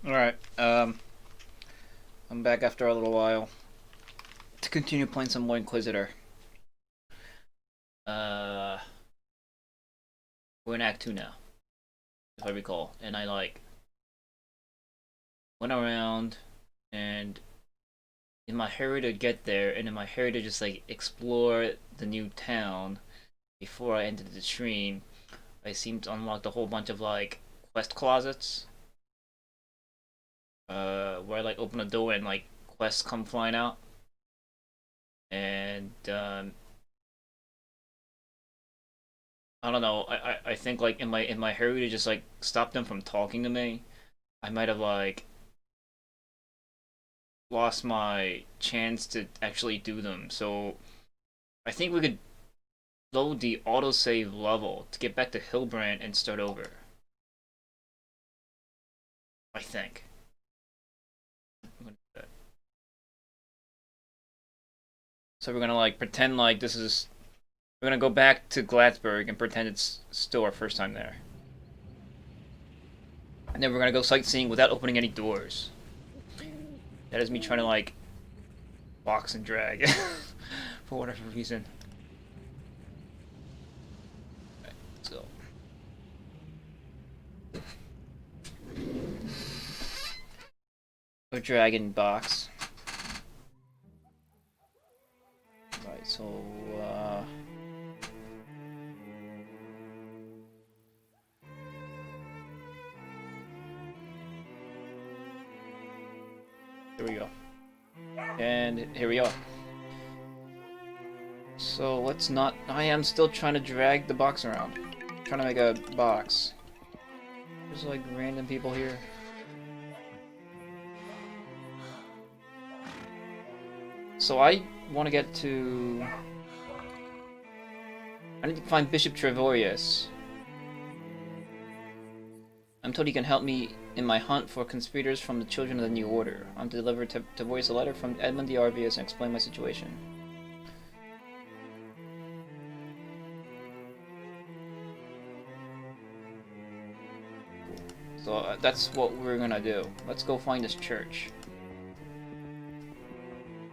Alright, I'm back after a little while to continue playing some more Inquisitor. Uh, we're in Act 2 now, if I recall. And I, went around and in my hurry to get there, and in my hurry to just, explore the new town before I ended the stream, I seemed to unlock a whole bunch of, quest closets. Where I, open a door and, quests come flying out. And, I don't know. I think in my hurry to just stop them from talking to me, I might have lost my chance to actually do them. So I think we could load the autosave level to get back to Hillbrand and start over. I think. So we're gonna pretend this is. We're gonna go back to Gladsburg and pretend it's still our first time there. And then we're gonna go sightseeing without opening any doors. That is me trying to box and drag for whatever reason. Right, so a dragon box. Right, so here we go. And here we are. So let's not. I am still trying to drag the box around. Trying to make a box. There's random people here. So I want to get to. I need to find Bishop Trevorius. I'm told he can help me in my hunt for conspirators from the Children of the New Order. I'm to deliver Trevorius a letter from Edmund the Arvius and explain my situation. So that's what we're gonna do. Let's go find this church.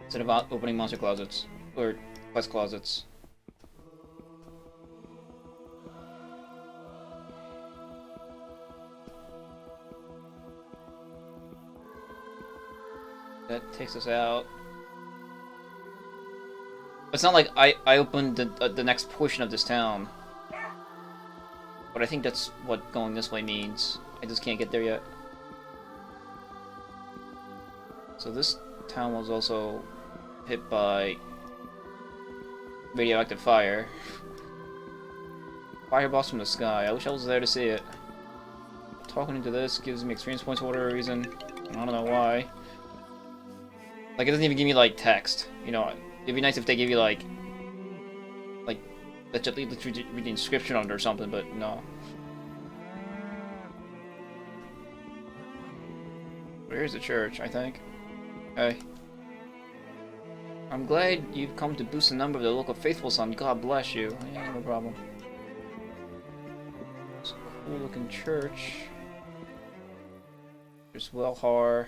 Instead of opening monster closets. Or quest closets. That takes us out. It's not like I opened the next portion of this town. But I think that's what going this way means. I just can't get there yet. So this town was also hit by radioactive fire. Fireballs from the sky. I wish I was there to see it. Talking into this gives me experience points for whatever reason. I don't know why. It doesn't even give me text. You know, it'd be nice if they give you let's read the inscription on it or something, but no. Here's the church, I think. Hey. I'm glad you've come to boost the number of the local faithful, son. God bless you. Yeah, no problem. It's a cool looking church. There's Welhar.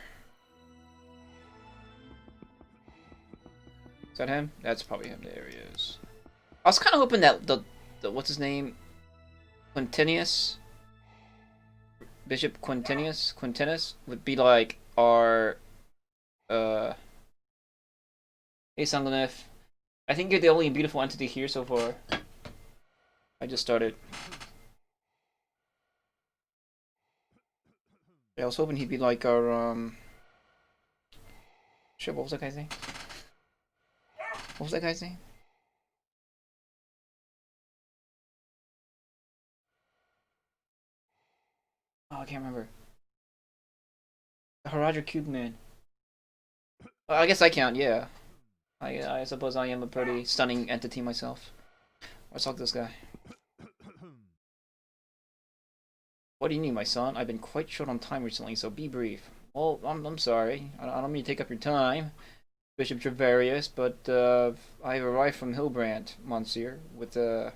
Is that him? That's probably him. There he is. I was kind of hoping that the what's his name? Quintinius? Bishop Quintinus would be our hey Sangonef. I think you're the only beautiful entity here so far. I just started. Yeah, I was hoping he'd be our shit, what was that guy's name? What was that guy's name? Oh, I can't remember. The Haraja Cube Man. Well, I guess I count, yeah. I suppose I am a pretty stunning entity myself. Let's talk to this guy. What do you need, my son? I've been quite short on time recently, so be brief. Well, I'm sorry. I don't mean to take up your time, Bishop Trevarius, but I've arrived from Hillbrand, Monsieur, with an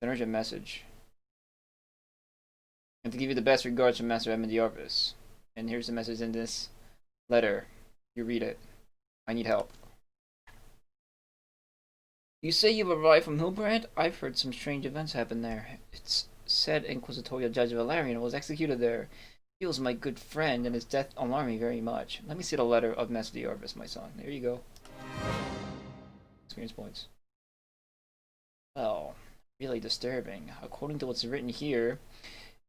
urgent message. And to give you the best regards from Master Edmund the Arvis. And here's the message in this letter. You read it. I need help. You say you've arrived from Hilbrand? I've heard some strange events happen there. It's said Inquisitorial Judge Valerian was executed there. He was my good friend, and his death alarmed me very much. Let me see the letter of Master the Arvis, my son. There you go. Experience points. Well, really disturbing. According to what's written here,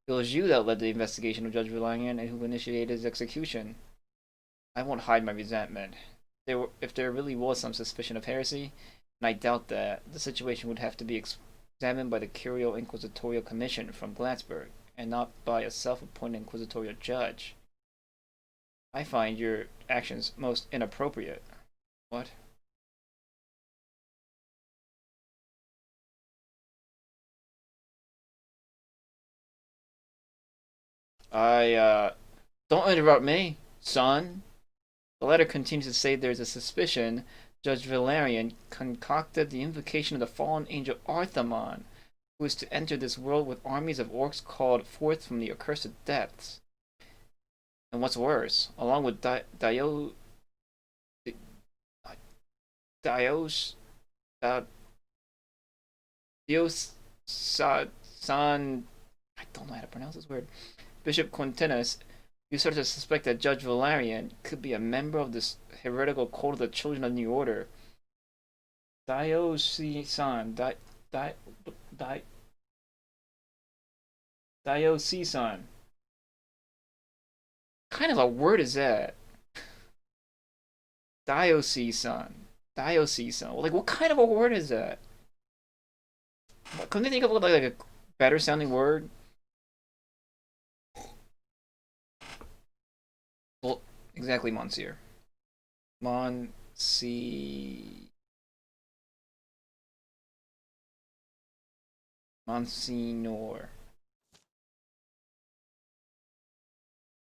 it was you that led the investigation of Judge Valerian and who initiated his execution. I won't hide my resentment. If there really was some suspicion of heresy, and I doubt that, the situation would have to be examined by the Curio Inquisitorial Commission from Glatzburg, and not by a self-appointed inquisitorial judge. I find your actions most inappropriate. What? Don't interrupt me, son. The letter continues to say there's a suspicion Judge Valerian concocted the invocation of the fallen angel Arthamon, who is to enter this world with armies of orcs called forth from the accursed depths. And what's worse, along with Dios, San, I don't know how to pronounce this word, Bishop Quintinus, you start to suspect that Judge Valerian could be a member of this heretical cult of the Children of the New Order. Diocesan, Diocesan. What kind of a word is that? Diocesan. Diocesan. Like, what kind of a word is that? Couldn't they think of like a better sounding word? Well, exactly, Monsieur. Monsignor.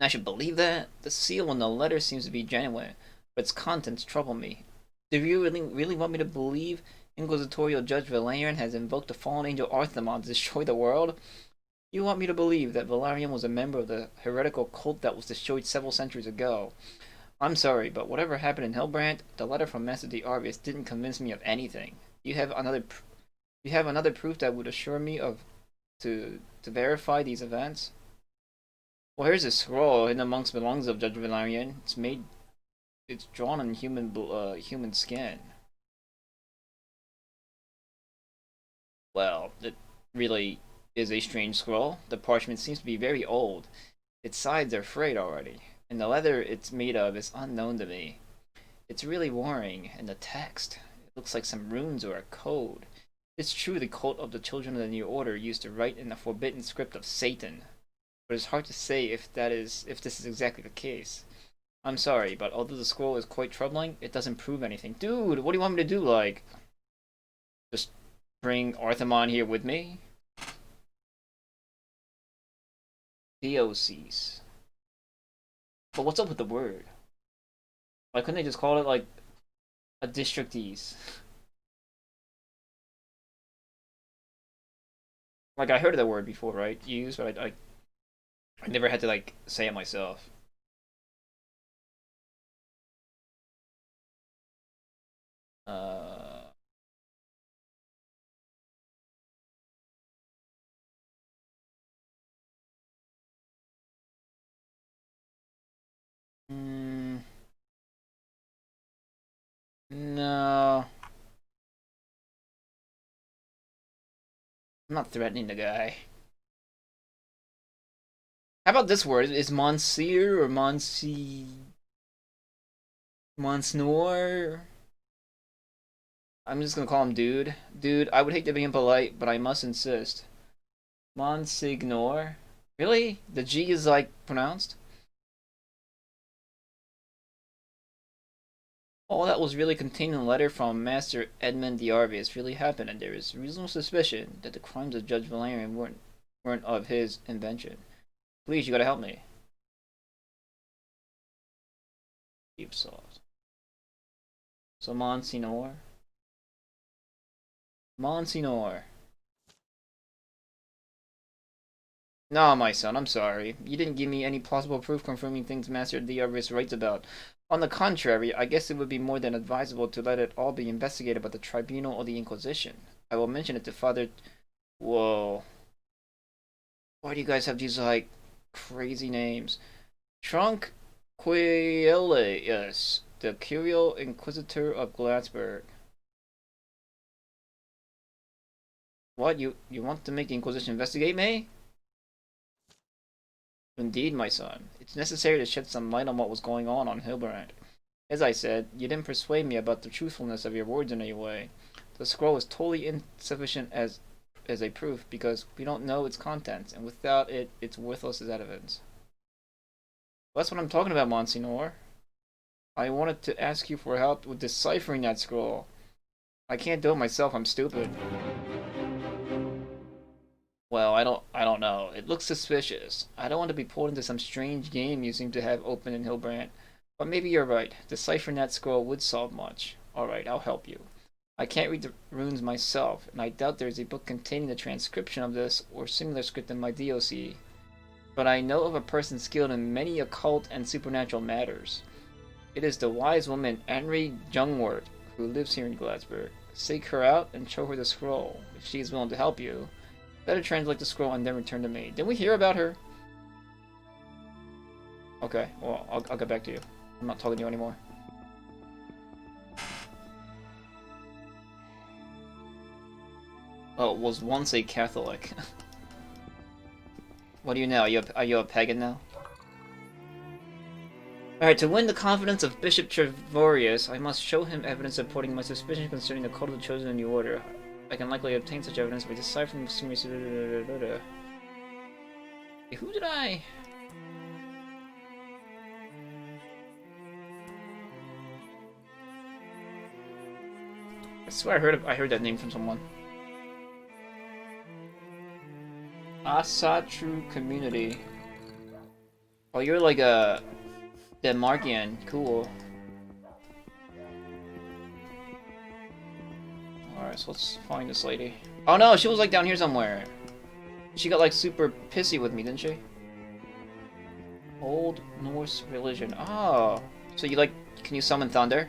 I should believe that? The seal on the letter seems to be genuine, but its contents trouble me. Do you really want me to believe Inquisitorial Judge Valerian has invoked the fallen angel Arthamon to destroy the world? You want me to believe that Valerian was a member of the heretical cult that was destroyed several centuries ago? I'm sorry, but whatever happened in Hilbrand, the letter from Master D. Arvius didn't convince me of anything. You have another proof that would assure me of to verify these events? Well, here's a scroll hidden amongst the lungs of Judge Valerian. It's drawn on human skin. Well, it really is a strange scroll. The parchment seems to be very old. Its sides are frayed already, and the leather it's made of is unknown to me. It's really worrying, and the text, it looks like some runes or a code. It's true the cult of the Children of the New Order used to write in the forbidden script of Satan, but it's hard to say if this is exactly the case. I'm sorry, but although the scroll is quite troubling, it doesn't prove anything. Dude, what do you want me to do, like? Just bring Arthamon here with me? Theoses. But what's up with the word? Why couldn't they just call it, like, a districtese? Like, I heard of the word before, right? Used, but I never had to, like, say it myself. Uh... No. I'm not threatening the guy. How about this word? Is Monsieur or Monsignor? I'm just gonna call him Dude. Dude, I would hate to be impolite, but I must insist. Monsignor? Really? The G is, like, pronounced? All that was really contained in the letter from Master Edmund the Arvius really happened, and there is reasonable suspicion that the crimes of Judge Valerian weren't of his invention. Please, you gotta help me. Deep sauce. So Monsignor? Monsignor. Nah, my son, I'm sorry. You didn't give me any plausible proof confirming things Master Diablo writes about. On the contrary, I guess it would be more than advisable to let it all be investigated by the Tribunal or the Inquisition. I will mention it to Father... Whoa. Why do you guys have these, like, crazy names? Trunk Quilius, the Curial Inquisitor of Gladsburg. What, you want to make the Inquisition investigate me? Indeed, my son. It's necessary to shed some light on what was going on Hilbrand. As I said, you didn't persuade me about the truthfulness of your words in any way. The scroll is totally insufficient as a proof because we don't know its contents, and without it, it's worthless as evidence. Well, that's what I'm talking about, Monsignor. I wanted to ask you for help with deciphering that scroll. I can't do it myself, I'm stupid. Well, I don't know. It looks suspicious. I don't want to be pulled into some strange game you seem to have open in Hilbrand. But maybe you're right. Deciphering that scroll would solve much. Alright, I'll help you. I can't read the runes myself, and I doubt there is a book containing the transcription of this or similar script in my DOC. But I know of a person skilled in many occult and supernatural matters. It is the wise woman Henry Jungwort, who lives here in Gladsburg. Seek her out and show her the scroll. If she is willing to help you, better translate the scroll and then return to me. Didn't we hear about her? Okay, well, I'll get back to you. I'm not talking to you anymore. Oh, was once a Catholic. What are you now? Are you a pagan now? Alright, to win the confidence of Bishop Trevorius, I must show him evidence supporting my suspicion concerning the cult of the chosen new order. I can likely obtain such evidence by deciphering the mysterious... Who did I... I swear I heard that name from someone. Asatru Community. Oh, you're like a Denmarkian. Cool. Alright, so let's find this lady. Oh no, she was like down here somewhere. She got like super pissy with me, didn't she? Old Norse religion. Oh. So you like, can you summon thunder?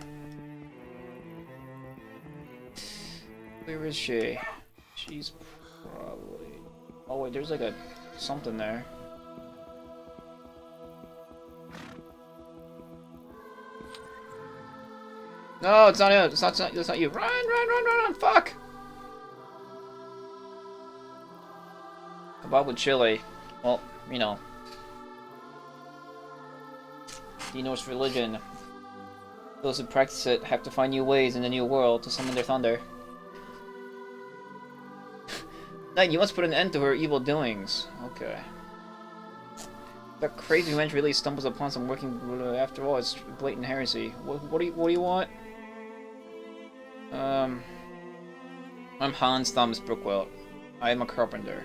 Where is she? She's probably... Oh wait, there's like a something there. No, it's not it. It's not you. Run, fuck! Kebab with chili. Well, you know. The Norse religion. Those who practice it have to find new ways in the new world to summon their thunder. Knight, you must put an end to her evil doings. Okay. That crazy wench really stumbles upon some working... After all, it's blatant heresy. What do you want? I'm Hans Thomas Brookwell. I am a carpenter.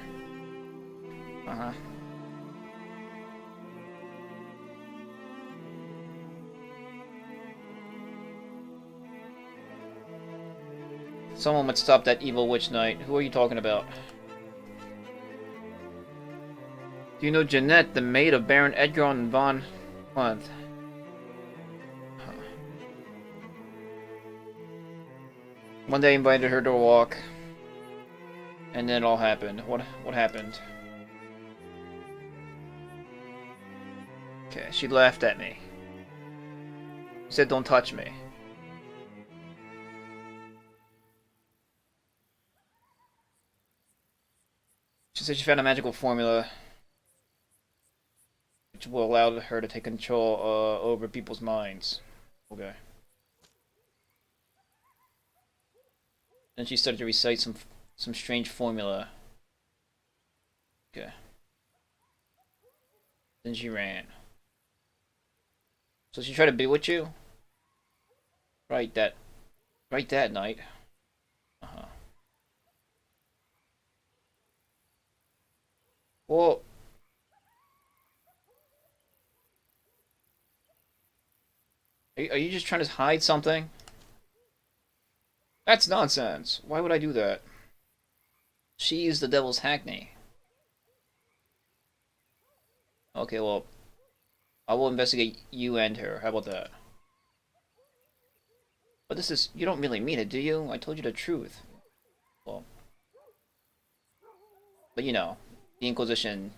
Uh-huh. Someone would stop that evil witch knight. Who are you talking about? Do you know Jeanette, the maid of Baron Edgar von Month? One day I invited her to a walk. And then it all happened. What happened? Okay, she laughed at me. She said, "Don't touch me." She said she found a magical formula which will allow her to take control over people's minds. Okay. Then she started to recite some strange formula. Okay. Then she ran. So she tried to bewitch you? Right that night. Uh-huh. Well... Are you just trying to hide something? That's nonsense. Why would I do that? She's the devil's hackney. Okay, well, I will investigate you and her. How about that? But this is... You don't really mean it, do you? I told you the truth. Well... But you know, the Inquisition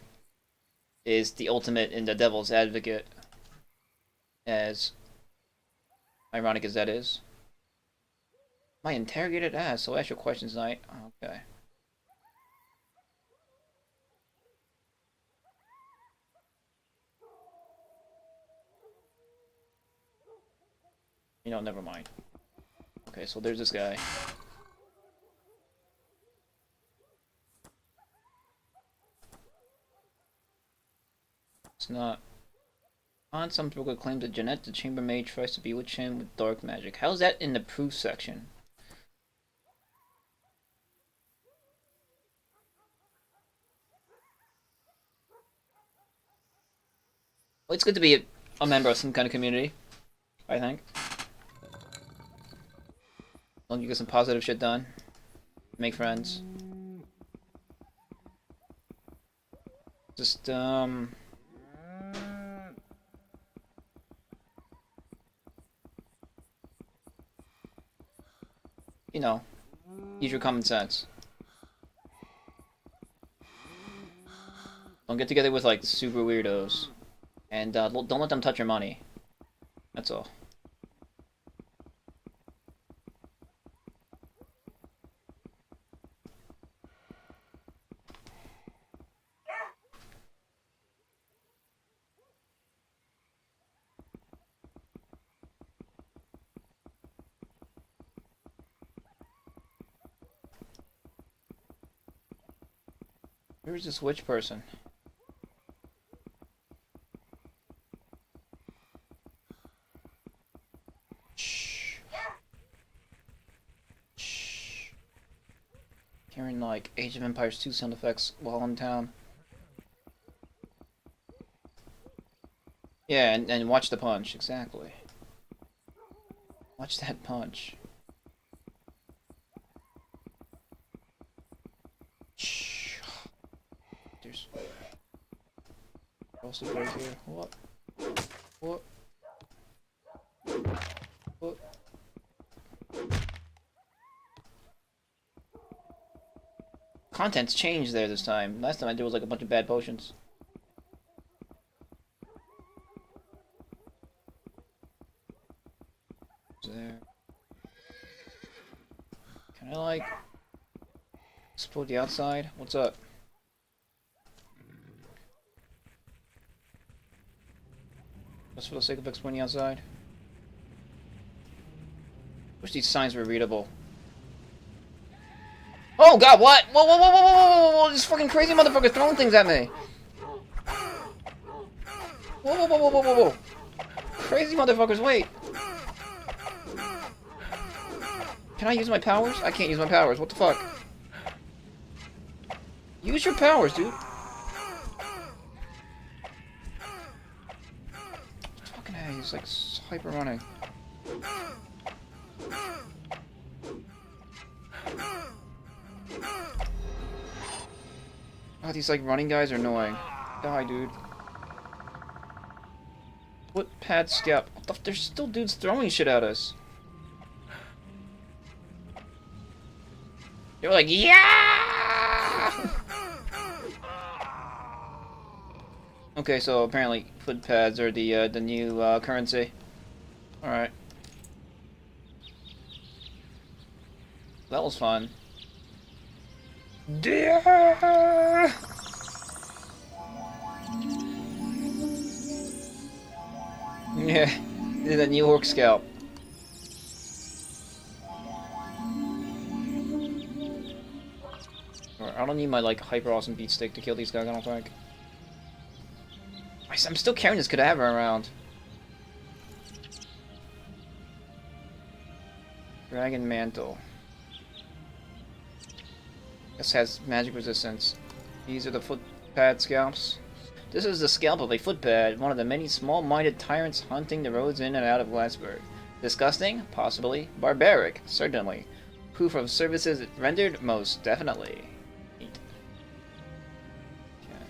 is the ultimate in the devil's advocate. As ironic as that is. My interrogated ass, so ask your questions tonight. Okay. You know, never mind. Okay, so there's this guy. It's not. On some people claim that Jeanette, the chambermaid, tries to bewitch him with dark magic. How's that in the proof section? Well, it's good to be a member of some kind of community, I think. As long as you get some positive shit done. Make friends. Just, you know, use your common sense. Don't get together with, like, super weirdos. And, don't let them touch your money. That's all. Where's this witch person? Shh. Shh. Hearing like Age of Empires 2 sound effects while in town. Yeah, and watch the punch, exactly. Watch that punch. Shh. There's also right here. What? What? What? Content's changed there this time. Last time I did was like a bunch of bad potions. There. Can I like explode the outside? What's up? Just for the sake of exploring the outside. Wish these signs were readable. Oh god, what? Whoa, whoa, whoa, whoa, whoa, whoa, whoa, this fucking crazy motherfucker throwing things at me. Whoa, whoa, whoa, whoa, whoa, whoa, whoa. Crazy motherfuckers, wait. Can I use my powers? I can't use my powers, what the fuck? Use your powers, dude. Fucking hey, he's like hyper running. Oh, these like running guys are annoying. Die, dude. What pad scalp? What the f, there's still dudes throwing shit at us. They were like, yeah! Okay, so apparently foot pads are the new currency. All right. That was fun. Yeah! Yeah, the New York scalp. I don't need my like hyper awesome beat stick to kill these guys, I don't think. I'm still carrying this cadaver around. Dragon Mantle. This has magic resistance. These are the foot pad scalps. This is the scalp of a footpad, one of the many small-minded tyrants hunting the roads in and out of Glassburg. Disgusting? Possibly. Barbaric? Certainly. Proof of services rendered? Most definitely. Neat. Okay.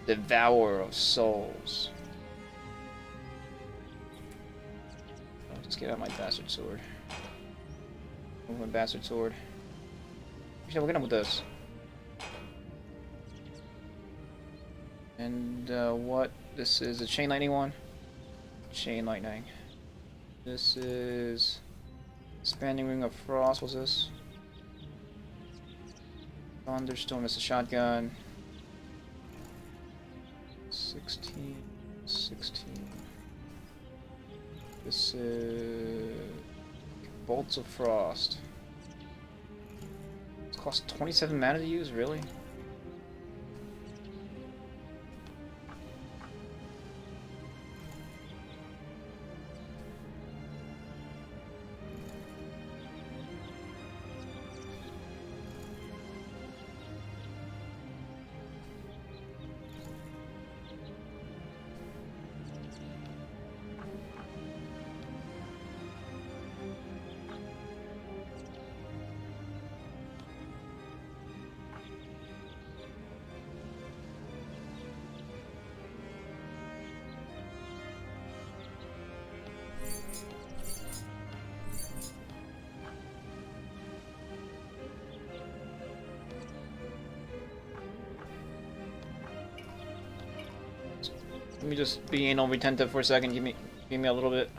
Devourer of souls. I'll just get out my bastard sword. Move my bastard sword. Actually, we're gonna with this. And what? This is a chain lightning one. Chain lightning. This is expanding ring of frost. What's this? Thunderstorm is a shotgun. 16. This is bolts of frost. It costs 27 mana to use, really? Let me just be anal retentive for a second. Give me a little bit.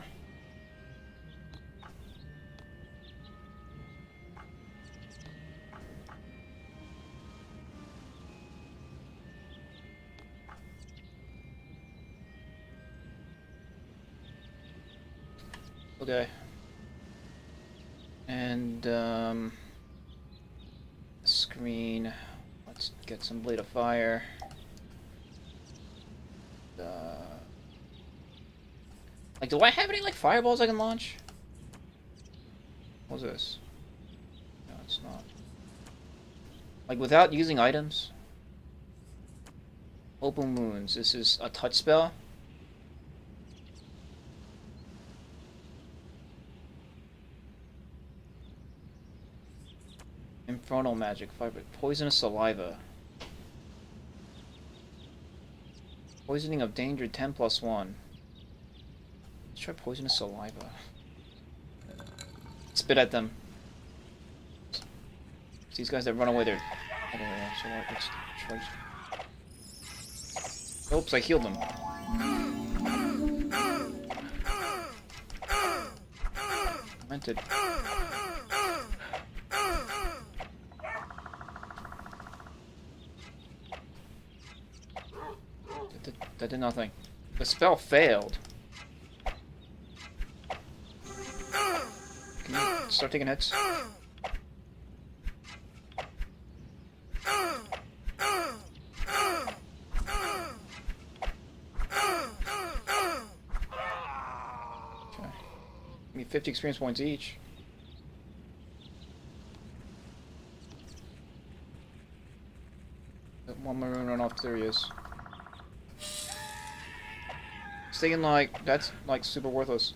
Okay. And screen. Let's get some blade of fire. Like, do I have any, like, fireballs I can launch? What's this? No, it's not. Like, without using items? Open wounds. This is a touch spell? Infernal magic. Poisonous saliva. Poisoning of danger 10+1. Let's try poisonous saliva. Spit at them. It's these guys that run away, they're... So let's try... Oops, I healed them. Demented. That did nothing. The spell failed. Can you start taking hits? Okay. Give me 50 experience points each. Got one maroon run off. There he is. Thinking like that's like super worthless.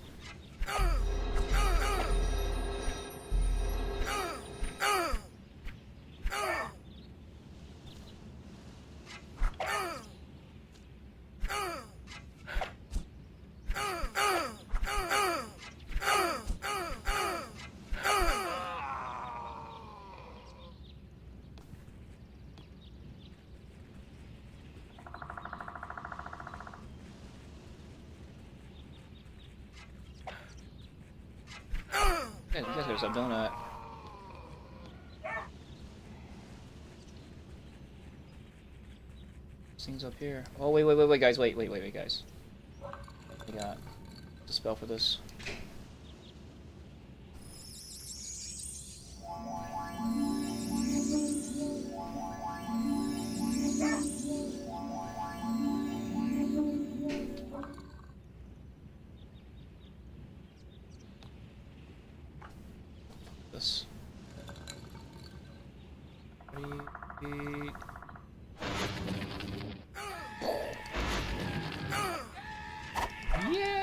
Yeah, you guys gotta stop doing that. Things up here. Oh, wait, guys. Wait, guys. I got the spell for this. This. Yeah!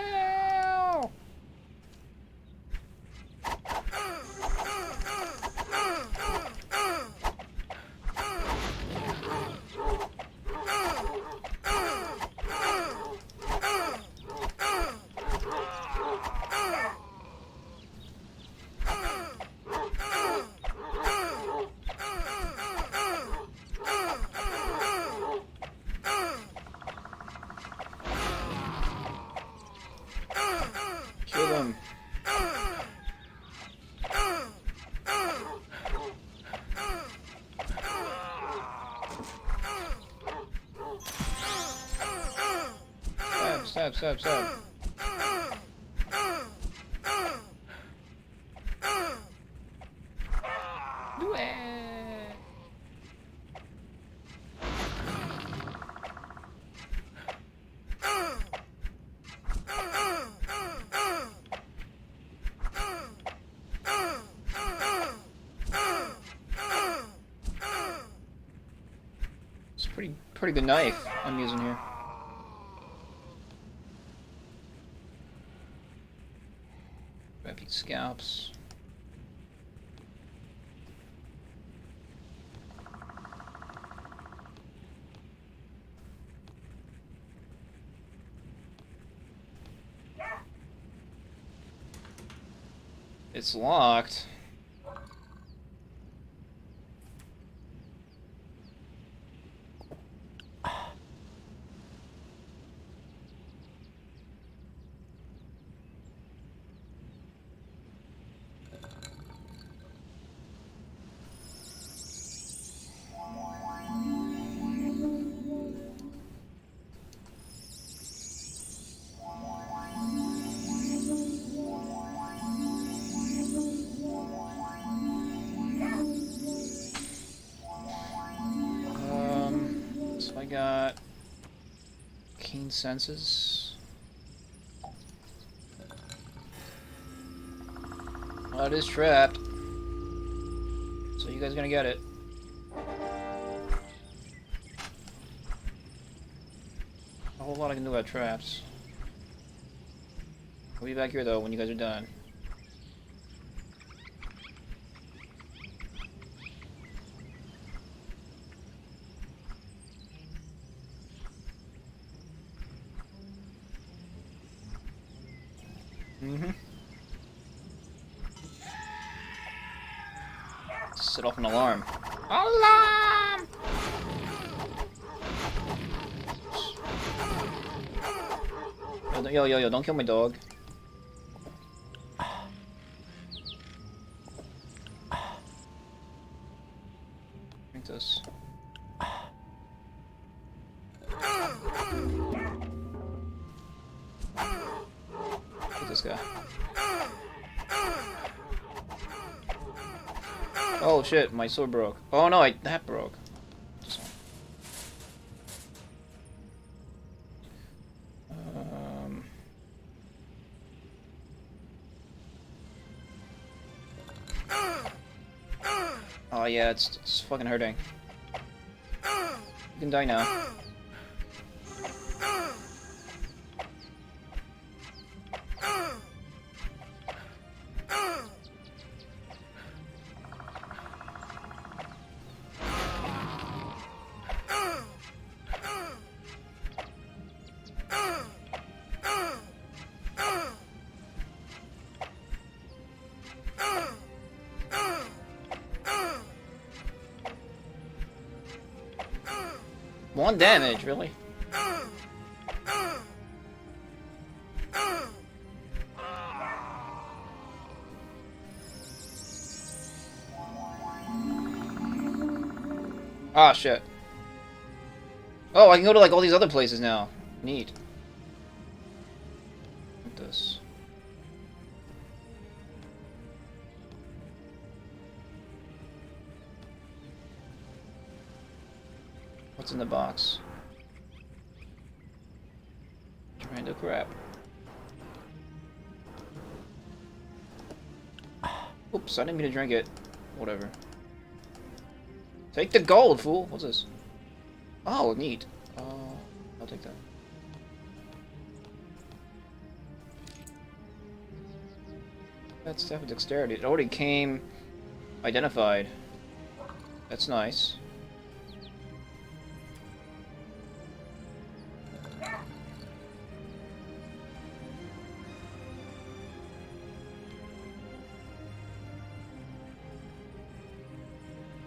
stop. Do it. It's a pretty good knife I'm using here. Grab these scalps. It's locked. So I got keen senses. Well, it is trapped. So you guys are gonna get it. A whole lot I can do about traps. I'll be back here though when you guys are done. Set off an alarm. Alarm! Yo, don't kill my dog. Drink this. Look at this guy. Oh shit, my sword broke. Oh no, that broke. Oh yeah, it's fucking hurting. You can die now. One damage, really? Ah, shit. Oh, I can go to like all these other places now. Neat. Look at this. What's in the box? Trying to crap. Oops, I didn't mean to drink it. Whatever. Take the gold, fool! What's this? Oh, neat. I'll take that. That's staff of dexterity. It already came identified. That's nice.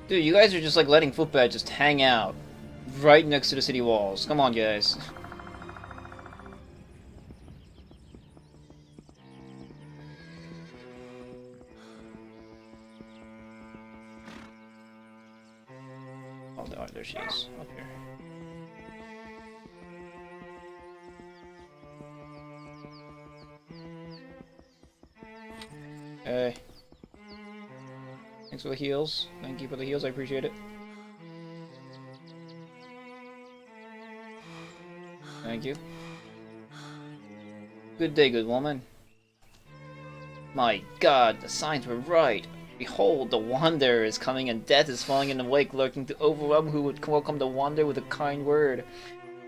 Dude, you guys are just like letting footbed just hang out right next to the city walls. Come on, guys. Oh, there she is. Up here. Hey. Thanks for the heals. Thank you for the heals, I appreciate it. Thank you. Good day, good woman. My god, the signs were right. Behold, the Wanderer is coming and death is falling in the wake, lurking to overwhelm who would welcome the Wanderer with a kind word.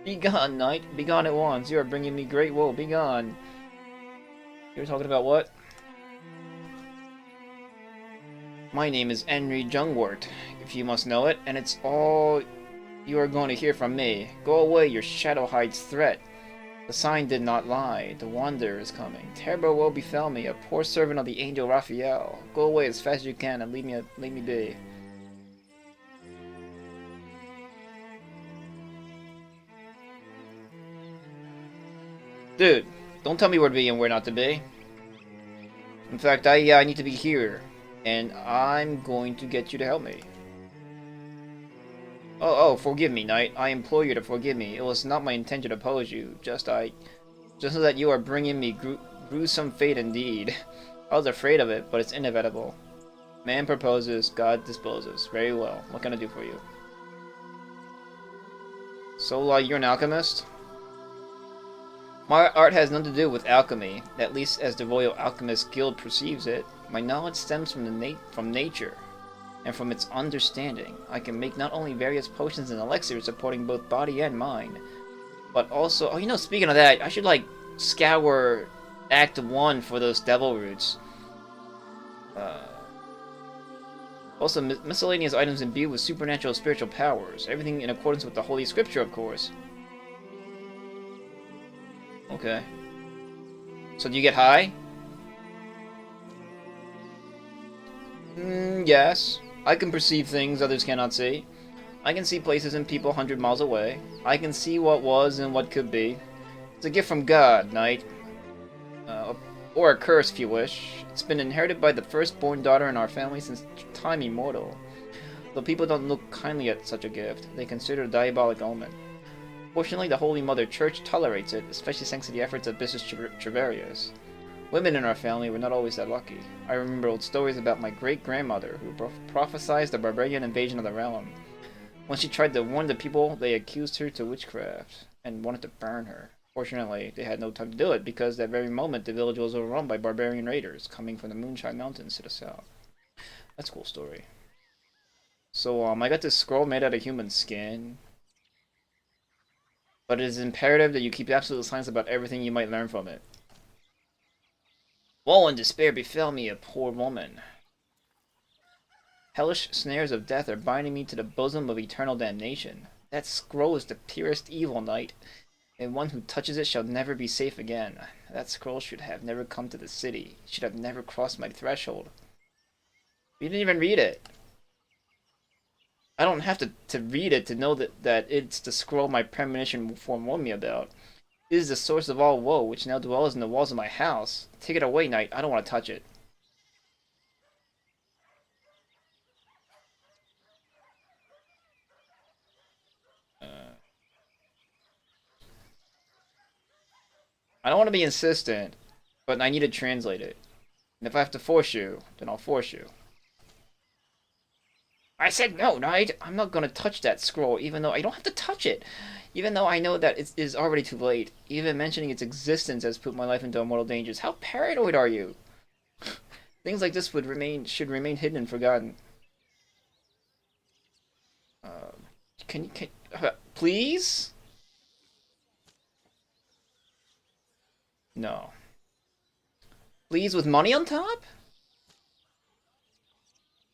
Begone, knight. Begone at once. You are bringing me great woe. Begone. You were talking about what? My name is Henry Jungwort, if you must know it, and it's all you are going to hear from me. Go away, your shadow hides threat. The sign did not lie. The Wanderer is coming. Terrible woe befell me, a poor servant of the angel Raphael. Go away as fast as you can and leave me be. Dude, don't tell me where to be and where not to be. In fact, I need to be here, and I'm going to get you to help me. Oh, forgive me, knight. I implore you to forgive me. It was not my intention to oppose you. Just so that you are bringing me gruesome fate indeed. I was afraid of it, but it's inevitable. Man proposes, God disposes. Very well. What can I do for you? So, you're an alchemist? My art has nothing to do with alchemy, at least as the Royal Alchemist Guild perceives it. My knowledge stems from nature, and from its understanding. I can make not only various potions and elixirs supporting both body and mind, but also... Oh, you know, speaking of that, I should, like, scour Act 1 for those devil roots. Also, miscellaneous items imbued with supernatural spiritual powers. Everything in accordance with the Holy Scripture, of course. Okay. So do you get high? Yes. I can perceive things others cannot see. I can see places and people 100 miles away. I can see what was and what could be. It's a gift from God, knight. Or a curse, if you wish. It's been inherited by the firstborn daughter in our family since time immemorial. Though people don't look kindly at such a gift, they consider it a diabolic omen. Fortunately, the Holy Mother Church tolerates it, especially thanks to the efforts of Bishop Treverius. Women in our family were not always that lucky. I remember old stories about my great-grandmother, who prophesied the barbarian invasion of the realm. When she tried to warn the people, they accused her to witchcraft, and wanted to burn her. Fortunately, they had no time to do it, because that very moment the village was overrun by barbarian raiders, coming from the Moonshine Mountains to the south. That's a cool story. So, I got this scroll made out of human skin. But it is imperative that you keep absolute silence about everything you might learn from it. Woe and despair befell me, a poor woman. Hellish snares of death are binding me to the bosom of eternal damnation. That scroll is the purest evil, knight, and one who touches it shall never be safe again. That scroll should have never come to the city. It should have never crossed my threshold. You didn't even read it. I don't have to read it to know that it's the scroll my premonition forewarned me about. It is the source of all woe, which now dwells in the walls of my house. Take it away, knight. I don't want to touch it. I don't want to be insistent, but I need to translate it. And if I have to force you, then I'll force you. I said no, knight. I'm not going to touch that scroll, even though I don't have to touch it. Even though I know that it is already too late. Even mentioning its existence has put my life into mortal dangers. How paranoid are you? Things like this should remain hidden and forgotten. Please? No. Please with money on top?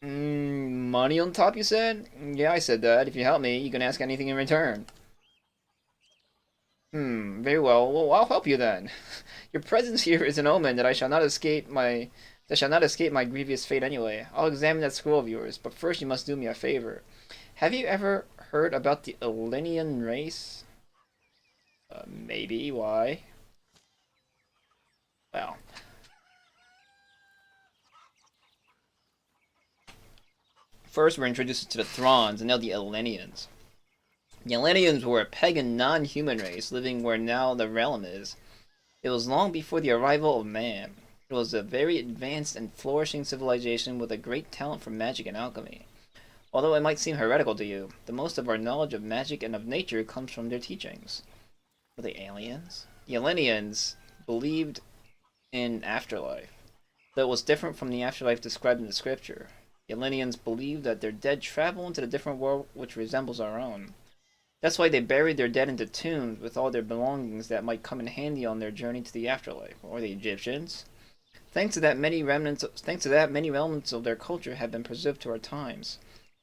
Money on top, you said? Yeah, I said that. If you help me, you can ask anything in return. Very well. Well, I'll help you then. Your presence here is an omen that I shall not escape my grievous fate anyway. I'll examine that scroll of yours, but first you must do me a favor. Have you ever heard about the Elenian race? Maybe. Why? Well. First, we're introduced to the Throns, and now the Elenians. The Elenians were a pagan, non-human race living where now the realm is. It was long before the arrival of man. It was a very advanced and flourishing civilization with a great talent for magic and alchemy. Although it might seem heretical to you, the most of our knowledge of magic and of nature comes from their teachings. Were they aliens? The Elenians believed in afterlife, though it was different from the afterlife described in the scripture. The Elenians believed that their dead travel into the different world which resembles our own. That's why they buried their dead into tombs with all their belongings that might come in handy on their journey to the afterlife. Or the Egyptians. Thanks to that, many remnants of their culture have been preserved to our times.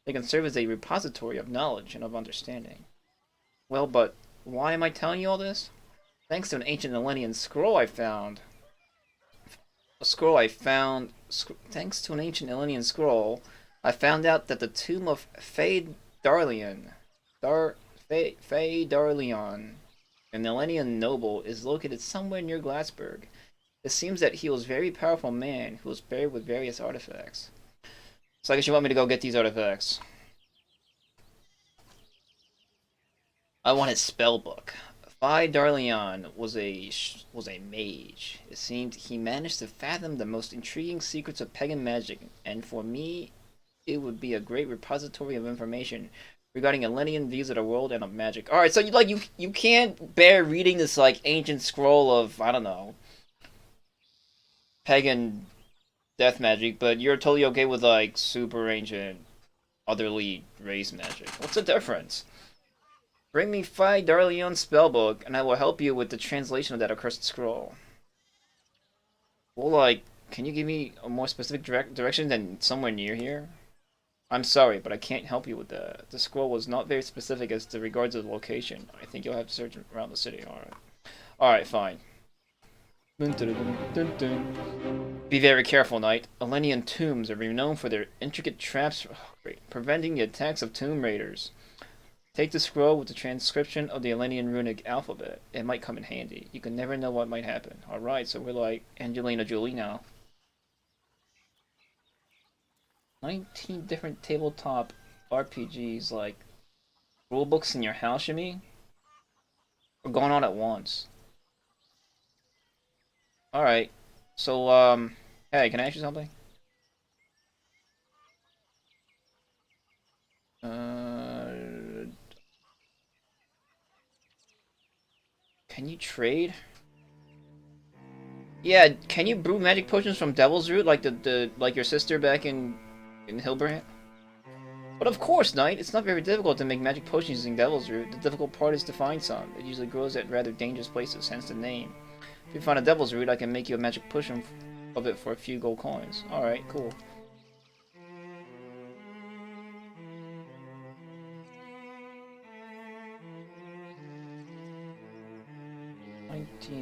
They can serve as a repository of knowledge and of understanding. Well, but why am I telling you all this? Thanks to an ancient Elenian scroll I found. Thanks to an ancient Elenian scroll, I found out that the tomb of Darlion, an Elenian noble, is located somewhere near Glassberg. It seems that he was a very powerful man who was buried with various artifacts. So I guess you want me to go get these artifacts. I want his spell book. Phi Darlion was a mage. It seemed he managed to fathom the most intriguing secrets of pagan magic, and for me, it would be a great repository of information regarding Elenian views of the world and of magic. All right, so you can't bear reading this like ancient scroll of, I don't know, pagan death magic, but you're totally okay with like super ancient otherly race magic. What's the difference? Bring me Phi Darlion's spellbook, and I will help you with the translation of that accursed scroll. Well, like, can you give me a more specific direction than somewhere near here? I'm sorry, but I can't help you with that. The scroll was not very specific as to regards to the location. I think you'll have to search around the city. Alright. Alright, fine. Be very careful, knight. Elenian tombs are renowned for their intricate traps preventing the attacks of tomb raiders. Take the scroll with the transcription of the Elenian runic alphabet. It might come in handy. You can never know what might happen. Alright, so we're like Angelina Jolie now. 19 different tabletop RPGs, like rulebooks in your house, you mean? We're going on at once. Alright, so, hey, can I ask you something? Can you trade? Yeah, can you brew magic potions from Devil's Root like like your sister back in Hilbrand? But of course, knight, it's not very difficult to make magic potions using Devil's Root. The difficult part is to find some. It usually grows at rather dangerous places, hence the name. If you find a Devil's Root, I can make you a magic potion of it for a few gold coins. Alright, cool.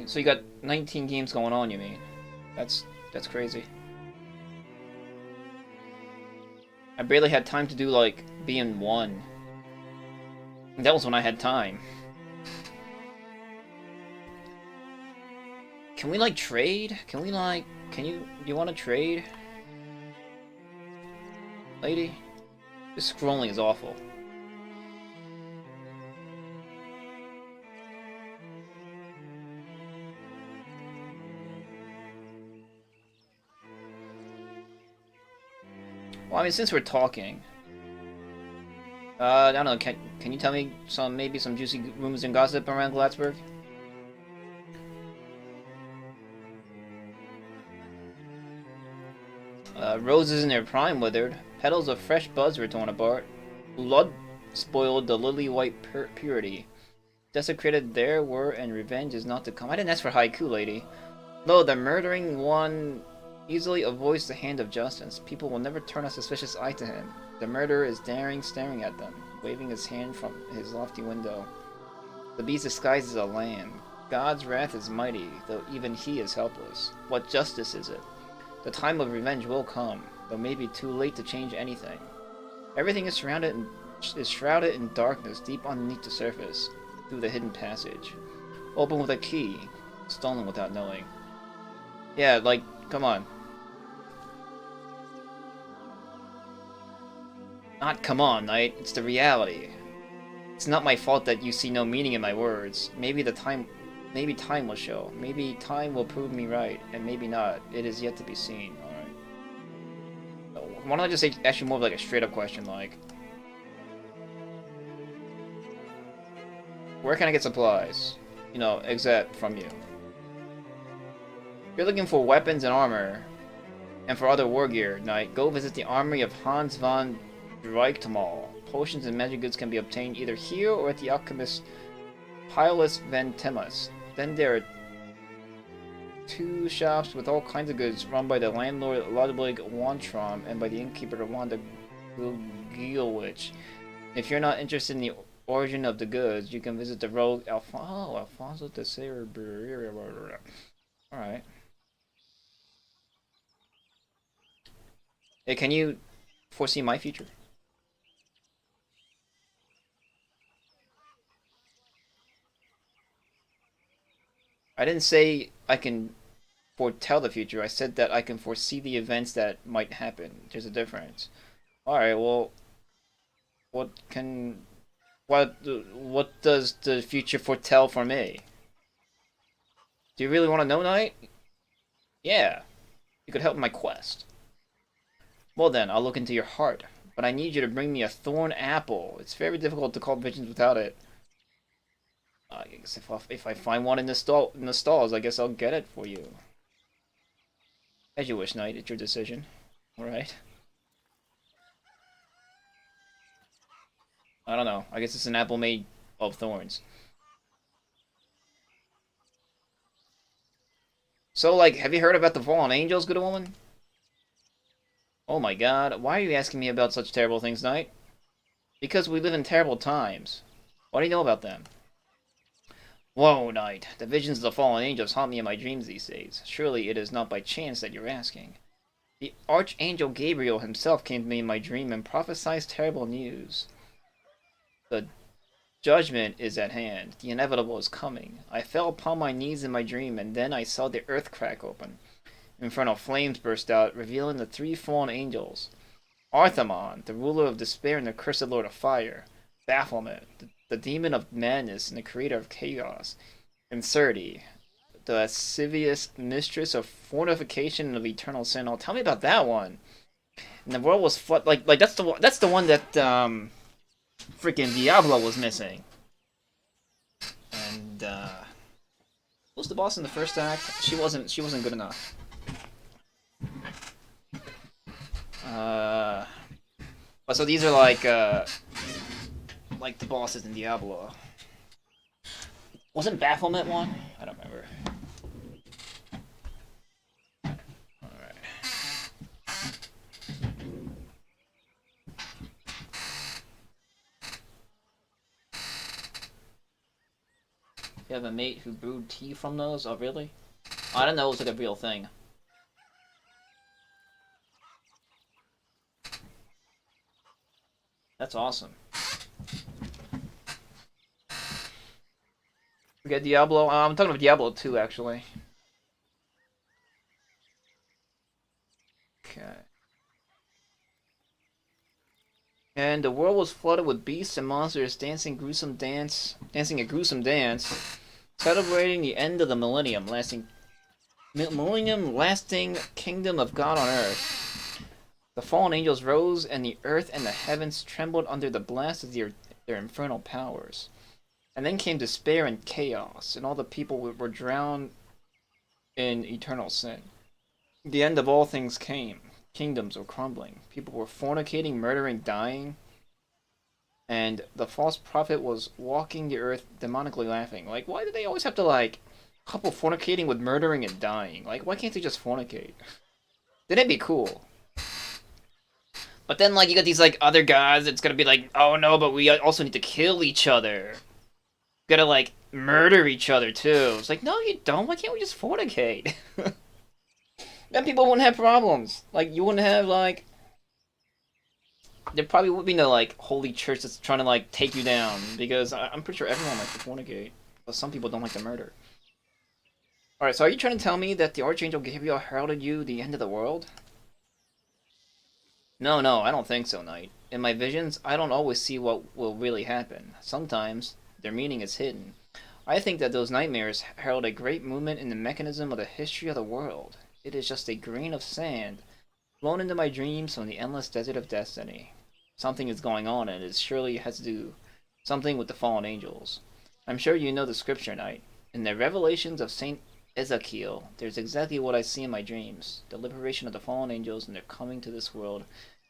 So you got 19 games going on, you mean? That's crazy. I barely had time to do, like, being one. That was when I had time. Can we, like, trade? Can we, like... do you want to trade? Lady? This scrolling is awful. Well, I mean, since we're talking, I don't know. Can you tell me maybe some juicy rumors and gossip around Glatsburg? Roses in their prime withered, petals of fresh buds were torn apart, blood spoiled the lily-white purity. Desecrated there were, and revenge is not to come. I didn't ask for haiku, lady. Lo, the murdering one easily avoids the hand of justice. People will never turn a suspicious eye to him. The murderer is daring, staring at them, waving his hand from his lofty window. The beast disguised as a lamb. God's wrath is mighty, though even he is helpless. What justice is it? The time of revenge will come, though may be too late to change anything. Everything is shrouded in darkness deep underneath the surface, through the hidden passage. Open with a key, stolen without knowing. Yeah, like, come on. Not come on, knight. It's the reality. It's not my fault that you see no meaning in my words. Maybe the time Maybe time will show. Maybe time will prove me right, and maybe not. It is yet to be seen. Alright. Why don't I just say actually more of like a straight up question like, where can I get supplies? You know, except from you. If you're looking for weapons and armor, and for other war gear, Knight, go visit the armory of Hans von Dreichtmal. Potions and magic goods can be obtained either here or at the alchemist Pilus van Temas. Then there are 2 shops with all kinds of goods run by the landlord Ludwig Wantrom and by the innkeeper Wanda Gielwich. If you're not interested in the origin of the goods, you can visit the rogue Alfonso de Sayer. Alright. Hey, can you foresee my future? I didn't say I can foretell the future. I said that I can foresee the events that might happen. There's a difference. Alright, well, what does the future foretell for me? Do you really want to know, Knight? Yeah. You could help my quest. Well then, I'll look into your heart. But I need you to bring me a thorn apple. It's very difficult to call visions without it. I guess if I find one in the stalls, I guess I'll get it for you. As you wish, Knight. It's your decision. Alright. I don't know. I guess it's an apple made of thorns. So, like, have you heard about the fallen angels, good woman? Oh my god, why are you asking me about such terrible things, Knight? Because we live in terrible times. What do you know about them? Whoa, Knight. The visions of the fallen angels haunt me in my dreams these days. Surely it is not by chance that you're asking. The Archangel Gabriel himself came to me in my dream and prophesied terrible news. The judgment is at hand. The inevitable is coming. I fell upon my knees in my dream, and then I saw the earth crack open. Infernal flames burst out, revealing the 3 fallen angels. Arthamon, the ruler of despair and the cursed lord of fire. Baphomet, the demon of madness and the creator of chaos. And Surti, the lascivious mistress of fornication and of eternal sin. Oh, tell me about that one. And the world was flooded. Like that's the one that freaking Diablo was missing. And who was the boss in the first act? She wasn't good enough. So these are like the bosses in Diablo. Wasn't Baphomet one? I don't remember. Alright. You have a mate who brewed tea from those? Oh, really? I didn't know it was like a real thing. That's awesome. We got Diablo. I'm talking about Diablo 2, actually. Okay. And the world was flooded with beasts and monsters dancing a gruesome dance, celebrating the end of the millennium lasting kingdom of God on earth. The fallen angels rose, and the earth and the heavens trembled under the blast of their infernal powers. And then came despair and chaos, and all the people were drowned in eternal sin. The end of all things came. Kingdoms were crumbling. People were fornicating, murdering, dying. And the false prophet was walking the earth demonically laughing. Like, why do they always have to, like, couple fornicating with murdering and dying? Like, why can't they just fornicate? Then it'd be cool. But then, like, you got these, like, other guys that's gonna be like, oh no, but we also need to kill each other. Gotta, like, murder each other, too. It's like, no, you don't. Why can't we just fornicate? Then people wouldn't have problems. Like, you wouldn't have, like... There probably would be no, like, holy church that's trying to, like, take you down. Because I'm pretty sure everyone likes to fornicate. But some people don't like to murder. Alright, so are you trying to tell me that the Archangel Gabriel heralded you the end of the world? No, I don't think so, Knight. In my visions, I don't always see what will really happen. Sometimes, their meaning is hidden. I think that those nightmares herald a great movement in the mechanism of the history of the world. It is just a grain of sand blown into my dreams from the endless desert of destiny. Something is going on, and it surely has to do something with the fallen angels. I'm sure you know the scripture, Knight. In the revelations of Saint Ezekiel, there's exactly what I see in my dreams. The liberation of the fallen angels and their coming to this world,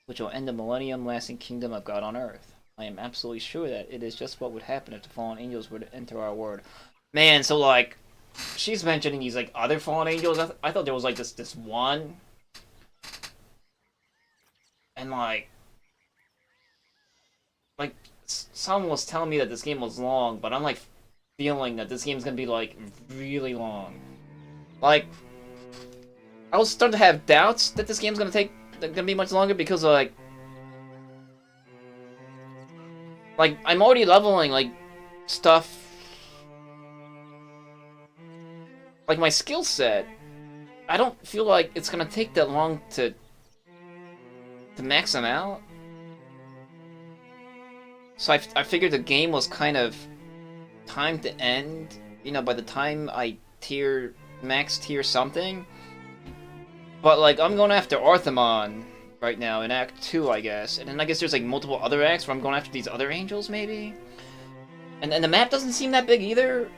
which will end the millennium-lasting kingdom of God on earth. I am absolutely sure that it is just what would happen if the fallen angels were to enter our world. Man, so like, she's mentioning these like other fallen angels. I thought there was like this one, and like someone was telling me that this game was long, but I'm like feeling that this game's gonna be like really long. Like, I was starting to have doubts that this game's gonna be much longer because like I'm already leveling like stuff, like my skill set. I don't feel like it's gonna take that long to max them out. So I figured the game was kind of time to end, you know, by the time I max tier something. But like, I'm going after Arthemon right now in Act 2, I guess. And then I guess there's like multiple other acts where I'm going after these other angels, maybe? And the map doesn't seem that big either.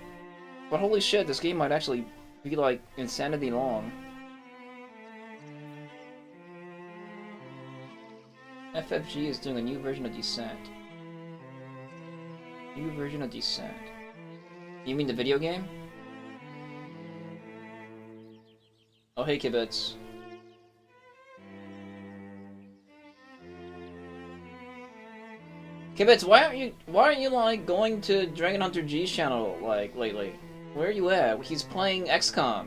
But holy shit, this game might actually be like insanity long. FFG is doing a new version of Descent. New version of Descent. You mean the video game? Oh hey Kibitz. Kibitz, why aren't you like going to Dragon Hunter G's channel like lately? Where are you at? He's playing XCOM.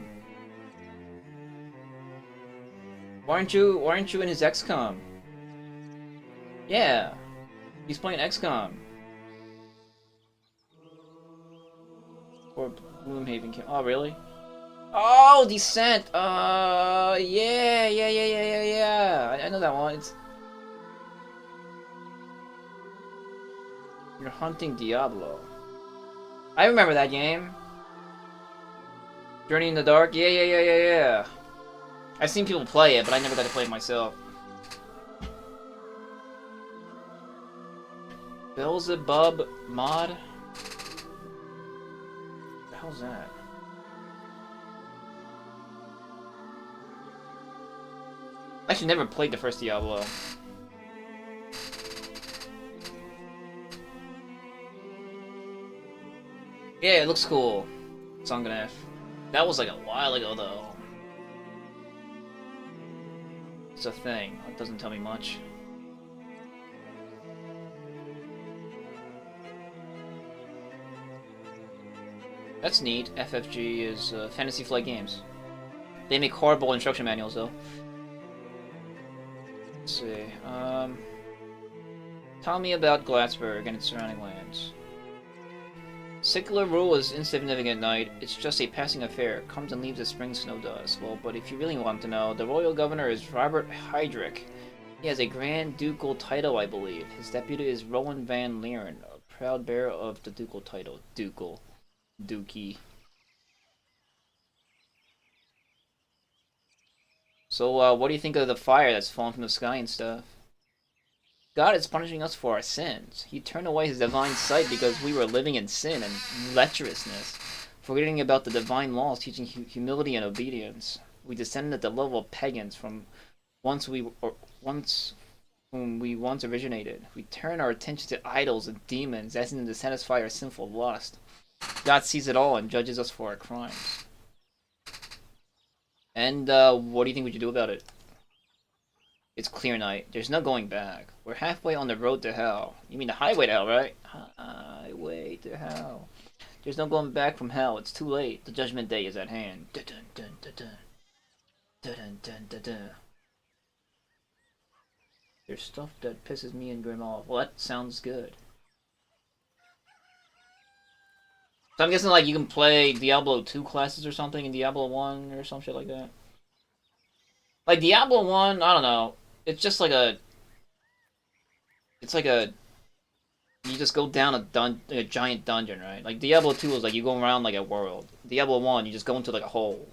Why aren't you in his XCOM? Yeah. He's playing XCOM. Or Gloomhaven. Oh, really? Oh, Descent! Yeah. I know that one. You're hunting Diablo. I remember that game. Journey in the Dark? Yeah. I've seen people play it, but I never got to play it myself. Beelzebub mod? What the hell's that? I actually never played the first Diablo. Yeah, it looks cool. Zanganef. That was like a while ago, though. It's a thing. It doesn't tell me much. That's neat. FFG is Fantasy Flight Games. They make horrible instruction manuals, though. Let's see. Tell me about Glassberg and its surrounding lands. Secular rule is insignificant, Knight. It's just a passing affair. Comes and leaves as spring snow does. Well, but if you really want to know, the royal governor is Robert Heydrich. He has a grand ducal title, I believe. His deputy is Rowan van Leeren, a proud bearer of the ducal title. Dookie. So, what do you think of the fire that's fallen from the sky and stuff? God is punishing us for our sins. He turned away his divine sight because we were living in sin and lecherousness, forgetting about the divine laws teaching humility and obedience. We descended at the level of pagans from whom we once originated. We turn our attention to idols and demons, asking them to satisfy our sinful lust. God sees it all and judges us for our crimes. And what do you think we should do about it? It's clear, Knight. There's no going back. We're halfway on the road to hell. You mean the highway to hell, right? Highway to hell. There's no going back from hell. It's too late. The judgment day is at hand. Dun dun dun dun dun. Dun dun dun dun. There's stuff that pisses me and Grim off. Well, that sounds good. So I'm guessing like you can play Diablo 2 classes or something in Diablo 1 or some shit like that. Like Diablo 1, I don't know. It's just like a... It's like a You just go down a giant dungeon, right? Like Diablo 2 is like you go around like a world. Diablo 1, you just go into like a hole.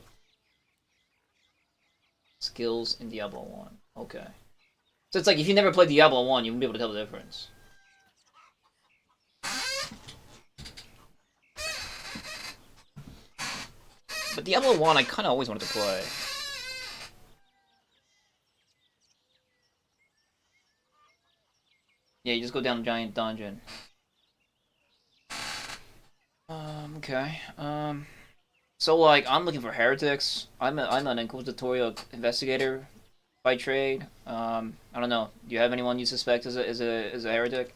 Skills in Diablo 1. Okay. So it's like if you never played Diablo 1, you wouldn't be able to tell the difference. But Diablo 1, I kind of always wanted to play. Yeah, you just go down a giant dungeon. Okay. So like, I'm looking for heretics. I'm an inquisitorial investigator by trade. I don't know. Do you have anyone you suspect is a heretic?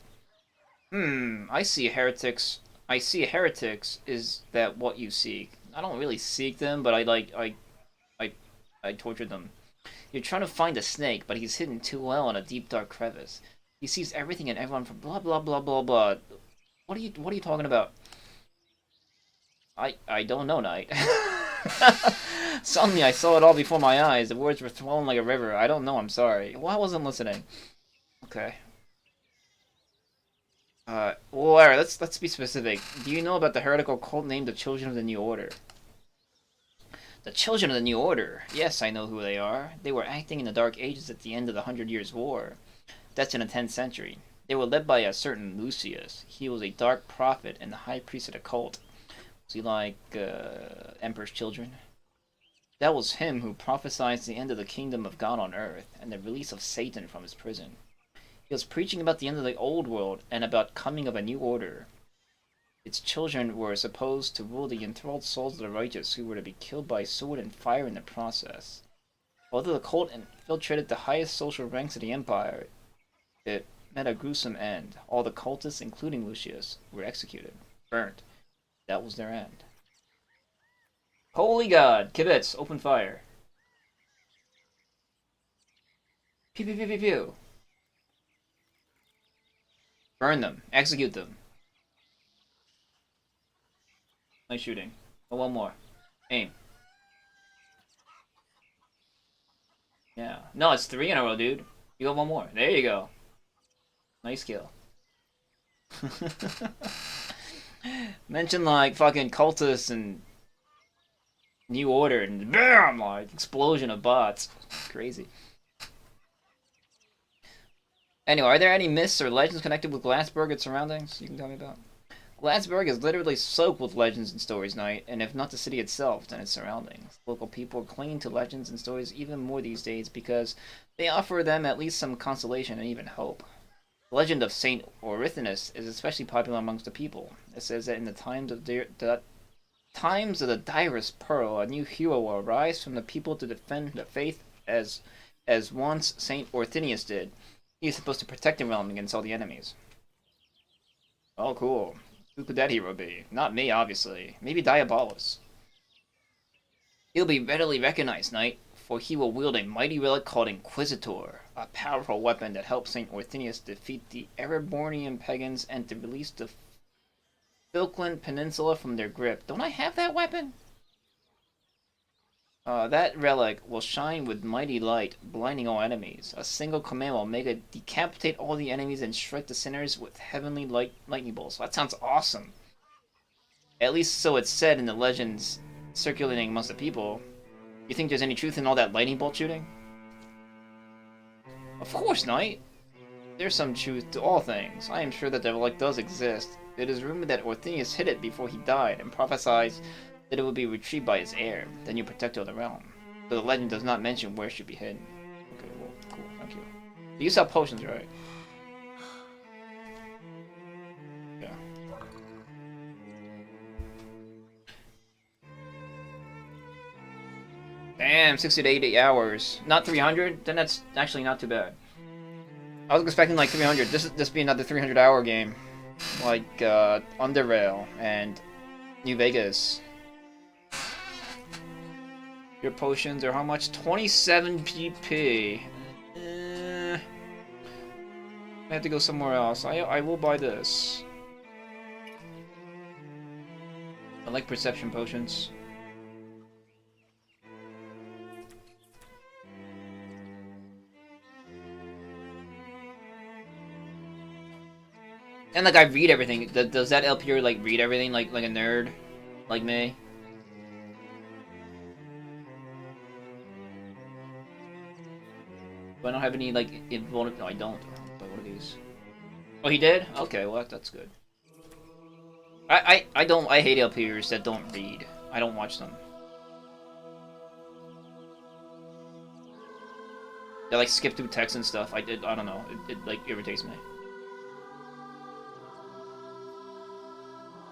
I see heretics. I see heretics. Is that what you seek? I don't really seek them, but I I torture them. You're trying to find a snake, but he's hidden too well in a deep dark crevice. He sees everything and everyone from blah blah blah blah blah. What are you talking about? I don't know, Knight. Suddenly I saw it all before my eyes. The words were flowing like a river. I don't know, I'm sorry. Well, I wasn't listening. Okay. Well, alright, let's be specific. Do you know about the heretical cult named the Children of the New Order? The Children of the New Order? Yes, I know who they are. They were acting in the Dark Ages at the end of the Hundred Years' War. That's in the 10th century. They were led by a certain Lucius. He was a dark prophet and the high priest of the cult. Was he like, Emperor's Children? That was him who prophesied the end of the kingdom of God on earth and the release of Satan from his prison. He was preaching about the end of the old world and about coming of a new order. Its children were supposed to rule the enthralled souls of the righteous who were to be killed by sword and fire in the process. Although the cult infiltrated the highest social ranks of the empire, it met a gruesome end. All the cultists, including Lucius, were executed, burnt. That was their end. Holy God! Kibitz, open fire. Pew pew pew pew pew. Burn them. Execute them. Nice shooting. Oh, one more. Aim. Yeah. No, it's 3 in a row, dude. You got one more. There you go. Nice kill. Mention like fucking cultists and New Order and BAM! Like explosion of bots. Crazy. Anyway, are there any myths or legends connected with Glassberg and surroundings you can tell me about? Glassberg is literally soaked with legends and stories, Knight, and if not the city itself, then its surroundings. Local people cling to legends and stories even more these days because they offer them at least some consolation and even hope. The legend of Saint Orithinus is especially popular amongst the people. It says that in the times of the direst peril, a new hero will arise from the people to defend the faith as once Saint Orthenius did. He is supposed to protect the realm against all the enemies. Oh, cool. Who could that hero be? Not me, obviously. Maybe Diabolus. He'll be readily recognized, Knight, for he will wield a mighty relic called Inquisitor, a powerful weapon that helps St. Orthenius defeat the Erebornian pagans and to release the Falkland Peninsula from their grip. Don't I have that weapon? That relic will shine with mighty light, blinding all enemies. A single command will make it decapitate all the enemies and strike the sinners with heavenly lightning bolts. That sounds awesome. At least so it's said in the legends circulating amongst the people. You think there's any truth in all that lightning bolt shooting? Of course, Knight. There's some truth to all things. I am sure that the relic does exist. It is rumored that Orthenius hid it before he died and prophesied that it would be retrieved by his heir, the new protector of the realm. But the legend does not mention where it should be hidden. Okay, well, cool, thank you. You sell potions, right? Yeah. Damn, 60 to 80 hours. Not 300? Then that's actually not too bad. I was expecting like 300. This be another 300-hour game. Like, Underrail and New Vegas. Your potions are how much? 27 PP. I have to go somewhere else. I will buy this. I like perception potions. And like I read everything. Does that LPR like read everything like a nerd, like me? Do I don't have any like involved? No, I don't. But what are these? Oh, he did. Okay, well that's good. I don't. I hate LPers that don't read. I don't watch them. They like skip through text and stuff. I don't know. It like irritates me.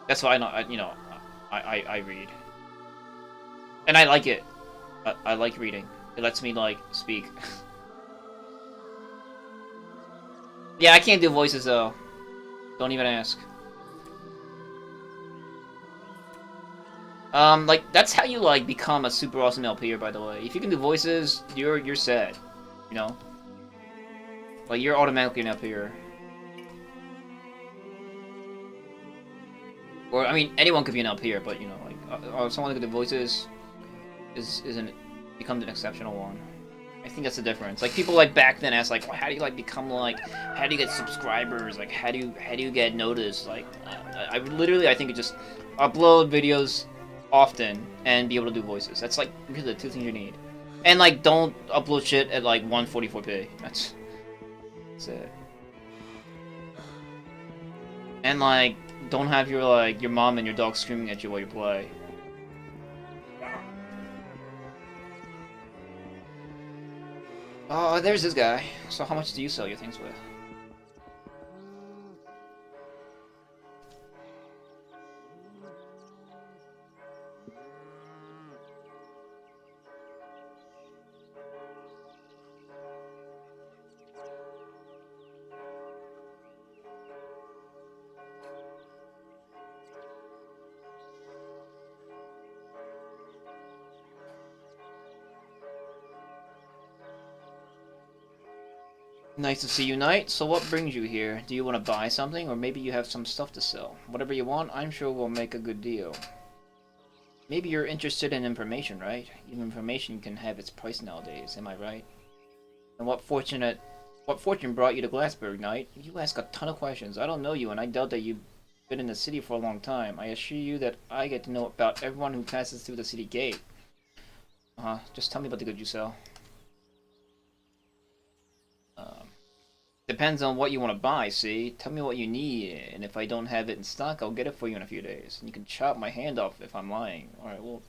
That's why I read, and I like it. I like reading. It lets me like speak. Yeah, I can't do voices though. Don't even ask. Like that's how you like become a super awesome LPer, by the way. If you can do voices, you're set. You know, like you're automatically an LPer. Or I mean, anyone could be an LPer, but you know, like someone who can do voices isn't becomes an exceptional one. I think that's the difference. Like people like back then asked like, well, how do you like become like, how do you get subscribers? Like how do you get noticed? Like I literally I think it just upload videos often and be able to do voices. That's like really the two things you need. And like don't upload shit at like 144p. That's it. And like don't have your mom and your dog screaming at you while you play. Oh, there's this guy. So how much do you sell your things with? Nice to see you, Knight. So what brings you here? Do you want to buy something, or maybe you have some stuff to sell? Whatever you want, I'm sure we'll make a good deal. Maybe you're interested in information, right? Even information can have its price nowadays, am I right? And what fortune brought you to Glassburg, Knight? You ask a ton of questions. I don't know you, and I doubt that you've been in the city for a long time. I assure you that I get to know about everyone who passes through the city gate. Just tell me about the goods you sell. Depends on what you want to buy, see? Tell me what you need, and if I don't have it in stock, I'll get it for you in a few days. And you can chop my hand off if I'm lying. Alright, well...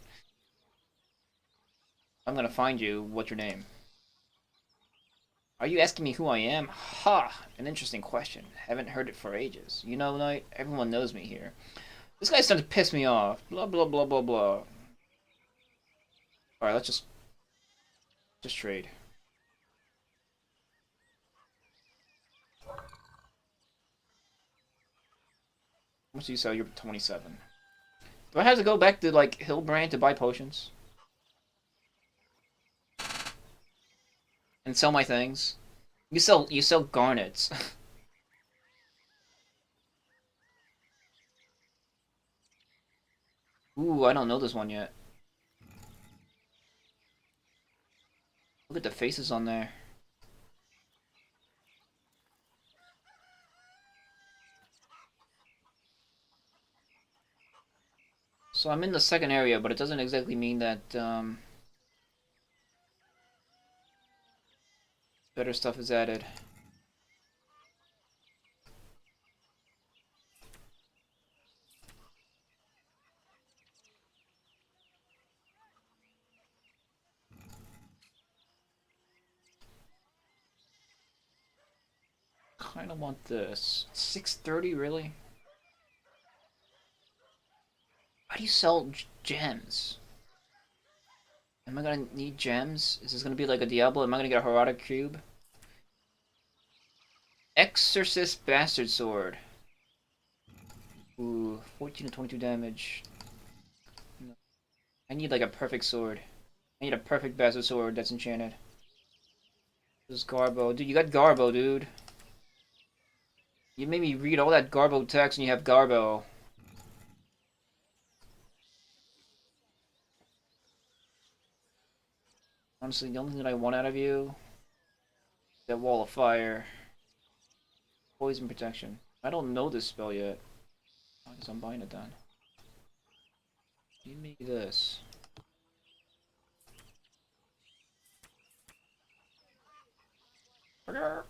I'm gonna find you. What's your name? Are you asking me who I am? Ha! An interesting question. Haven't heard it for ages. You know, Knight, everyone knows me here. This guy's starting to piss me off. Blah, blah, blah, blah, blah. Alright, let's just trade. How much do you sell? You're 27. Do I have to go back to, like, Hillbrand to buy potions? And sell my things? You sell garnets. Ooh, I don't know this one yet. Look at the faces on there. So I'm in the second area, but it doesn't exactly mean that, better stuff is added. Kinda want this. 630, really? How do you sell gems? Am I gonna need gems? Is this gonna be like a Diablo? Am I gonna get a Herodic Cube? Exorcist Bastard Sword. Ooh, 14 to 22 damage. I need like a perfect sword. I need a perfect Bastard Sword that's enchanted. This is Garbo. Dude, you got Garbo, dude. You made me read all that Garbo text and you have Garbo. Honestly, the only thing that I want out of you is that Wall of Fire. Poison protection. I don't know this spell yet. I guess I'm buying it then. Give me this. I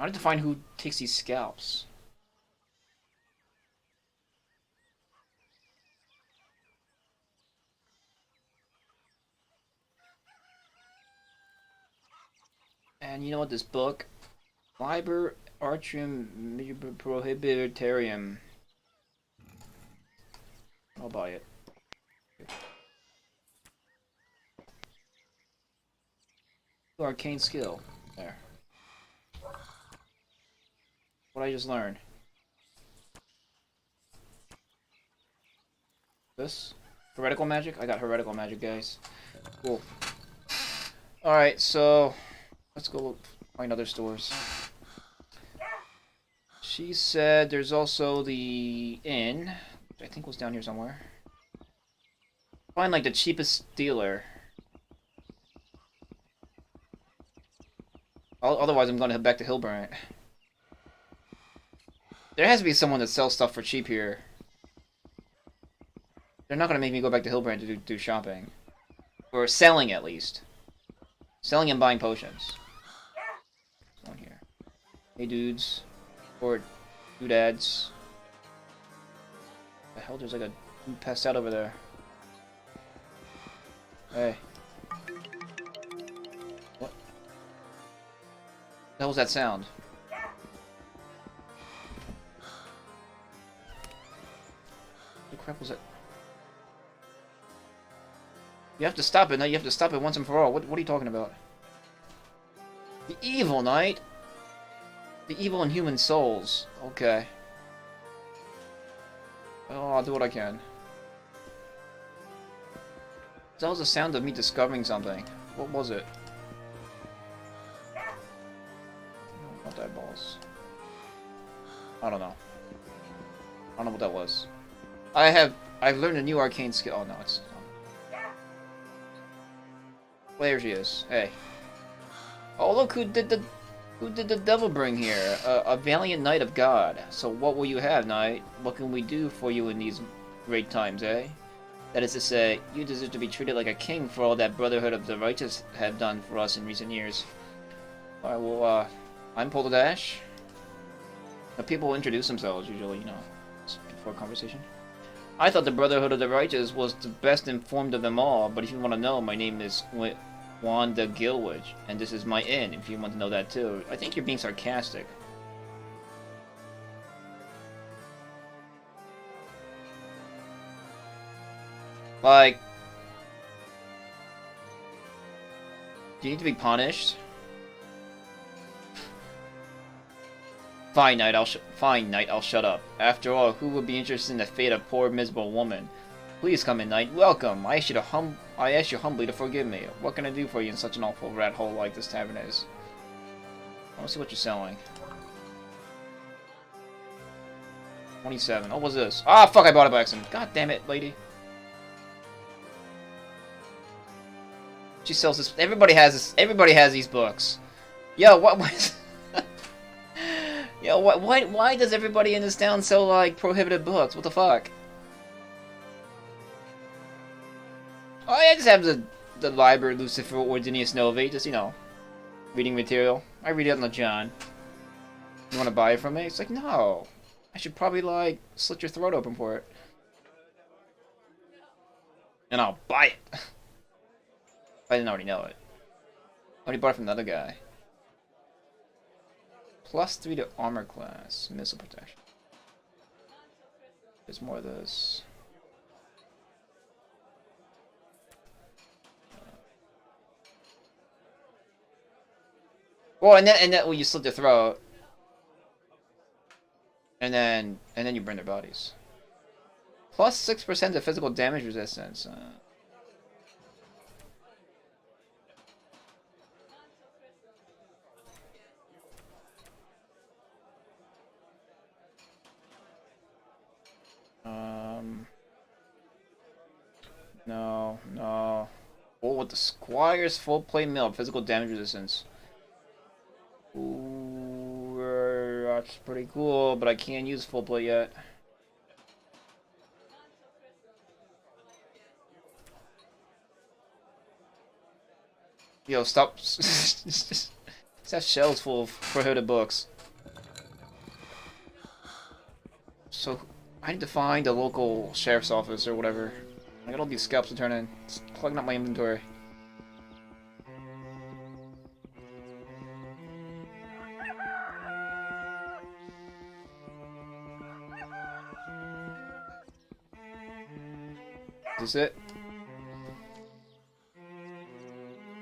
need to find who takes these scalps. And you know what? This book, Liber Artium Prohibitarium. I'll buy it. Arcane skill. There. What I just learned. This? Heretical magic? I got heretical magic, guys. Cool. Alright, so let's go find other stores. She said there's also the inn, which I think was down here somewhere. Find like the cheapest dealer. Otherwise, I'm going to head back to Hillbrant. There has to be someone that sells stuff for cheap here. They're not going to make me go back to Hillbrant to do shopping. Or selling, at least. Selling and buying potions. One here. Hey, dudes. Or doodads. The hell, there's like a dude passed out over there. Hey. What? The hell was that sound? What the crap was that? You have to stop it now. You have to stop it once and for all. What are you talking about? The evil knight? The evil in human souls. Okay. Oh, I'll do what I can. That was the sound of me discovering something. What was it? Not eyeballs. I don't know. I don't know what that was. I've learned a new arcane skill. Oh no, it's... Well, there she is. Hey. Oh look, who did the devil bring here? A valiant knight of God. So what will you have, knight? What can we do for you in these great times, eh? That is to say, you deserve to be treated like a king for all that Brotherhood of the Righteous have done for us in recent years. Alright, well, I'm Polterdash. Now, people introduce themselves, usually, you know, before conversation. I thought the Brotherhood of the Righteous was the best informed of them all, but if you want to know, my name is Wanda Gilwich, and this is my inn, if you want to know that too. I think you're being sarcastic. Like, do you need to be punished? Fine, knight, I'll shut up. After all, who would be interested in the fate of poor miserable woman? Please come in, knight. Welcome. I ask you humbly to forgive me. What can I do for you in such an awful rat hole like this tavern is? I want to see what you're selling. 27. What was this? Ah, fuck! I bought it by accident. God damn it, lady. She sells this. Everybody has this. Everybody has these books. Yo, what? Yo, why does everybody in this town sell like prohibited books? What the fuck? Oh, I just have the Liber Lucifer Ordinius Novae, just, you know, reading material. I read it on the John. You want to buy it from me? It's like, no. I should probably, like, slit your throat open for it. And I'll buy it. I didn't already know it. I already bought it from the other guy. +3 to armor class. Missile protection. There's more of this. Well, and then well, you slit their throat, and then you burn their bodies. +6% of physical damage resistance. No. Oh, with the Squire's full plate mill, physical damage resistance. Ooh, That's pretty cool, but I can't use full plate yet. Yo, stop. It's that shelves full of prohibited books. So, I need to find a local sheriff's office or whatever. I got all these scalps to turn in. It's clogging up my inventory. Is this it?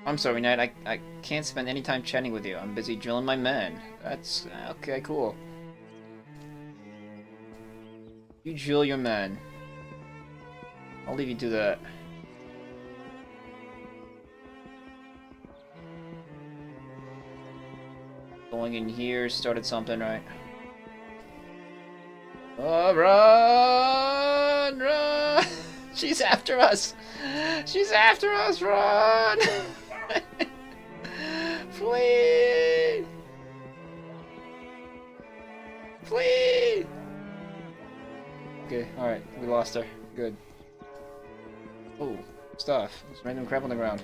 I'm sorry, Knight. I can't spend any time chatting with you. I'm busy drilling my men. That's... okay, cool. You drill your men. I'll leave you to that. Going in here started something, right? Oh, run! Run! She's after us! She's after us! Run! Flee! Flee! Okay, alright, we lost her. Good. Oh, stuff. There's random crap on the ground.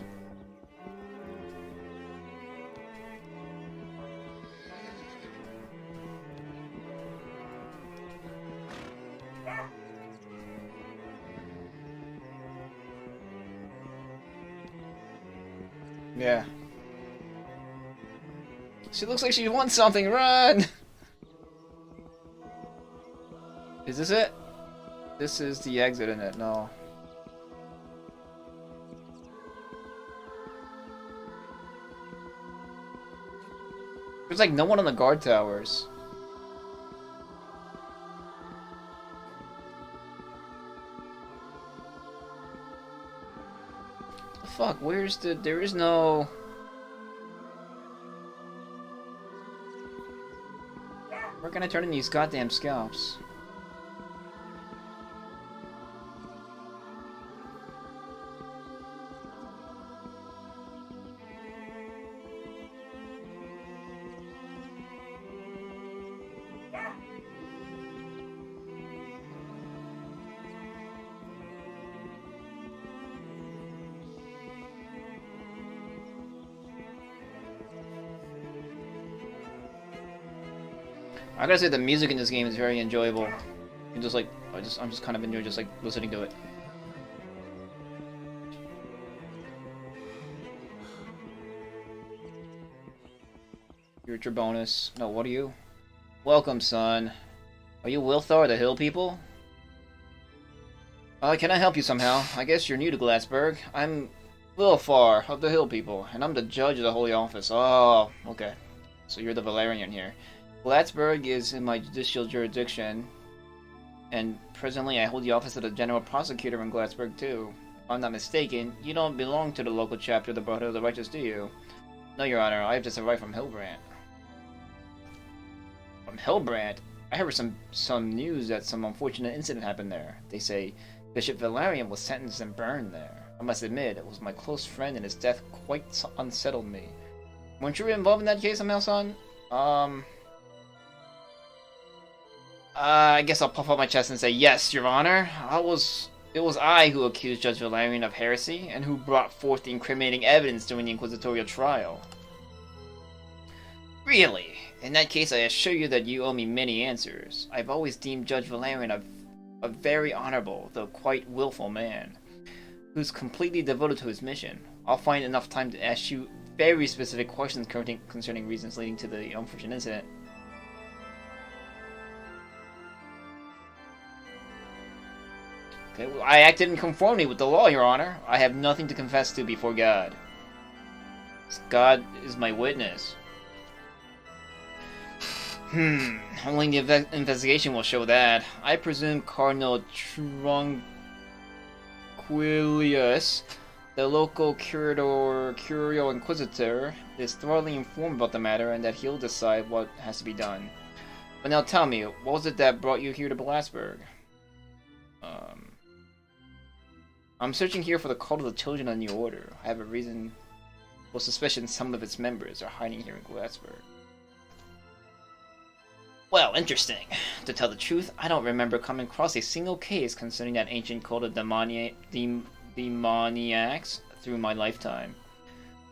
Yeah. She looks like she wants something. Run! Is this it? This is the exit, isn't it? No. There's like no one on the guard towers. Fuck, where's the... there is no... Where can I turn in these goddamn scalps? I gotta say the music in this game is very enjoyable. And just like I'm just kind of enjoying just like listening to it. You're at your bonus. No, what are you? Welcome, son. Are you Wilthar, the Hill People? Can I help you somehow? I guess you're new to Glassberg. I'm Wilthar of the Hill People, and I'm the judge of the Holy Office. Oh, okay. So you're the Valerian here. Glassberg is in my judicial jurisdiction, and presently I hold the office of the General Prosecutor in Glassberg too. If I'm not mistaken, you don't belong to the local chapter of the Brotherhood of the Righteous, do you? No, Your Honor, I have just arrived from Hillbrant. From Hillbrant? I heard some news that some unfortunate incident happened there. They say Bishop Valerian was sentenced and burned there. I must admit, it was my close friend, and his death quite unsettled me. Weren't you involved in that case somehow, son? I guess I'll puff up my chest and say, yes, Your Honor. It was I who accused Judge Valerian of heresy, and who brought forth the incriminating evidence during the inquisitorial trial. Really? In that case, I assure you that you owe me many answers. I've always deemed Judge Valerian a very honorable, though quite willful man, who's completely devoted to his mission. I'll find enough time to ask you very specific questions concerning reasons leading to the unfortunate incident. Okay, well, I acted in conformity with the law, Your Honor. I have nothing to confess to before God. God is my witness. Only the investigation will show that. I presume Cardinal Trunquilius, the local Curio Inquisitor, is thoroughly informed about the matter and that he'll decide what has to be done. But now tell me, what was it that brought you here to Glassberg? I'm searching here for the cult of the Children of the New Order. I have a reasonable suspicion some of its members are hiding here in Glassberg. Well, interesting. To tell the truth, I don't remember coming across a single case concerning that ancient cult of demoniacs through my lifetime.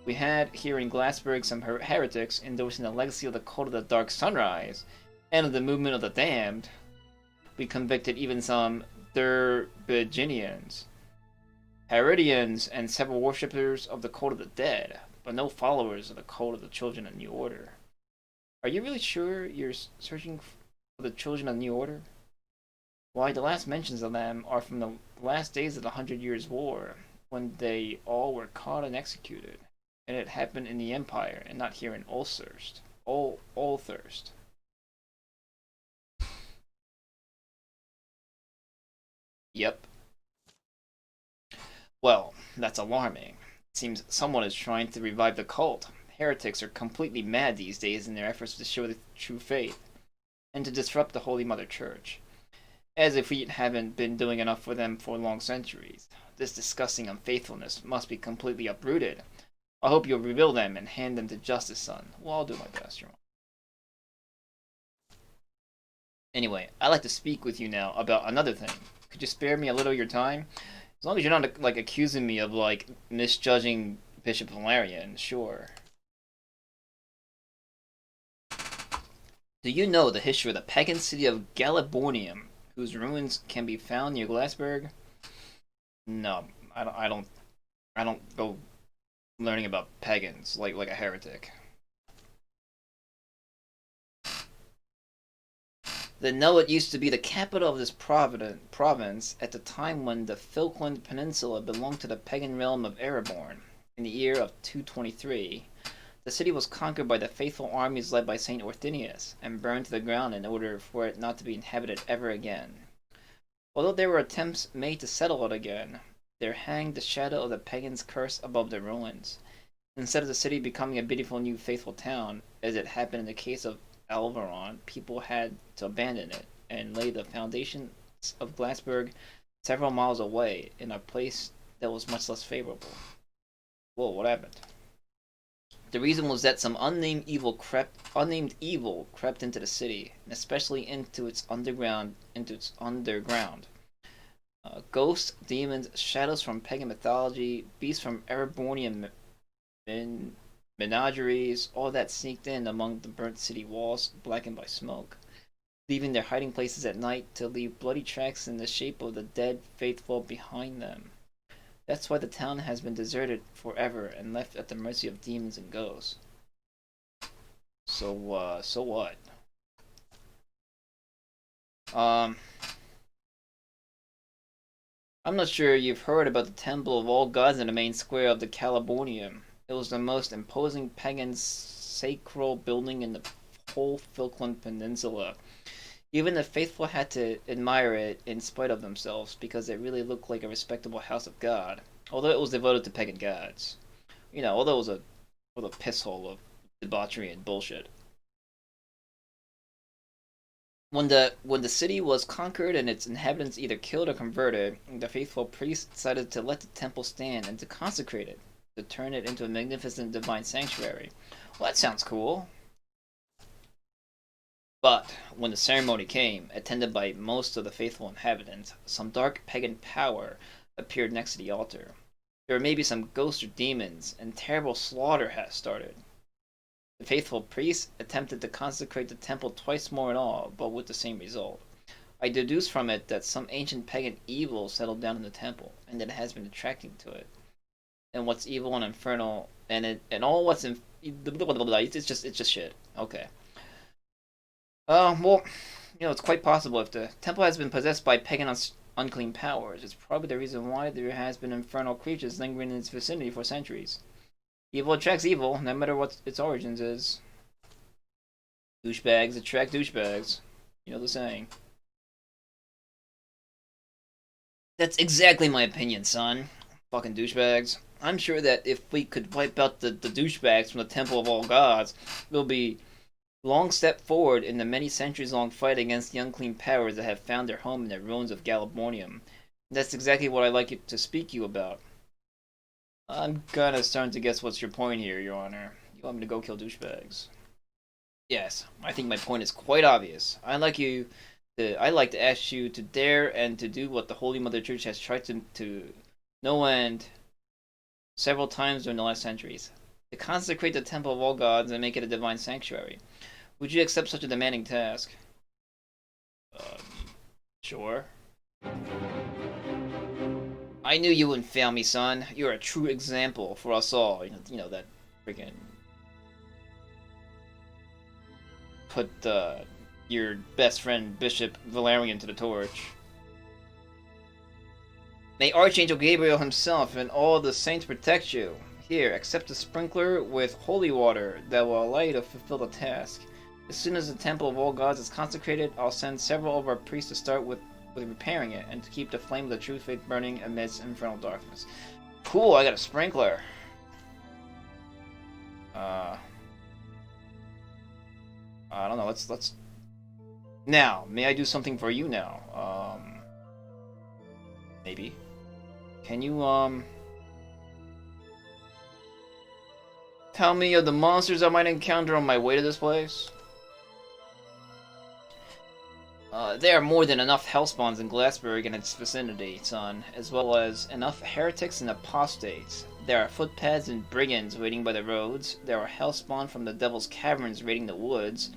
We had here in Glassburg some heretics endorsing the legacy of the cult of the Dark Sunrise and of the movement of the damned. We convicted even some Durbiginians, Herodians, and several worshippers of the cult of the dead, but no followers of the cult of the Children of New Order. Are you really sure you're searching for the Children of New Order? Why, the last mentions of them are from the last days of the 100 Years' War, when they all were caught and executed. And it happened in the Empire, and not here in Ulthurst. Ulthurst. Yep. Well, that's alarming. It seems someone is trying to revive the cult. Heretics are completely mad these days in their efforts to show the true faith, and to disrupt the Holy Mother Church. As if we haven't been doing enough for them for long centuries. This disgusting unfaithfulness must be completely uprooted. I hope you'll reveal them and hand them to justice, son. Well, I'll do my best, Your Honor. Anyway, I'd like to speak with you now about another thing. Could you spare me a little of your time? As long as you're not, like, accusing me of, like, misjudging Bishop Valerian, sure. Do you know the history of the pagan city of Galibornium, whose ruins can be found near Glassburg? No, I don't go learning about pagans like a heretic. Then no, it used to be the capital of this province at the time when the Falkland Peninsula belonged to the pagan realm of Ereborn. In the year of 223, the city was conquered by the faithful armies led by Saint Orthenius, and burned to the ground in order for it not to be inhabited ever again. Although there were attempts made to settle it again, there hanged the shadow of the pagan's curse above the ruins. Instead of the city becoming a beautiful new faithful town, as it happened in the case of Alvaron, people had to abandon it and lay the foundations of Glassburg several miles away in a place that was much less favorable. Whoa, what happened? The reason was that some unnamed evil crept into the city, and especially into its underground. Ghosts, demons, shadows from pagan mythology, beasts from Erebornian menageries, all that sneaked in among the burnt city walls, blackened by smoke, leaving their hiding places at night to leave bloody tracks in the shape of the dead faithful behind them. That's why the town has been deserted forever and left at the mercy of demons and ghosts. So what? I'm not sure you've heard about the Temple of All Gods in the main square of the Calibornium. It was the most imposing pagan sacral building in the whole Falkland Peninsula. Even the faithful had to admire it in spite of themselves, because it really looked like a respectable house of God, although it was devoted to pagan gods. Although it was a piss hole of debauchery and bullshit. When the city was conquered and its inhabitants either killed or converted, the faithful priests decided to let the temple stand and to consecrate it, to turn it into a magnificent divine sanctuary. Well, that sounds cool. But when the ceremony came, attended by most of the faithful inhabitants, some dark pagan power appeared next to the altar. There were maybe some ghosts or demons, and terrible slaughter had started. The faithful priests attempted to consecrate the temple twice more in all, but with the same result. I deduce from it that some ancient pagan evil settled down in the temple, and that it has been attracting to it. And what's evil and infernal, and all what's it's just shit. Okay. Well, it's quite possible if the temple has been possessed by pagan unclean powers. It's probably the reason why there has been infernal creatures lingering in its vicinity for centuries. Evil attracts evil, no matter what its origins is. Douchebags attract douchebags. You know the saying. That's exactly my opinion, son. Fucking douchebags. I'm sure that if we could wipe out the douchebags from the Temple of All Gods, we'll be long step forward in the many centuries-long fight against the unclean powers that have found their home in the ruins of Galibornium. That's exactly what I'd like to speak to you about. I'm kinda starting to guess what's your point here, Your Honor. You want me to go kill douchebags? Yes, I think my point is quite obvious. I like to ask you to dare and to do what the Holy Mother Church has tried to no end several times during the last centuries. To consecrate the temple of all gods and make it a divine sanctuary. Would you accept such a demanding task? Sure. I knew you wouldn't fail me, son. You're a true example for us all. You know that freaking put your best friend Bishop Valerian to the torch. May Archangel Gabriel himself and all the saints protect you. Here, accept the sprinkler with holy water that will allow you to fulfill the task. As soon as the temple of all gods is consecrated, I'll send several of our priests to start with repairing it and to keep the flame of the true faith burning amidst infernal darkness. Cool, I got a sprinkler. I don't know. Let's. Now, may I do something for you now? Maybe. Can you tell me of the monsters I might encounter on my way to this place? There are more than enough hellspawns in Glassberg and its vicinity, son, as well as enough heretics and apostates. There are footpads and brigands waiting by the roads. There are hellspawn from the Devil's Caverns raiding the woods.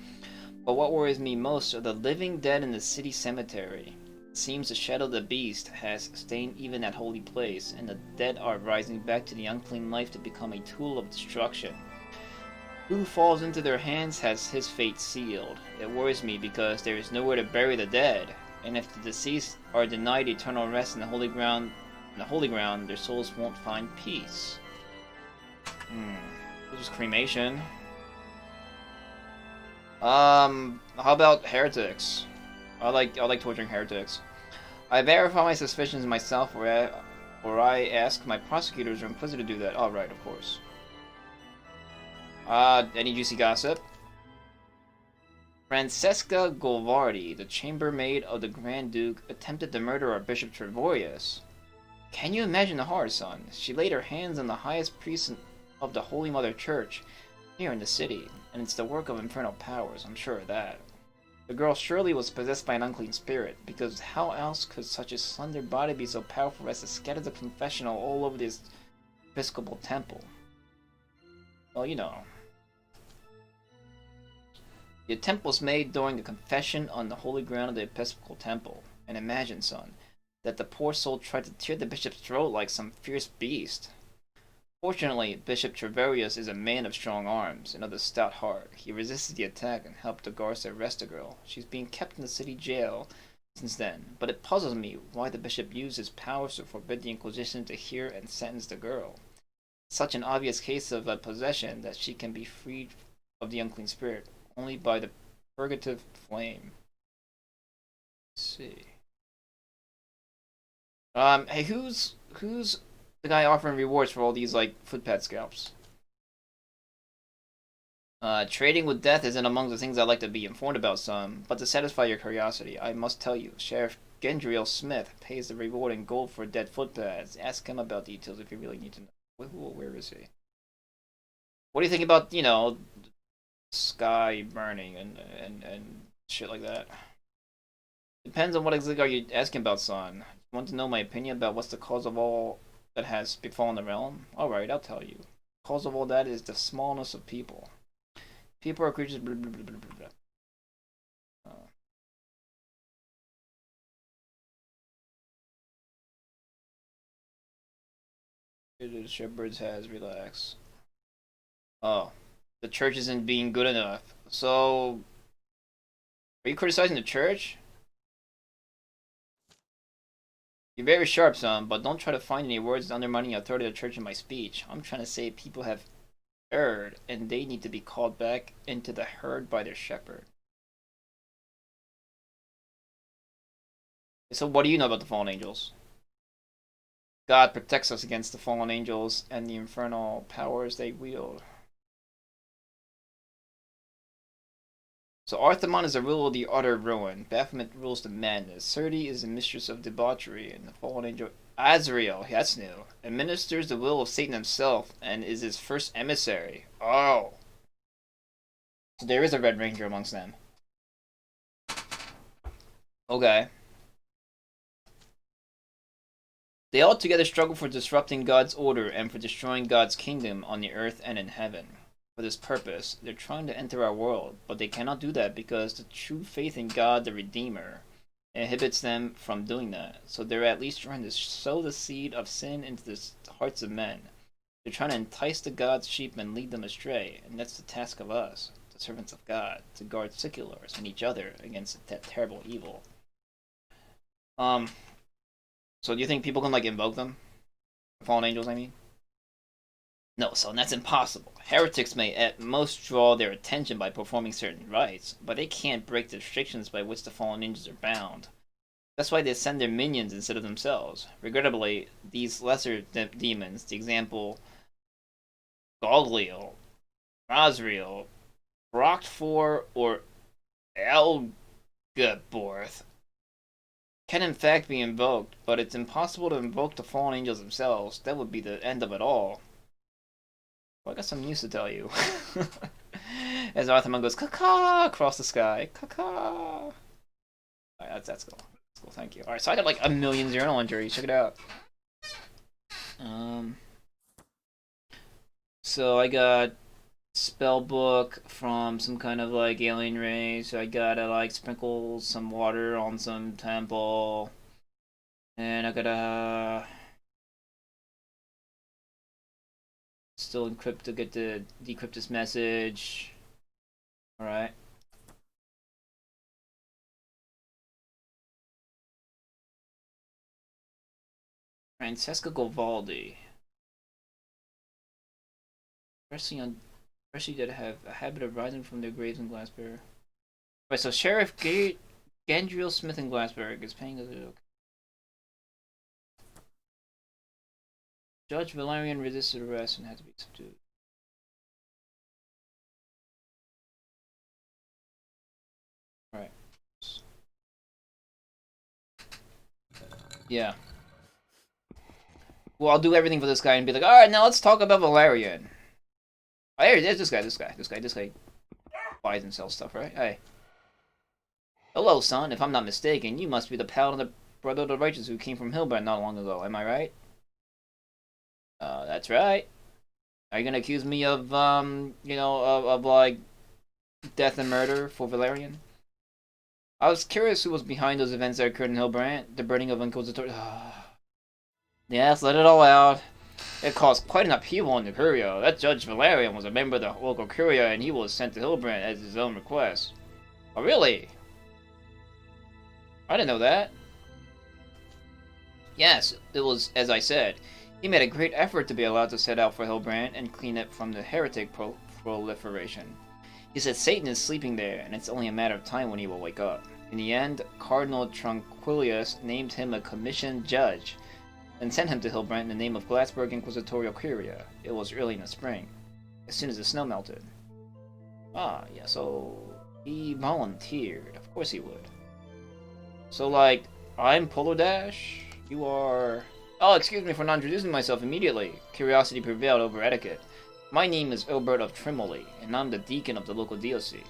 But what worries me most are the living dead in the city cemetery. It seems the shadow of the beast has stained even that holy place, and the dead are rising back to the unclean life to become a tool of destruction. Who falls into their hands has his fate sealed. It worries me because there is nowhere to bury the dead, and if the deceased are denied eternal rest in the holy ground, their souls won't find peace. This is cremation. How about heretics? I like torturing heretics. I verify my suspicions myself, or I ask my prosecutors or inquisitor to do that. All right, of course. Any juicy gossip? Francesca Golvardi, the chambermaid of the Grand Duke, attempted to murder our Bishop Trevorius. Can you imagine the horror, son? She laid her hands on the highest priest of the Holy Mother Church here in the city, and it's the work of infernal powers, I'm sure of that. The girl surely was possessed by an unclean spirit, because how else could such a slender body be so powerful as to scatter the confessional all over this Episcopal temple? Well, you know. The attempt was made during the confession on the holy ground of the Episcopal temple, and imagine, son, that the poor soul tried to tear the bishop's throat like some fierce beast. Fortunately, Bishop Trevorius is a man of strong arms and of a stout heart. He resisted the attack and helped the guards arrest the girl. She's being kept in the city jail since then, but it puzzles me why the bishop used his powers to forbid the Inquisition to hear and sentence the girl. Such an obvious case of a possession that she can be freed of the unclean spirit only by the purgative flame. Let's see. Hey, who's the guy offering rewards for all these, like, footpad scalps? Trading with death isn't among the things I like to be informed about, son, but to satisfy your curiosity, I must tell you, Sheriff Gendriel Smith pays the reward in gold for dead footpads. Ask him about details if you really need to know. Where is he? What do you think about, you know, sky burning and shit like that? Depends on what exactly are you asking about, son. You want to know my opinion about what's the cause of all that has befallen the realm? Alright, I'll tell you. The cause of all that is the smallness of people. People are creatures. Blah, blah, blah, blah, blah. The shepherds has relax. Oh, the church isn't being good enough. So, are you criticizing the church? You're very sharp, son, but don't try to find any words undermining the authority of the church in my speech. I'm trying to say people have erred, and they need to be called back into the herd by their shepherd. So what do you know about the fallen angels? God protects us against the fallen angels and the infernal powers they wield. So Arthemon is the ruler of the utter ruin. Baphomet rules the madness. Serde is the mistress of debauchery, and the fallen angel Azrael, that's new, administers the will of Satan himself and is his first emissary. Oh. So there is a Red Ranger amongst them. Okay. They all together struggle for disrupting God's order and for destroying God's kingdom on the earth and in heaven. For this purpose, they're trying to enter our world, but they cannot do that because the true faith in God the Redeemer inhibits them from doing that. So they're at least trying to sow the seed of sin into the hearts of men. They're trying to entice the God's sheep and lead them astray, and that's the task of us, the servants of God, to guard seculars and each other against that terrible evil. So do you think people can, like, invoke them? Fallen angels, I mean? No, son, that's impossible. Heretics may at most draw their attention by performing certain rites, but they can't break the restrictions by which the fallen angels are bound. That's why they send their minions instead of themselves. Regrettably, these lesser demons, the example Gogliel, Rosriel, Brockfor, or Elgaborth, can in fact be invoked, but it's impossible to invoke the fallen angels themselves. That would be the end of it all. Well, I got some news to tell you. As Arthurman goes, caw across the sky. Caw. Alright, that's cool. That's cool, thank you. Alright, so I got like a million journal entries. Check it out. So I got spellbook from some kind of like alien race. So I gotta like sprinkle some water on some temple. And I gotta still encrypt to get to decrypt this message. Alright. Francesca Govaldi. Especially that have a habit of rising from their graves in Glassberg. Right, so Sheriff Gandriel Smith in Glassberg is paying us. Judge Valerian resisted arrest and had to be subdued. Right. Yeah. Well, I'll do everything for this guy and be like, alright, now let's talk about Valerian. Oh, here, there's this guy buys and sells stuff, right? Hey. Hello, son. If I'm not mistaken, you must be the paladin of the brother of the righteous who came from Hillbrand not long ago. Am I right? That's right. Are you gonna accuse me of, of like, death and murder for Valerian? I was curious who was behind those events that occurred in Hillbrand, the burning of Inquisitor. Yes, let it all out. It caused quite an upheaval in the Curia. That Judge Valerian was a member of the local Curia, and he was sent to Hillbrand at his own request. Oh, really? I didn't know that. Yes, it was as I said. He made a great effort to be allowed to set out for Hillbrand and clean it from the heretic proliferation. He said Satan is sleeping there, and it's only a matter of time when he will wake up. In the end, Cardinal Tranquilius named him a commissioned judge, and sent him to Hillbrand in the name of Glassberg Inquisitorial Curia. It was early in the spring, as soon as the snow melted. Ah, yeah, so he volunteered. Of course he would. So, like, I'm Polar Dash, you are... Oh, excuse me for not introducing myself immediately. Curiosity prevailed over etiquette. My name is Ilbert of Trimoli, and I'm the deacon of the local DOC.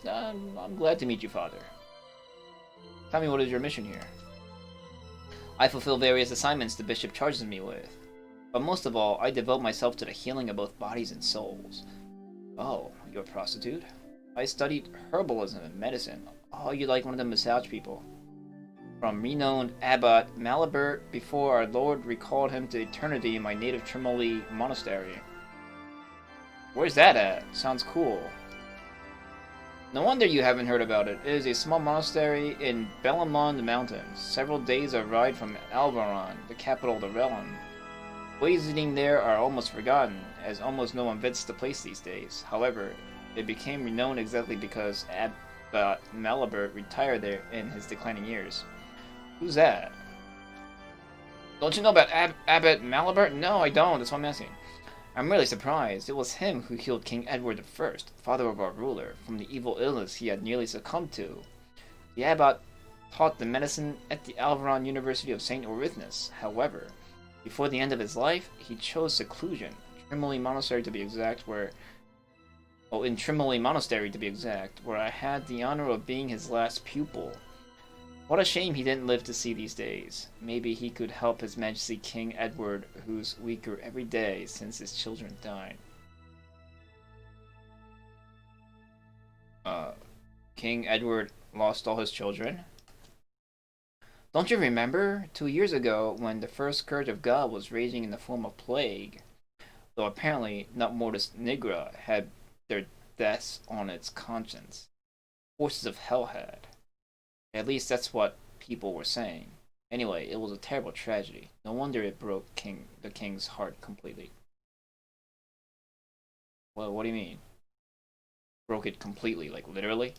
I'm glad to meet you, Father. Tell me, what is your mission here? I fulfill various assignments the bishop charges me with. But most of all, I devote myself to the healing of both bodies and souls. Oh, you're a prostitute? I studied herbalism and medicine. Oh, you're like one of the massage people. From renowned Abbot Malibert before our Lord recalled him to eternity in my native Trimoli monastery. Where's that at? Sounds cool. No wonder you haven't heard about it. It is a small monastery in Bellamond Mountains, several days of ride from Alvaron, the capital of the realm. Visiting there are almost forgotten, as almost no one visits the place these days. However, it became renowned exactly because Abbot Malibert retired there in his declining years. Who's that? Don't you know about Abbot Malibert? No, I don't. That's what I'm asking. I'm really surprised. It was him who healed King Edward I, father of our ruler, from the evil illness he had nearly succumbed to. The abbot taught the medicine at the Alvaron University of St. Orithmus. However, before the end of his life, he chose seclusion, Trimoli Monastery to be exact, where Oh, in Trimoli Monastery to be exact, where I had the honor of being his last pupil. What a shame he didn't live to see these days. Maybe he could help His Majesty King Edward, who's weaker every day since his children died. King Edward lost all his children? Don't you remember? 2 years ago, when the first scourge of God was raging in the form of plague, though apparently not Mortis Nigra had their deaths on its conscience. Forces of hell had. At least that's what people were saying. Anyway, it was a terrible tragedy. No wonder it broke the king's heart completely. Well, what do you mean? Broke it completely, like literally?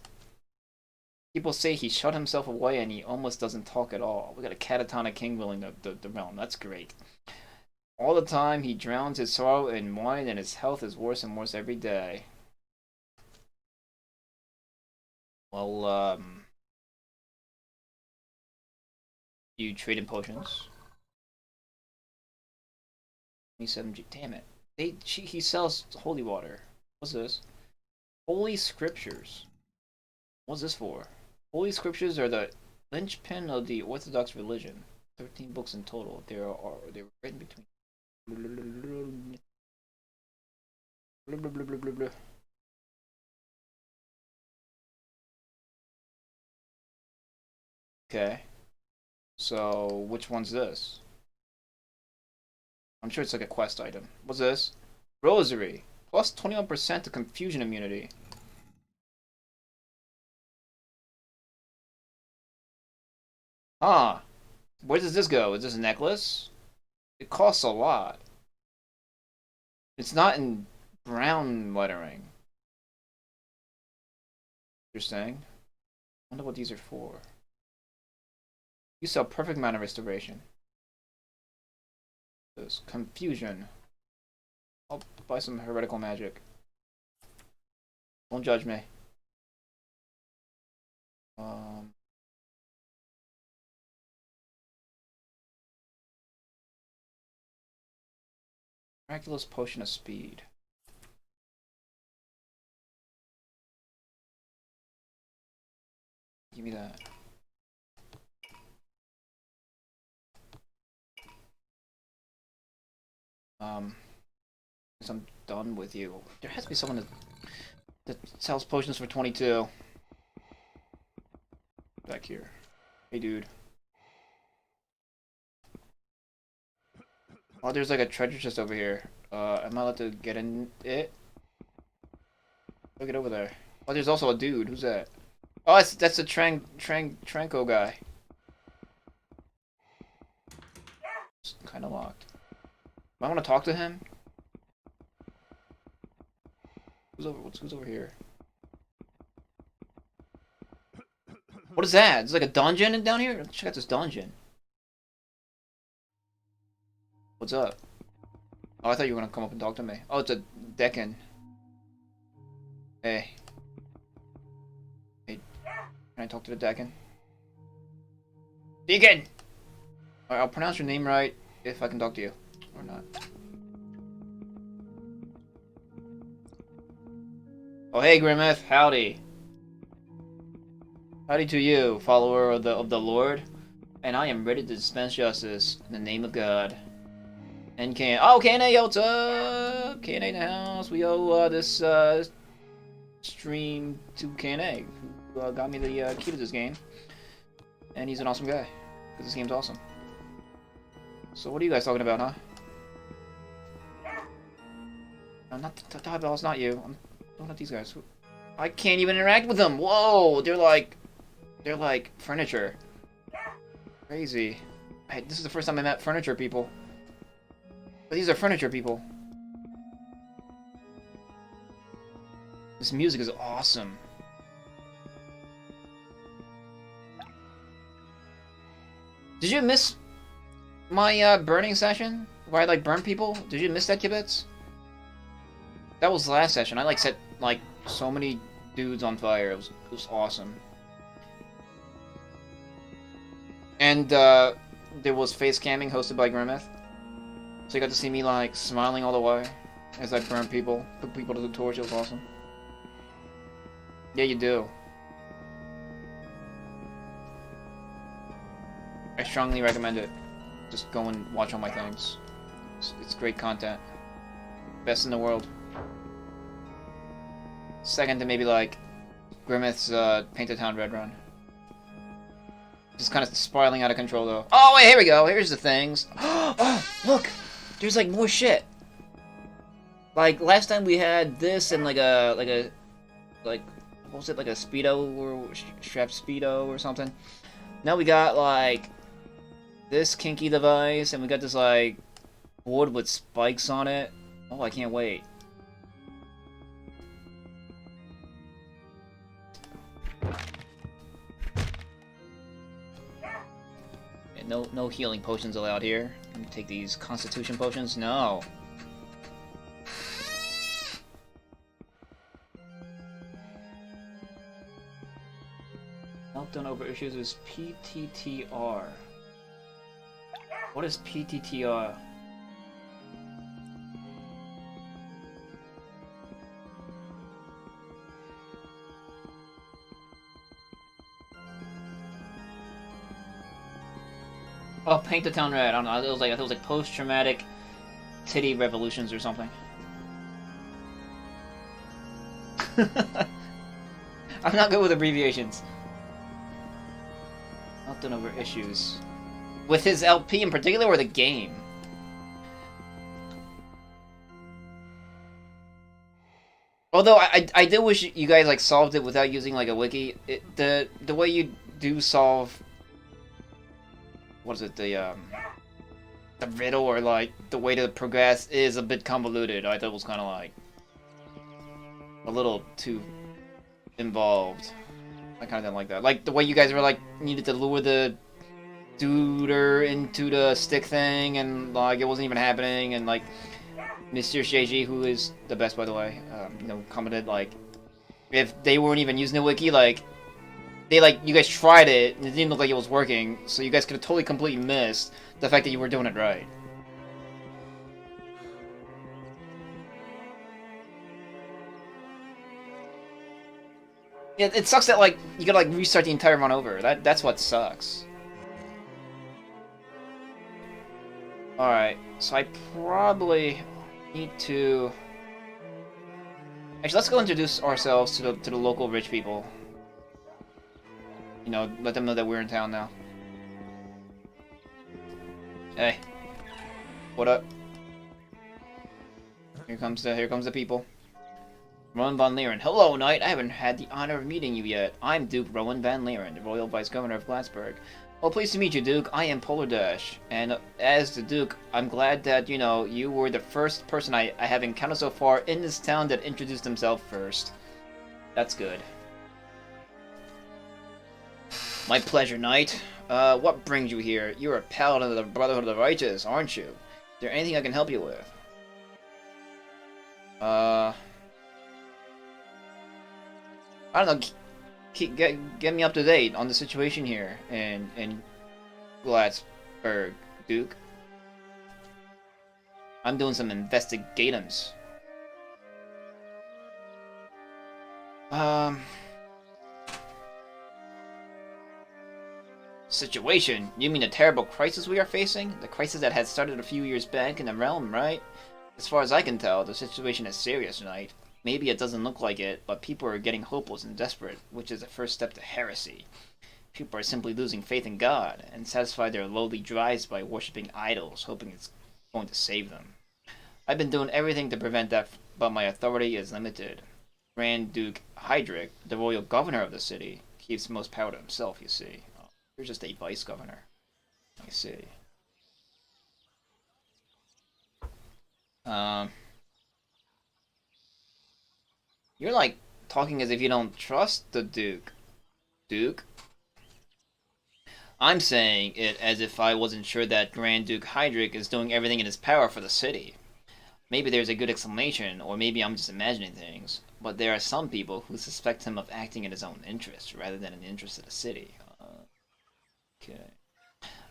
People say he shut himself away and he almost doesn't talk at all. We got a catatonic king ruling the realm. That's great. All the time he drowns his sorrow in wine and his health is worse and worse every day. Well, you trade in potions. 27G. Damn it. He sells holy water. What's this? Holy scriptures. What's this for? Holy scriptures are the linchpin of the Orthodox religion. 13 books in total. They were written between. Okay. So, which one's this? I'm sure it's like a quest item. What's this? Rosary. Plus 21% to confusion immunity. Huh. Where does this go? Is this a necklace? It costs a lot. It's not in brown lettering. Interesting. I wonder what these are for. You sell perfect mana restoration. This confusion. I'll buy some heretical magic. Don't judge me. Miraculous potion of speed. Give me that. Guess I'm done with you. There has to be someone that sells potions for 22. Back here. Hey, dude. Oh, there's like a treasure chest over here. Am I allowed to get in it? Look it over there. Oh, there's also a dude. Who's that? Oh, that's a Tranco guy. It's kind of locked. I want to talk to him. Who's over here? What is that? It's like a dungeon down here? Let's check out this dungeon. What's up? Oh, I thought you were gonna come up and talk to me. Oh, it's a Deccan. Hey. Hey. Can I talk to the Deccan? Deacon! Alright, I'll pronounce your name right if I can talk to you. Or not. Oh, hey, Grimmeth. Howdy. Howdy to you, follower of the Lord. And I am ready to dispense justice in the name of God. And KNA, yo, what's up? KNA in the house. We owe this stream to KNA, who got me the key to this game. And he's an awesome guy, because this game's awesome. So what are you guys talking about, huh? No, not the Diablo, not you. I'm talking about these guys. I can't even interact with them. Whoa, they're like furniture. Crazy. Hey, this is the first time I met furniture people. But these are furniture people. This music is awesome. Did you miss my burning session? Where I like burn people? Did you miss that, Kibitz? That was the last session. I like set like so many dudes on fire. It was awesome. And there was face camming hosted by Grimmeth. So you got to see me like smiling all the way as I burn people, put people to the torch. It was awesome. Yeah, you do. I strongly recommend it. Just go and watch all my things. It's great content. Best in the world. Second to maybe like Grimmeth's Painted Town Red Run. Just kind of spiraling out of control though. Oh wait, here we go. Here's the things. Oh, look! There's like more shit. Like last time we had this and like what was it, like a speedo or strap speedo or something. Now we got like this kinky device and we got this like board with spikes on it. Oh, I can't wait. And no healing potions allowed here. Let me take these constitution potions. No. Meltdown over issues is PTTR. What is PTTR? Oh, Paint the Town Red. I don't know. I thought it was like post-traumatic titty revolutions or something. I'm not good with abbreviations. Meltdown over issues. With his LP in particular, or the game? Although I did wish you guys like solved it without using like a wiki. The way you do solve, what is it, the riddle, or like the way to progress is a bit convoluted. I thought it was kind of like a little too involved. I kind of didn't like that. Like the way you guys were like needed to lure the duder into the stick thing, and like it wasn't even happening, and like Mr. JG, who is the best by the way, you know, commented like if they weren't even using the wiki, like you guys tried it and it didn't look like it was working, so you guys could have totally completely missed the fact that you were doing it right. It sucks that like you gotta like restart the entire run over. That's what sucks. Alright, so I probably need to... Actually, let's go introduce ourselves to the local rich people. You know, let them know that we're in town now. Hey. What up? Here comes the people. Rowan Van Leeren. Hello, Knight. I haven't had the honor of meeting you yet. I'm Duke Rowan Van Leeren, the Royal Vice Governor of Glassburg. Well, pleased to meet you, Duke. I am Polar Dash, and as the Duke, I'm glad that, you know, you were the first person I have encountered so far in this town that introduced himself first. That's good. My pleasure, Knight. What brings you here? You're a paladin of the Brotherhood of the Righteous, aren't you? Is there anything I can help you with? I don't know, get me up to date on the situation here in Glassburg, Duke. I'm doing some investigatums. Situation? You mean the terrible crisis we are facing? The crisis that had started a few years back in the realm, right? As far as I can tell, the situation is serious, Knight. Maybe it doesn't look like it, but people are getting hopeless and desperate, which is the first step to heresy. People are simply losing faith in God, and satisfy their lowly drives by worshipping idols, hoping it's going to save them. I've been doing everything to prevent that, but my authority is limited. Grand Duke Hydric, the royal governor of the city, keeps most power to himself, you see. Oh, you're just a vice governor. I see. You're like talking as if you don't trust the Duke. Duke? I'm saying it as if I wasn't sure that Grand Duke Hydric is doing everything in his power for the city. Maybe there's a good explanation, or maybe I'm just imagining things, but there are some people who suspect him of acting in his own interest, rather than in the interest of the city. Okay.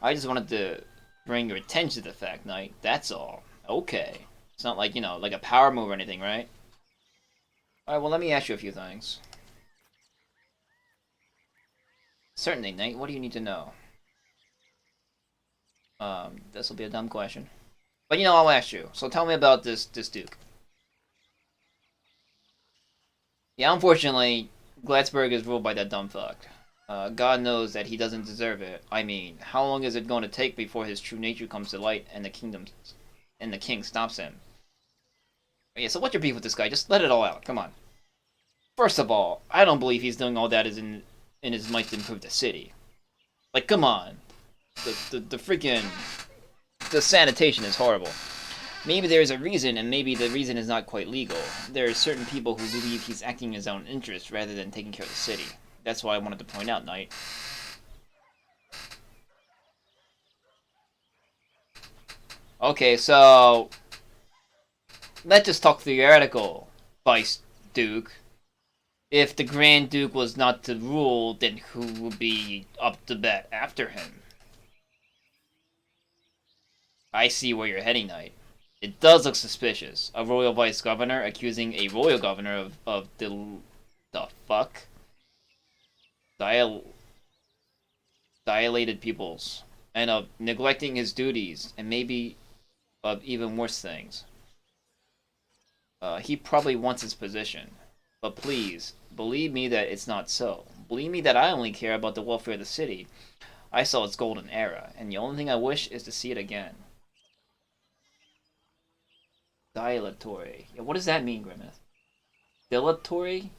I just wanted to bring your attention to the fact, Knight, that's all. Okay. It's not like, you know, like a power move or anything, right? Alright, well, let me ask you a few things. Certainly, Knight. What do you need to know? This will be a dumb question. But you know, I'll ask you. So tell me about this Duke. Yeah, unfortunately, Glatzberg is ruled by that dumb fuck. God knows that he doesn't deserve it. I mean, how long is it going to take before his true nature comes to light and the king stops him? Yeah, so what's your beef with this guy? Just let it all out. Come on. First of all, I don't believe he's doing all that is in his might to improve the city. Like, come on. The freaking the sanitation is horrible. Maybe there's a reason, and maybe the reason is not quite legal. There are certain people who believe he's acting in his own interest rather than taking care of the city. That's why I wanted to point out, Knight. Okay, so let's just talk theoretical, Vice Duke. If the Grand Duke was not to rule, then who would be up to bat after him? I see where you're heading, Knight. It does look suspicious. A royal vice governor accusing a royal governor of the fuck? Dilated pupils. And of neglecting his duties, and maybe of even worse things. He probably wants his position. But please, believe me that it's not so. Believe me that I only care about the welfare of the city. I saw its golden era, and the only thing I wish is to see it again. Dilatory. Yeah, what does that mean, Grimmeth? Dilatory?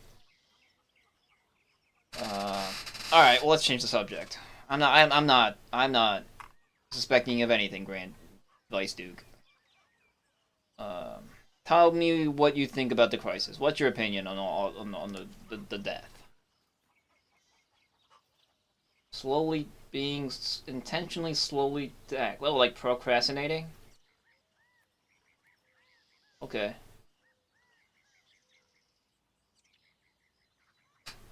Alright, well, let's change the subject. I'm not suspecting of anything, Grand Vice Duke. Tell me what you think about the crisis. What's your opinion on the death? Slowly being intentionally slowly act. Well, like procrastinating. Okay.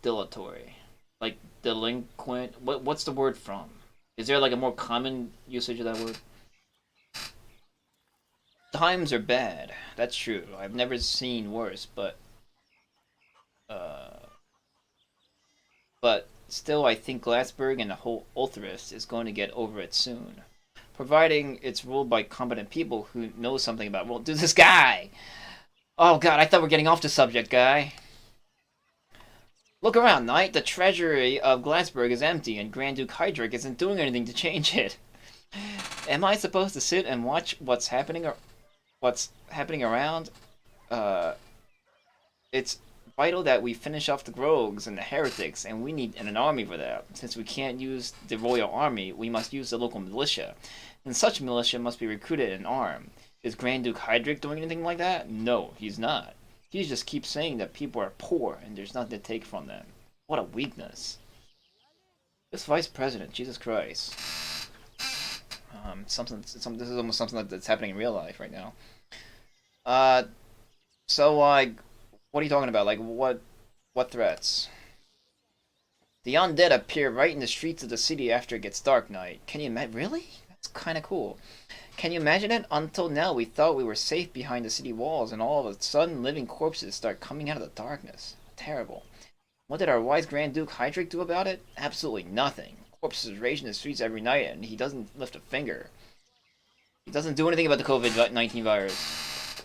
Dilatory. Like delinquent. What's the word from? Is there like a more common usage of that word? Times are bad. That's true. I've never seen worse, uh, but still, I think Glassberg and the whole Ulthrist is going to get over it soon, providing it's ruled by competent people who know something about. Well, dude, this guy. Oh God, I thought we are getting off the subject, guy. Look around, Knight. The treasury of Glassberg is empty, and Grand Duke Hydric isn't doing anything to change it. Am I supposed to sit and watch what's happening around? It's vital that we finish off the rogues and the heretics, and we need an army for that. Since we can't use the royal army, we must use the local militia, and such militia must be recruited and armed. Is Grand Duke Hydric doing anything like that? No, he's not. He just keeps saying that people are poor and there's nothing to take from them. What a weakness. This vice president, Jesus Christ. This is almost something that's happening in real life right now. So like, what are you talking about? Like, what threats? The undead appear right in the streets of the city after it gets dark, Knight. Can you imagine? Really? That's kind of cool. Can you imagine it? Until now, we thought we were safe behind the city walls, and all of a sudden, living corpses start coming out of the darkness. Terrible. What did our wise Grand Duke Hydric do about it? Absolutely nothing. Corpses rage in the streets every night, and he doesn't lift a finger. He doesn't do anything about the COVID-19 virus.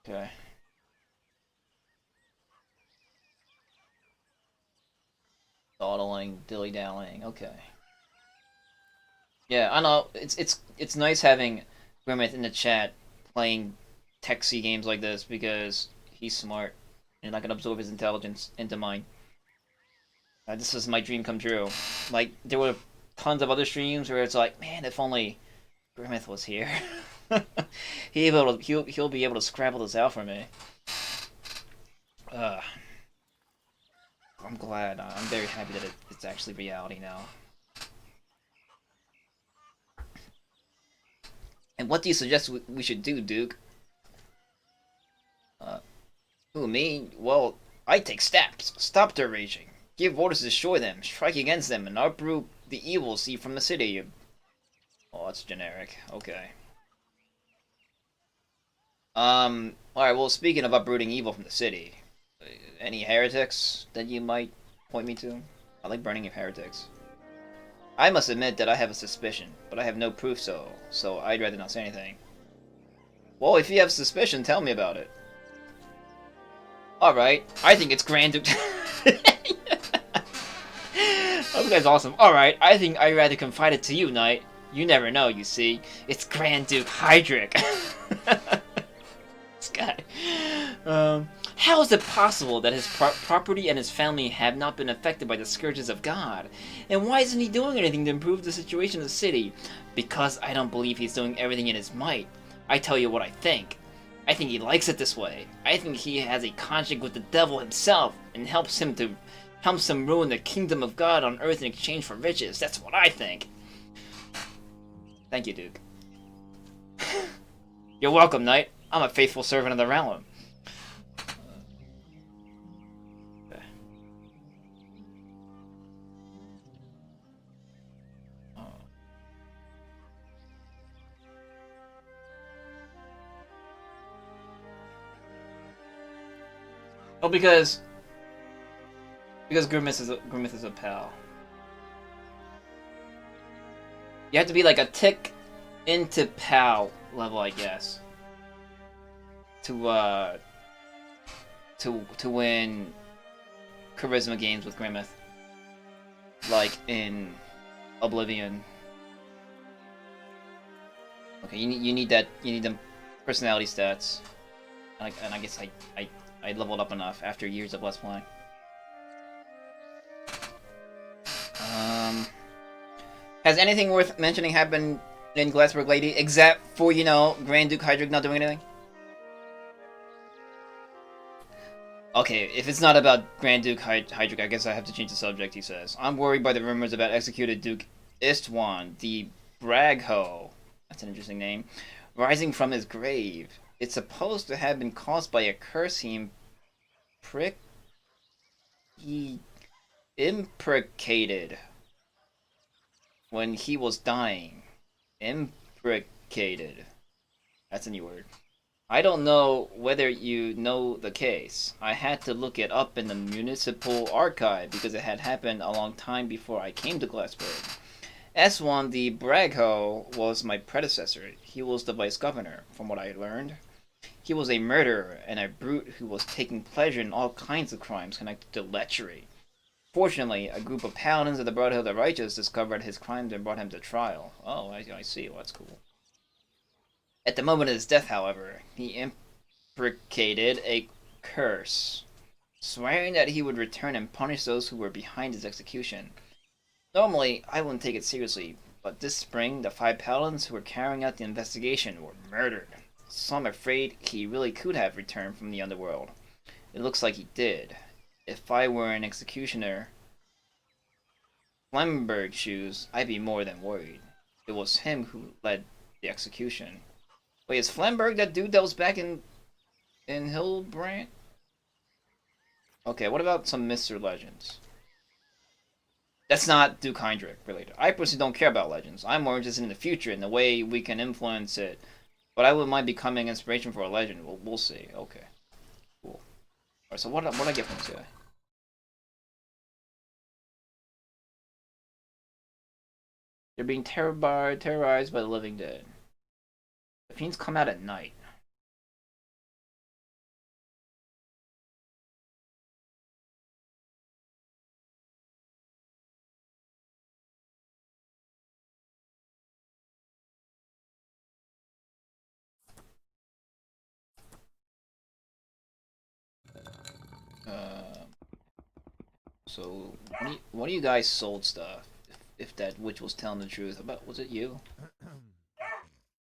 Okay. Dawdling, dilly-dallying. Okay. Yeah, I know. It's nice having Grimmeth in the chat playing techy games like this because he's smart and I can absorb his intelligence into mine. This is my dream come true. Like there were tons of other streams where it's like, man, if only Grimmeth was here. He'll be able to scrabble this out for me. I'm glad. I'm very happy that it's actually reality now. And what do you suggest we should do, Duke? Who, me? Well, I take steps. Stop their raging. Give orders to destroy them. Strike against them and uproot the evil see from the city. Oh, that's generic. Okay. Alright, well, speaking of uprooting evil from the city, any heretics that you might point me to? I like burning of heretics. I must admit that I have a suspicion, but I have no proof so I'd rather not say anything. Well, if you have suspicion, tell me about it. Alright, I think it's Grand Duke... That guy's awesome. Alright, I think I'd rather confide it to you, Knight. You never know, you see. It's Grand Duke Hydric. This guy. How is it possible that his property and his family have not been affected by the scourges of God? And why isn't he doing anything to improve the situation of the city? Because I don't believe he's doing everything in his might. I tell you what I think. I think he likes it this way. I think he has a contract with the devil himself and helps him ruin the kingdom of God on earth in exchange for riches. That's what I think. Thank you, Duke. You're welcome, Knight. I'm a faithful servant of the realm. Oh, because Grimace is a pal. You have to be like a tick into pal level, I guess, to win charisma games with Grimace, like in Oblivion. Okay, you need them personality stats, and I guess I leveled up enough after years of Let's Playing. Has anything worth mentioning happened in Glassburg Lady, except for, you know, Grand Duke Hydric not doing anything? Okay, if it's not about Grand Duke Hydric, I guess I have to change the subject, he says. I'm worried by the rumors about executed Duke Istvan, the Bragho, that's an interesting name, rising from his grave. It's supposed to have been caused by a curse he imprecated when he was dying. Imprecated. That's a new word. I don't know whether you know the case. I had to look it up in the municipal archive because it had happened a long time before I came to Glassburg. S1, the Bragho, was my predecessor. He was the vice governor, from what I learned. He was a murderer and a brute who was taking pleasure in all kinds of crimes connected to lechery. Fortunately, a group of paladins of the Brotherhood of the Righteous discovered his crimes and brought him to trial. Oh, I see. Well, that's cool. At the moment of his death, however, he imprecated a curse, swearing that he would return and punish those who were behind his execution. Normally, I wouldn't take it seriously, but this spring, the 5 paladins who were carrying out the investigation were murdered. So I'm afraid he really could have returned from the underworld. It looks like he did. If I were an executioner, Flemberg's shoes, I'd be more than worried. It was him who led the execution. Wait, is Flemberg that dude that was back in Hillbrant? Okay, what about some Mr. Legends? That's not Duke Hydric related. I personally don't care about legends. I'm more interested in the future and the way we can influence it. But I wouldn't mind becoming inspiration for a legend. We'll see. Okay. Cool. Alright, so what did I get from this guy? They're being terrorized by the living dead. The fiends come out at night. So one of you guys sold stuff. If that witch was telling the truth, was it you?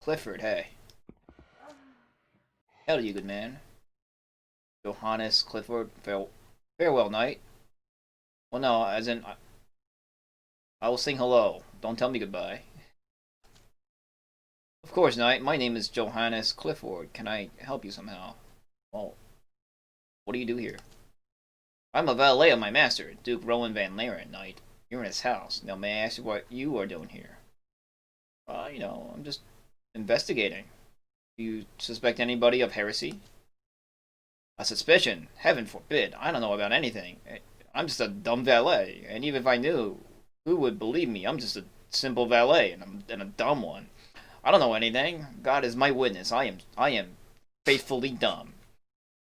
Clifford, hey. Hell to you, good man. Johannes Clifford, farewell, knight. Well, no, as in, I will sing hello. Don't tell me goodbye. Of course, knight. My name is Johannes Clifford. Can I help you somehow? Well, what do you do here? I'm a valet of my master, Duke Rowan Van Laren, knight. You're in his house. Now, may I ask you what you are doing here? You know, I'm just investigating. Do you suspect anybody of heresy? A suspicion? Heaven forbid. I don't know about anything. I'm just a dumb valet, and even if I knew, who would believe me? I'm just a simple valet, and a dumb one. I don't know anything. God is my witness. I am faithfully dumb.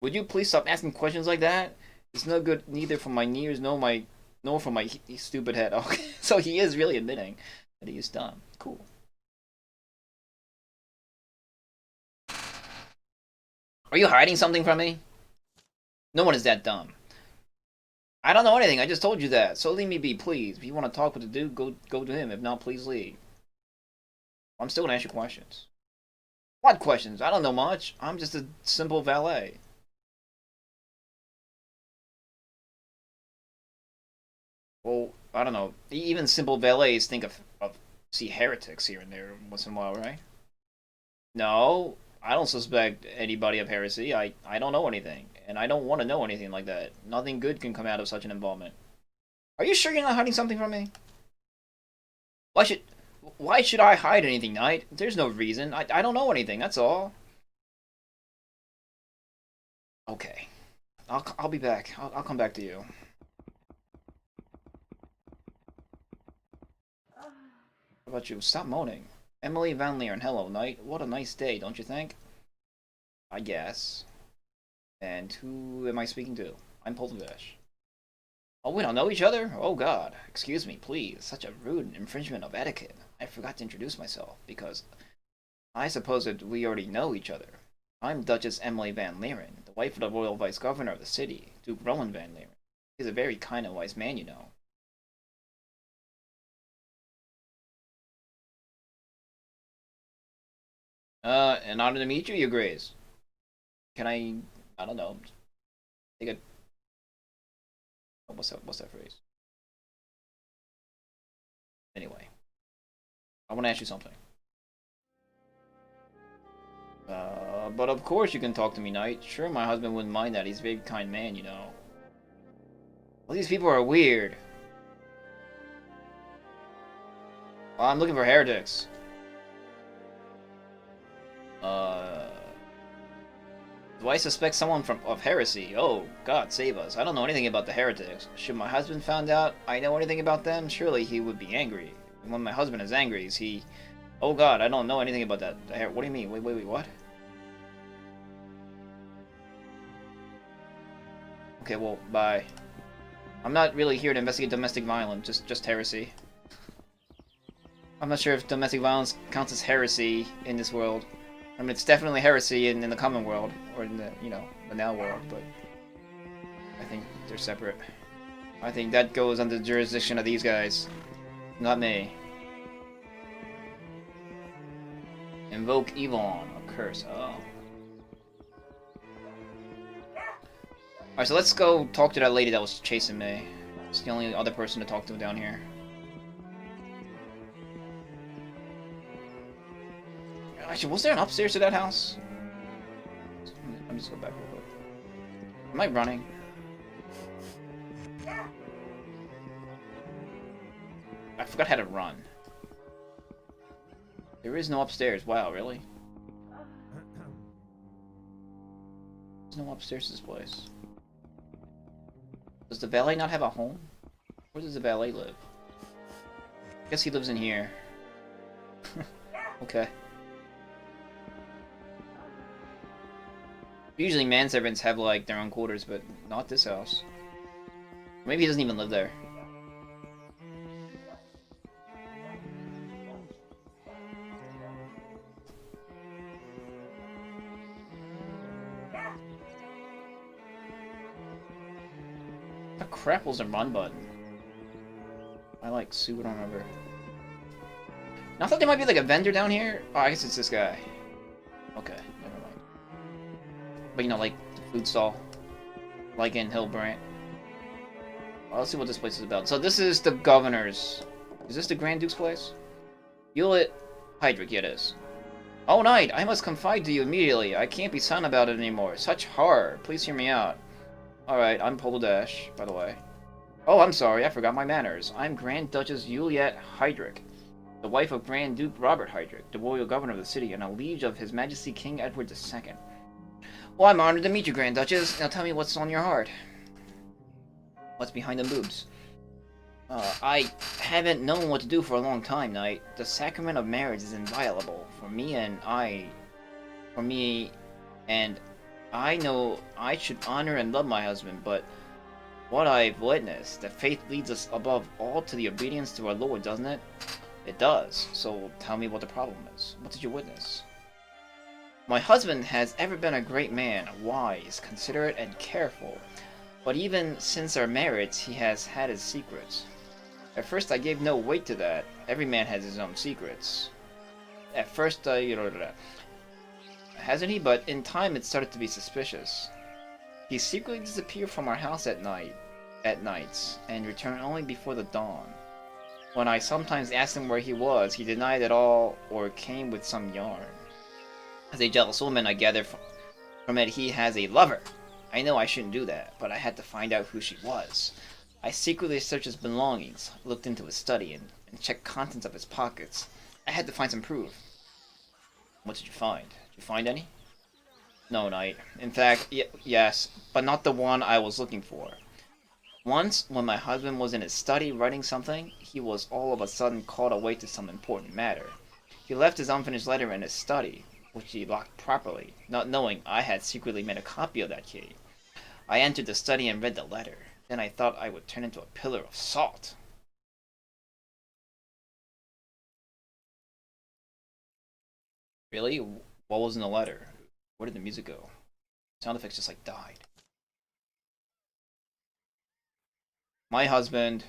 Would you please stop asking questions like that? It's no good neither for my ears nor for my stupid head. Okay, so he is really admitting that he is dumb. Cool. Are you hiding something from me? No one is that dumb. I don't know anything. I just told you that. So leave me be, please. If you want to talk with the dude, go to him. If not, please leave. I'm still gonna ask you questions. What questions? I don't know much. I'm just a simple valet. Well, I don't know. Even simple valets think of see heretics here and there once in a while, right? No, I don't suspect anybody of heresy. I don't know anything, and I don't want to know anything like that. Nothing good can come out of such an involvement. Are you sure you're not hiding something from me? Why should why should I hide anything, Knight? There's no reason. I don't know anything. That's all. Okay, I'll be back. I'll come back to you. How about you? Stop moaning. Emily Van Leeren, hello, Knight. What a nice day, don't you think? I guess. And who am I speaking to? I'm Poltergeist. Oh, we don't know each other? Oh god. Excuse me, please. Such a rude infringement of etiquette. I forgot to introduce myself, because I suppose that we already know each other. I'm Duchess Emily Van Leeren, the wife of the royal vice-governor of the city, Duke Roland Van Leeren. He's a very kind and wise man, you know. An honor to meet you, Your Grace. Can I don't know, take a, what's that phrase? Anyway, I want to ask you something. But of course you can talk to me, Knight. Sure, my husband wouldn't mind that. He's a very kind man, you know. Well, these people are weird. Well, I'm looking for heretics. Do I suspect someone of heresy? Oh, God save us. I don't know anything about the heretics. Should my husband found out I know anything about them, surely he would be angry. And when my husband is angry, is he... Oh God, I don't know anything about that. What do you mean? Wait, what? Okay, well, bye. I'm not really here to investigate domestic violence, just heresy. I'm not sure if domestic violence counts as heresy in this world. I mean, it's definitely heresy in the common world, or in the, you know, the now world, but I think they're separate. I think that goes under the jurisdiction of these guys, not me. Invoke Evon, a curse, oh. Alright, so let's go talk to that lady that was chasing me. It's the only other person to talk to down here. Actually, was there an upstairs to that house? Let me just go back real quick. Am I running? I forgot how to run. There is no upstairs. Wow, really? There's no upstairs to this place. Does the valet not have a home? Where does the valet live? I guess he lives in here. Okay. Usually manservants have, like, their own quarters, but not this house. Maybe he doesn't even live there. What the crap was the run button? I, like, super don't remember. Now, I thought there might be, like, a vendor down here. Oh, I guess it's this guy. Okay. But you know, like the food stall, like in Hillbrant. Well, let's see what this place is about. So this is the governor's. Is this the Grand Duke's place? Hewlett Hydric, yeah, it is. Oh, Knight, I must confide to you immediately. I can't be silent about it anymore. Such horror. Please hear me out. Alright, I'm Polo Dash, by the way. Oh, I'm sorry, I forgot my manners. I'm Grand Duchess Juliet Hydric, the wife of Grand Duke Robert Hydric, the royal governor of the city, and a liege of His Majesty King Edward II. Well, I'm honored to meet you, Grand Duchess. Now tell me what's on your heart. What's behind the boobs? I haven't known what to do for a long time, Knight. The sacrament of marriage is inviolable. For me, and I know I should honor and love my husband, but what I've witnessed, that faith leads us above all to the obedience to our Lord, doesn't it? It does. So tell me what the problem is. What did you witness? My husband has ever been a great man, wise, considerate, and careful. But even since our marriage, he has had his secrets. At first, I gave no weight to that. Every man has his own secrets. At first, hasn't he? But in time, it started to be suspicious. He secretly disappeared from our house at nights, and returned only before the dawn. When I sometimes asked him where he was, he denied it all or came with some yarn. As a jealous woman, I gathered from it he has a lover. I know I shouldn't do that, but I had to find out who she was. I secretly searched his belongings, looked into his study, and checked contents of his pockets. I had to find some proof. What did you find? Did you find any? No, Knight. In fact, yes, but not the one I was looking for. Once, when my husband was in his study writing something, he was all of a sudden called away to some important matter. He left his unfinished letter in his study, which he locked properly, not knowing I had secretly made a copy of that key. I entered the study and read the letter. Then I thought I would turn into a pillar of salt. Really? What was in the letter? Where did the music go? Sound effects just like died. My husband,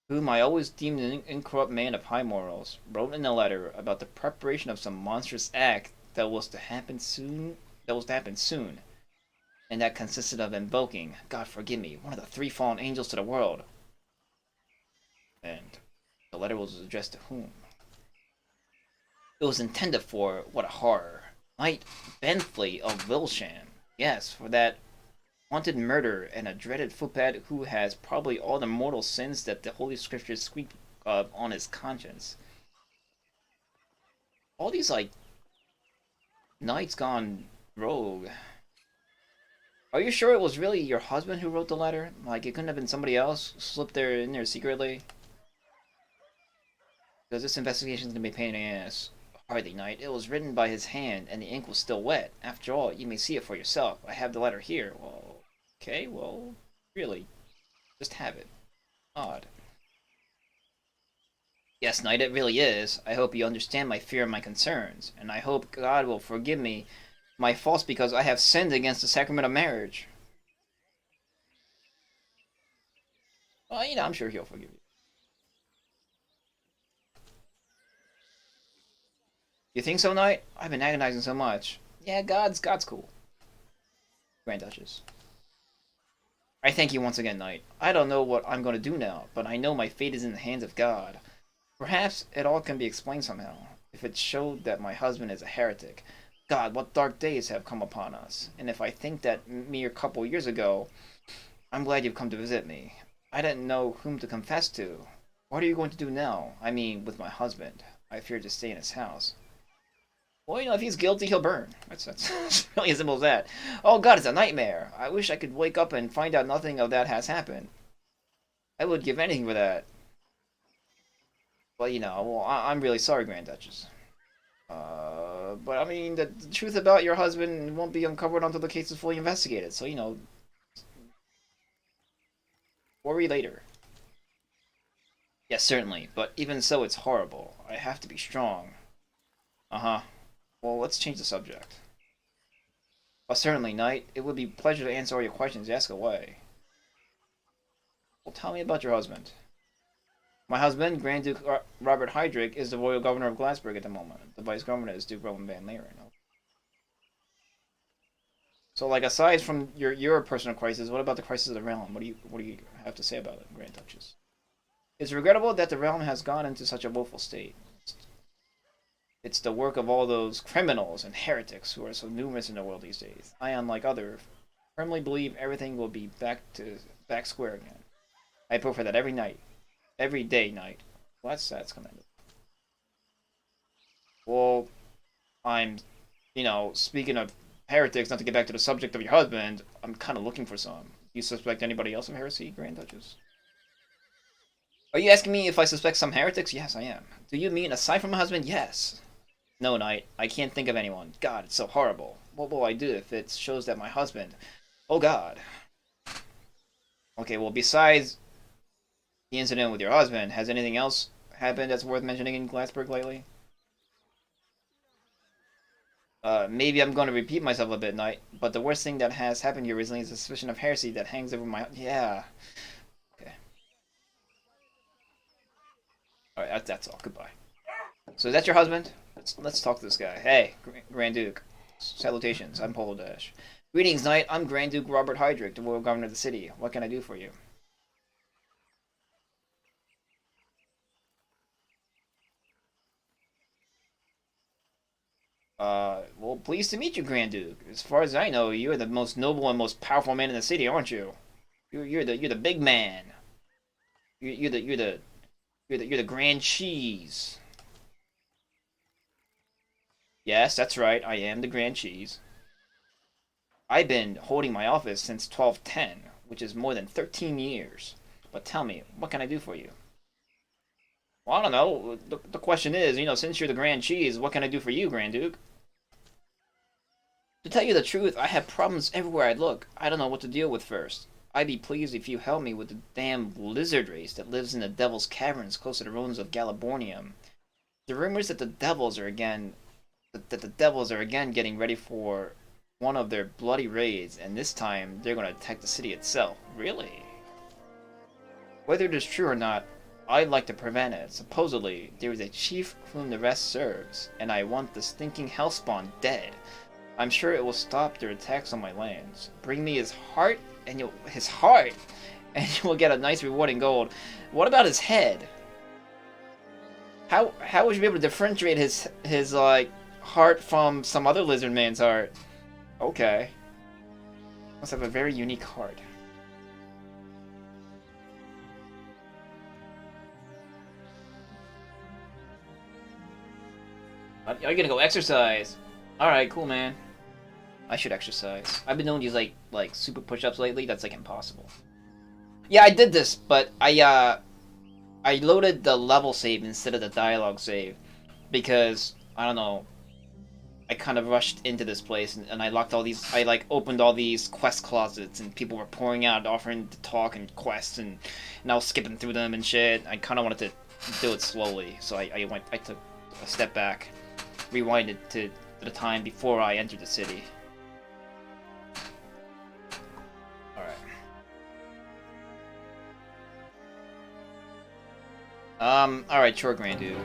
whom I always deemed an incorrupt man of high morals, wrote in a letter about the preparation of some monstrous act that was to happen soon, and that consisted of invoking, God forgive me, one of the three fallen angels to the world. And the letter was addressed to whom? It was intended for, what a horror, Knight Benfleet of Wilshan. Yes, for that wanted murderer and a dreaded footpad who has probably all the mortal sins that the Holy Scriptures speak of on his conscience. All these, knights gone rogue. Are you sure it was really your husband who wrote the letter? Like, it couldn't have been somebody else slipped in there secretly? Because this investigation is going to be a pain in the ass. Hardly, Knight. It was written by his hand, and the ink was still wet. After all, you may see it for yourself. I have the letter here. Well, okay, well, really. Just have it. Odd. Yes, Knight, it really is. I hope you understand my fear and my concerns, and I hope God will forgive me my faults because I have sinned against the sacrament of marriage. Well, I'm sure he'll forgive you. You think so, Knight? I've been agonizing so much. Yeah, God's cool. Grand Duchess. I thank you once again, Knight. I don't know what I'm going to do now, but I know my fate is in the hands of God. Perhaps it all can be explained somehow, if it showed that my husband is a heretic. God, what dark days have come upon us. And if I think that mere couple years ago, I'm glad you've come to visit me. I didn't know whom to confess to. What are you going to do now? I mean, with my husband. I fear to stay in his house. Well, if he's guilty, he'll burn. That's really as simple as that. Oh God, it's a nightmare. I wish I could wake up and find out nothing of that has happened. I would give anything for that. Well, well, I'm really sorry, Grand Duchess. But I mean, the truth about your husband won't be uncovered until the case is fully investigated. So, worry later. Yes, certainly. But even so, it's horrible. I have to be strong. Uh-huh. Well, let's change the subject. Oh, certainly, Knight. It would be a pleasure to answer all your questions. Ask away. Well, tell me about your husband. My husband, Grand Duke Robert Heydrich, is the royal governor of Glassburg at the moment. The vice governor is Duke Roman van Leeuwen. So, aside from your personal crisis, what about the crisis of the realm? What do you have to say about it, Grand Duchess? It's regrettable that the realm has gone into such a woeful state. It's the work of all those criminals and heretics who are so numerous in the world these days. I, unlike others, firmly believe everything will be back square again. I pray for that every day, Knight. Well, that's commendable. Well, I'm, speaking of heretics, not to get back to the subject of your husband, I'm kind of looking for some. you suspect anybody else of heresy, Grand Duchess? Are you asking me if I suspect some heretics? Yes, I am. Do you mean aside from my husband? Yes. No, Knight. I can't think of anyone. God, it's so horrible. What will I do if it shows that my husband... Oh, God. Okay, well, besides the incident with your husband, has anything else happened that's worth mentioning in Glassburg lately? Maybe I'm going to repeat myself a bit, Knight, but the worst thing that has happened here recently is a suspicion of heresy that hangs over my... Yeah. Okay. Alright, that's all. Goodbye. So is that your husband? Let's talk to this guy. Hey, Grand Duke. Salutations, I'm Polo Dash. Greetings, Knight. I'm Grand Duke Robert Hydrick, the royal governor of the city. What can I do for you? Well, pleased to meet you, Grand Duke. As far as I know, you're the most noble and most powerful man in the city, aren't you? You're the big man. You're the Grand Cheese. Yes, that's right. I am the Grand Cheese. I've been holding my office since 1210, which is more than 13 years. But tell me, what can I do for you? Well, I don't know. The question is, since you're the Grand Cheese, what can I do for you, Grand Duke? To tell you the truth, I have problems everywhere I look. I don't know what to deal with first. I'd be pleased if you help me with the damn lizard race that lives in the Devil's Caverns close to the ruins of Galibornium. The rumors that the Devils are again getting ready for one of their bloody raids, and this time they're going to attack the city itself. Really? Whether it is true or not, I'd like to prevent it. Supposedly, there is a chief whom the rest serves, and I want the stinking hellspawn dead. I'm sure it will stop their attacks on my lands. Bring me his heart, and you will get a nice reward in gold. What about his head? How would you be able to differentiate his like heart from some other lizard man's heart? Okay. Must have a very unique heart. Are you gonna go exercise? Alright, cool, man. I should exercise. I've been doing these like super push-ups lately. That's like impossible. Yeah, I did this, but I loaded the level save instead of the dialogue save because I don't know. I kind of rushed into this place and I locked all these. I like opened all these quest closets and people were pouring out, offering to talk and quests, and I was skipping through them and shit. I kind of wanted to do it slowly, so I took a step back, rewinded to the time before I entered the city. Alright, sure, Grand Duke.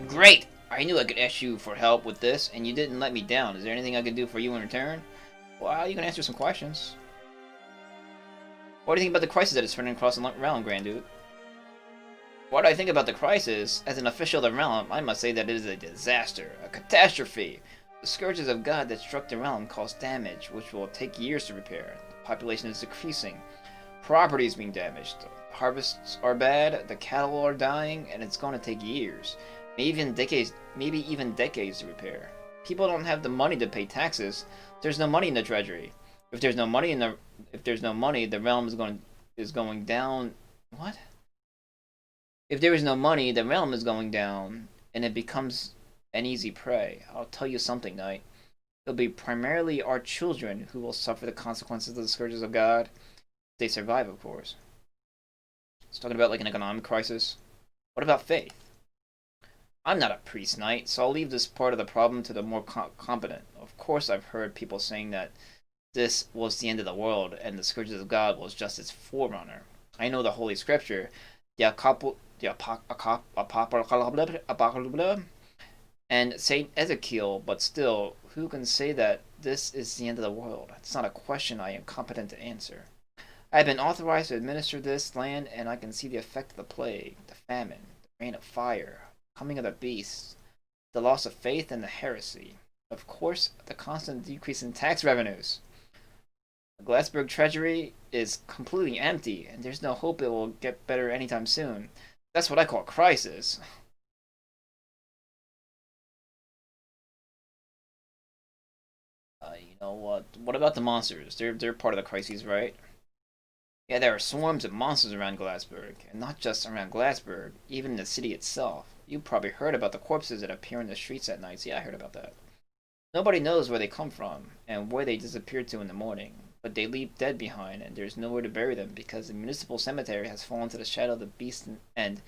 Great! I knew I could ask you for help with this, and you didn't let me down. Is there anything I can do for you in return? Well, you can answer some questions. What do you think about the crisis that is spreading across the realm, Grand Duke? What do I think about the crisis? As an official of the realm, I must say that it is a disaster, a catastrophe. The scourges of God that struck the realm caused damage, which will take years to repair. The population is decreasing. Property is being damaged. Harvests are bad, the cattle are dying, and it's going to take years, maybe even decades to repair. People don't have the money to pay taxes. There's no money in the treasury. If there's no money, the realm is going down. What? If there is no money, the realm is going down, and it becomes an easy prey. I'll tell you something, Knight. It'll be primarily our children who will suffer the consequences of the scourges of God. If they survive, of course. It's talking about like an economic crisis. What about faith? I'm not a priest, Knight, so I'll leave this part of the problem to the more competent. Of course, I've heard people saying that this was the end of the world and the scourges of God was just its forerunner. I know the Holy Scripture, and Saint Ezekiel, but still, who can say that this is the end of the world? It's not a question I am competent to answer. I have been authorized to administer this land, and I can see the effect of the plague, the famine, the rain of fire, coming of the beasts, the loss of faith, and the heresy. Of course, the constant decrease in tax revenues. The Glassburg treasury is completely empty, and there's no hope it will get better anytime soon. That's what I call a crisis. What about the monsters? They're part of the crises, right? Yeah, there are swarms of monsters around Glassberg, and not just around Glassberg, even in the city itself. You probably heard about the corpses that appear in the streets at night. Yeah, I heard about that. Nobody knows where they come from and where they disappear to in the morning, but they leave dead behind, and there's nowhere to bury them because the municipal cemetery has fallen to the shadow of the beast and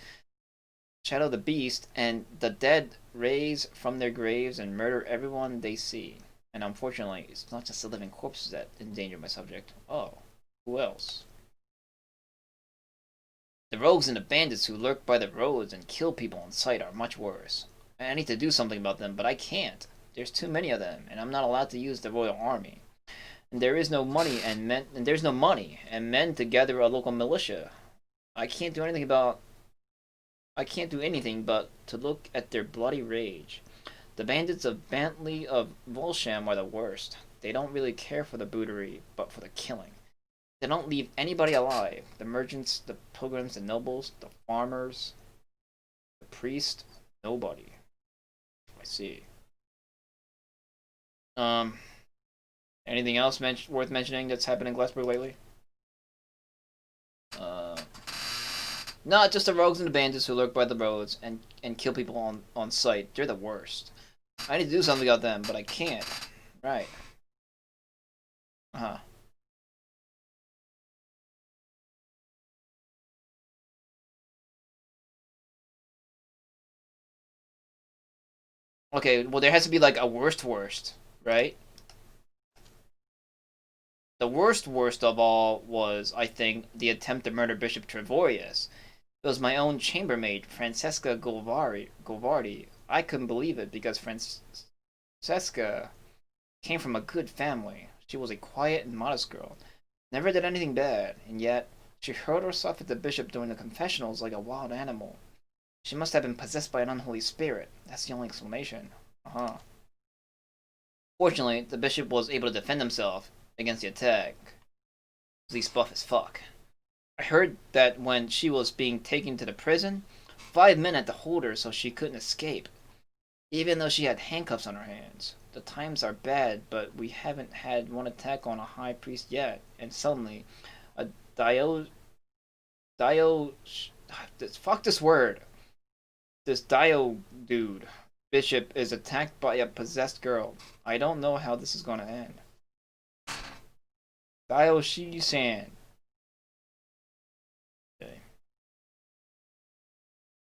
the dead raise from their graves and murder everyone they see. And unfortunately, it's not just the living corpses that endanger my subject. Oh, who else? The rogues and the bandits who lurk by the roads and kill people on sight are much worse. I need to do something about them, but I can't. There's too many of them, and I'm not allowed to use the royal army. And there's no money and men to gather a local militia. I can't do anything but to look at their bloody rage. The bandits of Bantley of Volsham are the worst. They don't really care for the bootery, but for the killing. They don't leave anybody alive. The merchants, the pilgrims, the nobles, the farmers, the priest, nobody. I see. Anything else worth mentioning that's happened in Glassberg lately? Not just the rogues and the bandits who lurk by the roads and kill people on sight. They're the worst. I need to do something about them, but I can't. Right. Uh-huh. Okay, well there has to be like a worst, right? The worst of all was, I think, the attempt to murder Bishop Trevorius. It was my own chambermaid, Francesca Golvardi. I couldn't believe it because Francesca came from a good family. She was a quiet and modest girl. Never did anything bad, and yet she hurled herself at the bishop during the confessionals like a wild animal. She must have been possessed by an unholy spirit. That's the only explanation. Uh-huh. Fortunately, the bishop was able to defend himself against the attack. He's buff as fuck. I heard that when she was being taken to the prison, 5 men had to hold her so she couldn't escape, even though she had handcuffs on her hands. The times are bad, but we haven't had one attack on a high priest yet, and suddenly, a fuck this word. This dude, bishop, is attacked by a possessed girl. I don't know how this is gonna end. Shi-san.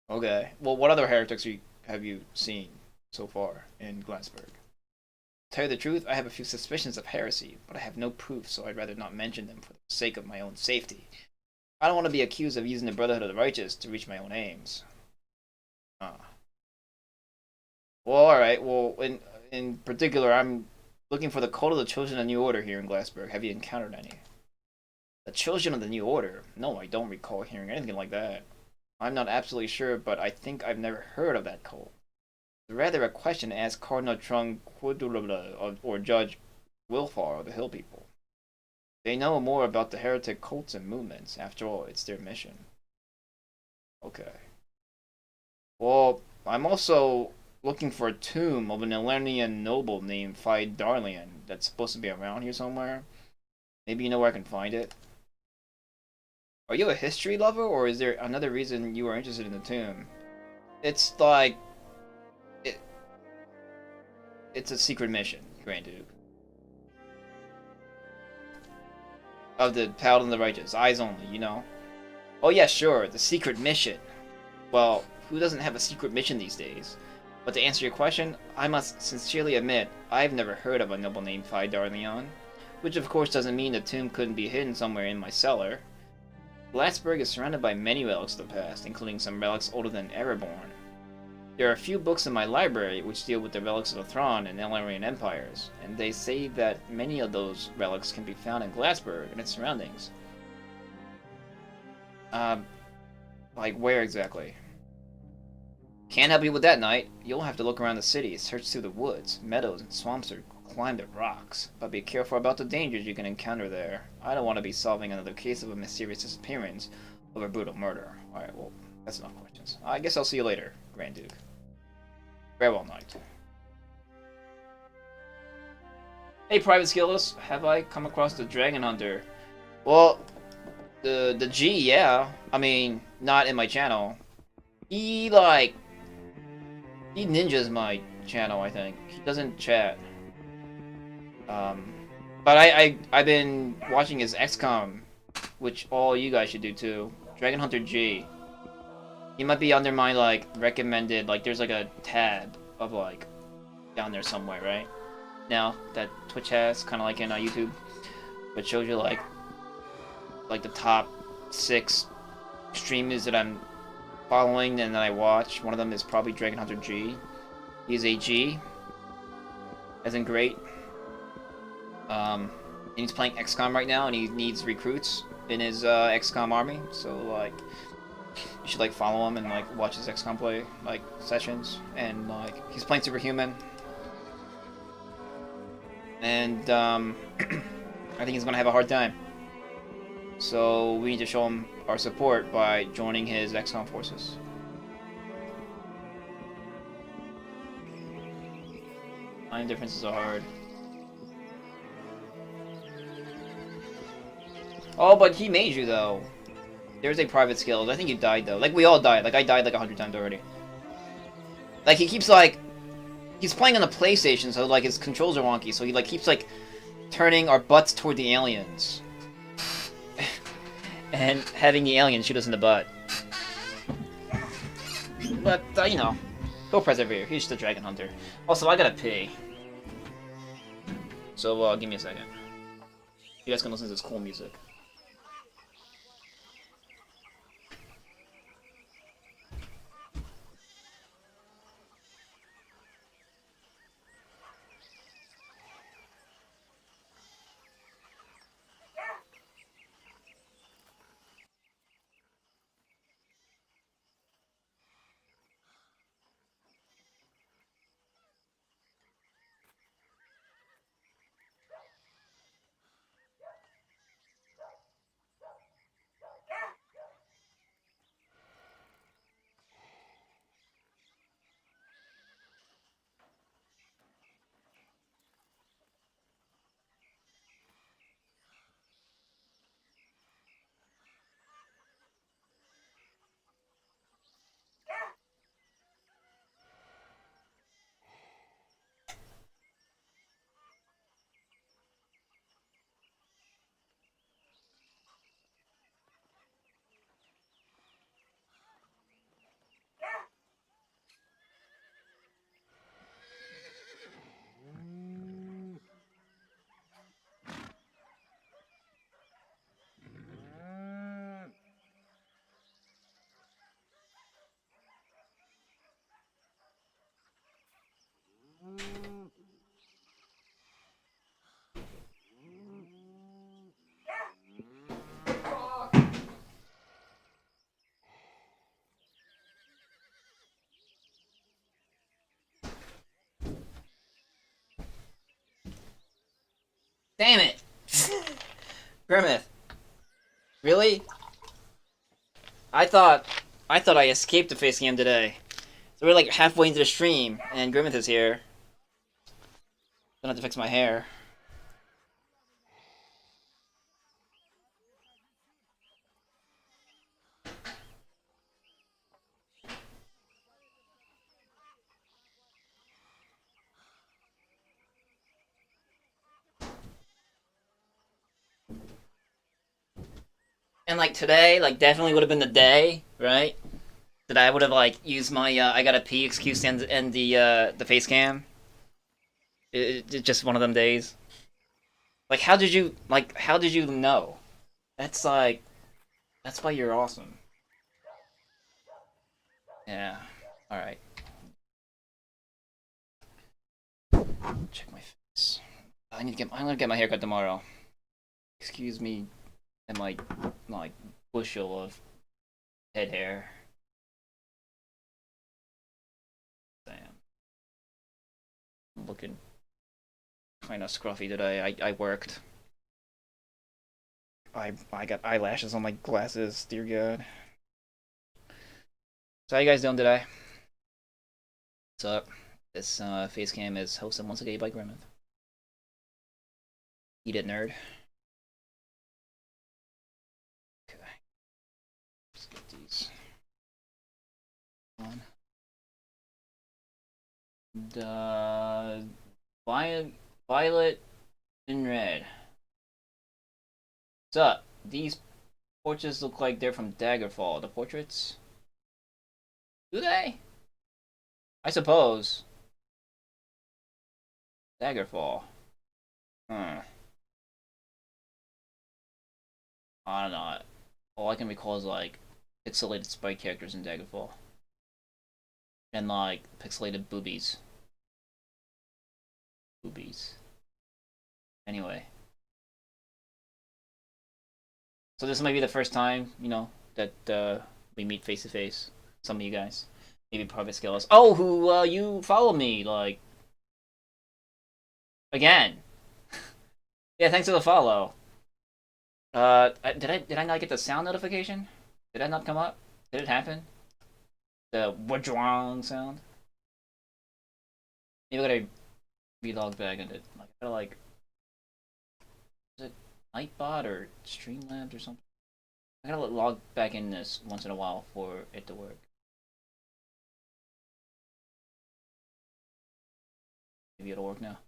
Okay. Well, what other heretics have you seen so far in Glassberg? To tell you the truth, I have a few suspicions of heresy, but I have no proof, so I'd rather not mention them for the sake of my own safety. I don't want to be accused of using the Brotherhood of the Righteous to reach my own aims. Well, alright. Well, in particular, I'm looking for the cult of the Chosen of the New Order here in Glassberg. Have you encountered any? The Chosen of the New Order? No, I don't recall hearing anything like that. I'm not absolutely sure, but I think I've never heard of that cult. It's rather a question to ask Cardinal Trunquidula or Judge Wilfar of the Hill People. They know more about the heretic cults and movements. After all, it's their mission. Okay. Well, I'm also looking for a tomb of an Elernian noble named Darlian that's supposed to be around here somewhere. Maybe you know where I can find it? Are you a history lover, or is there another reason you are interested in the tomb? It's like... It's a secret mission, Grand Duke. Of the Paladin of the Righteous. Eyes only, you know? Oh yeah, sure, the secret mission. Well, who doesn't have a secret mission these days? But to answer your question, I must sincerely admit, I've never heard of a noble named Darlian. Which of course doesn't mean the tomb couldn't be hidden somewhere in my cellar. Glassberg is surrounded by many relics of the past, including some relics older than Ereborn. There are a few books in my library which deal with the relics of the Thrawn and Elarian empires, and they say that many of those relics can be found in Glassberg and its surroundings. Like where exactly? Can't help you with that, Knight. You'll have to look around the city, search through the woods, meadows, and swamps, or climb the rocks. But be careful about the dangers you can encounter there. I don't want to be solving another case of a mysterious disappearance of a brutal murder. Alright, well, that's enough questions. I guess I'll see you later, Grand Duke. Farewell, Knight. Hey, Private Skillless, have I come across the Dragon Hunter? Well, the G, yeah. I mean, not in my channel. He he ninjas my channel, I think. He doesn't chat. Um, but I've been watching his XCOM, which all you guys should do too. Dragon Hunter G. He might be under my recommended. There's a tab of down there somewhere, right? Now that Twitch has, kind of like in YouTube, which shows you the top 6 streamers that I'm following and that I watch. One of them is probably Dragon Hunter G. He's a G, as in great. And he's playing XCOM right now, and he needs recruits in his XCOM army. So you should follow him and watch his XCOM play sessions. And he's playing Superhuman, and I think he's gonna have a hard time. So we need to show him our support by joining his XCOM forces. Line differences are hard. Oh, but he made you though. There's a private skill. I think you died though. We all died. I died 100 times already. He keeps he's playing on the PlayStation, so his controls are wonky. So he keeps turning our butts toward the aliens. And having the aliens shoot us in the butt. But, you know, he'll persevere. He's just a dragon hunter. Also, I gotta pee. So, give me a second. You guys can listen to this cool music. Damn it! Grimmith. Really? I thought I escaped the face cam today. So we're halfway into the stream, and Grimmith is here. Don't have to fix my hair. And today, definitely would have been the day, right? That I would have used my I gotta pee excuse and the face cam. It's just one of them days. How did you know? That's that's why you're awesome. Yeah. All right. Check my face. I'm gonna get my haircut tomorrow. Excuse me, and my bushel of head hair. Damn. I'm looking kind of scruffy today. I worked. I got eyelashes on my glasses. Dear God. So how you guys doing today? What's up? This face cam is hosted once again by Grimmith. Eat it, nerd. Okay. Let's get these on. The violet and red. What's up? These portraits look like they're from Daggerfall. The portraits? Do they? I suppose. Daggerfall. I don't know. All I can recall is like pixelated sprite characters in Daggerfall. And like pixelated boobies. Anyway. So this might be the first time, you know, that we meet face to face. Some of you guys. Maybe private scales. Oh, who you follow me, like again. Yeah, thanks for the follow. Did I not get the sound notification? Did that not come up? Did it happen? The wajwang sound? Maybe I gotta relog back into it. Like, I gotta like, is it Nightbot or Streamlabs or something? I gotta log back in this once in a while for it to work. Maybe it'll work now.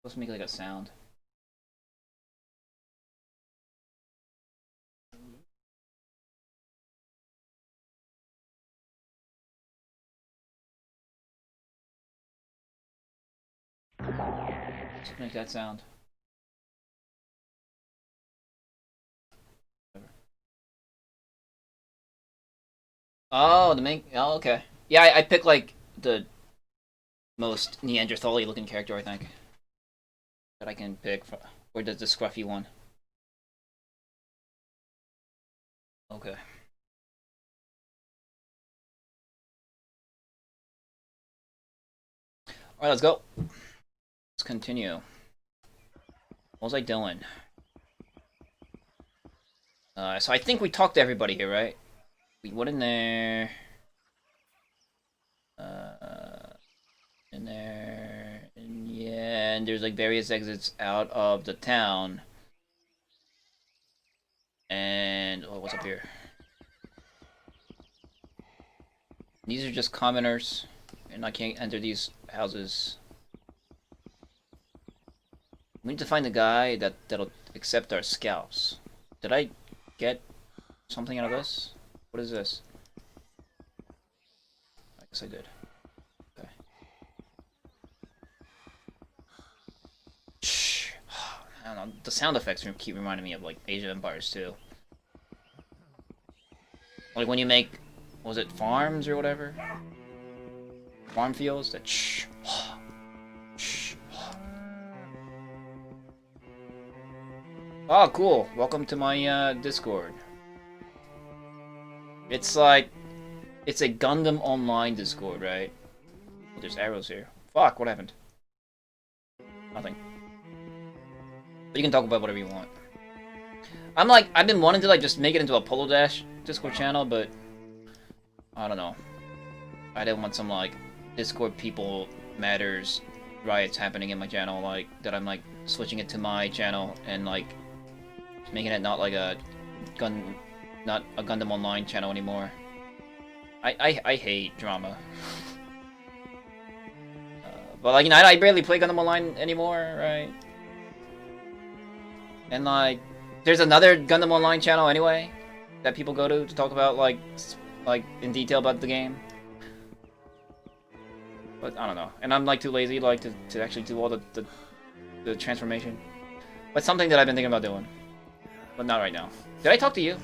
Let's make like a sound. Let's make that sound. Oh, the main. Oh, okay. Yeah, I picked like the most Neanderthal-y looking character, I think, that I can pick. Or the scruffy one. Okay. Alright, let's go. Let's continue. What was I doing? So I think we talked to everybody here, right? We went in there. In there. And yeah, and there's like various exits out of the town. And oh, what's up here? These are just commoners, and I can't enter these houses. We need to find the guy that'll accept our scalps. Did I get something out of this? What is this? I guess I did. Okay. Shh. I don't know. The sound effects keep reminding me of like Age of Empires too. Like when you make, was it farms or whatever? Farm fields? That shh. Shh. Oh, cool. Welcome to my Discord. It's like, it's a Gundam Online Discord, right? Oh, there's arrows here. Fuck, what happened? Nothing. But you can talk about whatever you want. I've been wanting to like just make it into a Polo Dash Discord channel, but I don't know. I didn't want some like Discord people matters riots happening in my channel, like that I'm like switching it to my channel and like making it not like a Gundam Online channel anymore. I hate drama. But like, you know, I barely play Gundam Online anymore, right? And like, there's another Gundam Online channel anyway that people go to talk about like in detail about the game. But I don't know, and I'm like too lazy like to actually do all the transformation. But something that I've been thinking about doing, but not right now. Did I talk to you?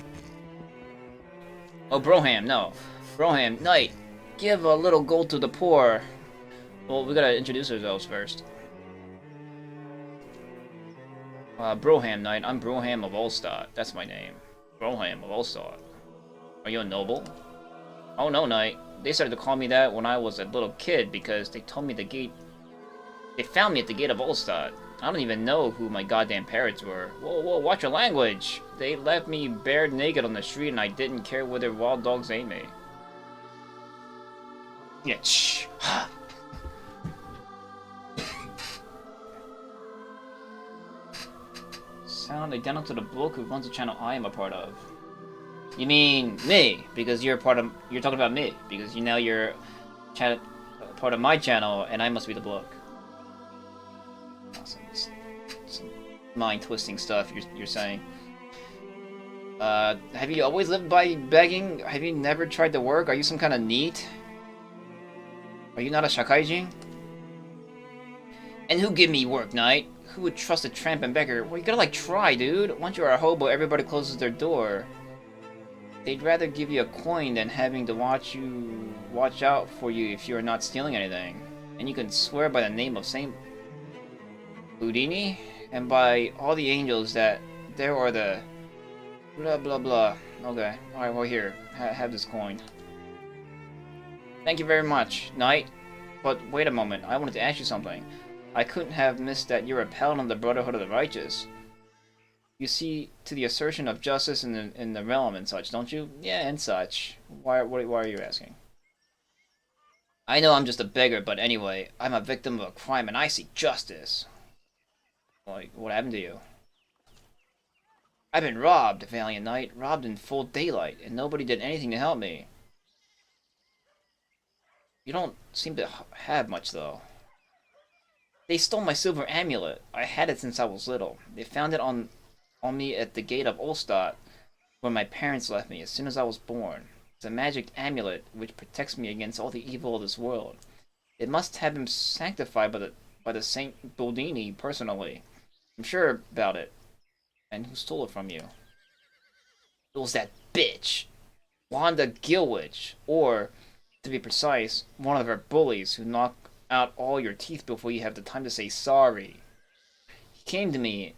Oh, Broham, no. Broham, Knight, give a little gold to the poor. Well, we gotta introduce ourselves first. Broham, Knight, I'm Broham of Ulstadt. That's my name. Broham of Ulstadt. Are you a noble? Oh no, Knight. They started to call me that when I was a little kid because they told me the gate... They found me at the gate of Ulstadt. I don't even know who my goddamn parents were. Whoa, whoa, watch your language! They left me bare naked on the street and I didn't care whether wild dogs ate me. Yeah, shh. sound identical to the bloke who runs the channel I am a part of. You mean me? Because you're talking about me. Because you're part of my channel, and I must be the bloke. Some mind-twisting stuff you're saying. Have you always lived by begging? Have you never tried to work? Are you some kind of NEET? Are you not a shakaijin? And who give me work, Knight? Who would trust a tramp and beggar? Well, you gotta, like, try, dude. Once you're a hobo, everybody closes their door. They'd rather give you a coin than having to watch out for you if you're not stealing anything. And you can swear by the name of Saint Houdini and by all the angels that there are the blah blah blah. Okay, alright, well here, have this coin. Thank you very much, Knight. But wait a moment, I wanted to ask you something. I couldn't have missed that you're a paladin of the Brotherhood of the Righteous. You see to the assertion of justice in the realm and such, don't you? Yeah, and such. Why are you asking? I know I'm just a beggar, but anyway, I'm a victim of a crime and I seek justice. Like, what happened to you? I've been robbed, Valiant Knight. Robbed in full daylight, and nobody did anything to help me. You don't seem to have much, though. They stole my silver amulet. I had it since I was little. They found it on me at the gate of Ulstadt, where my parents left me as soon as I was born. It's a magic amulet which protects me against all the evil of this world. It must have been sanctified by the Saint Boldini personally. I'm sure about it. And who stole it from you? It was that bitch, Wanda Gilwich, or, to be precise, one of her bullies who knocked out all your teeth before you have the time to say sorry. He came to me,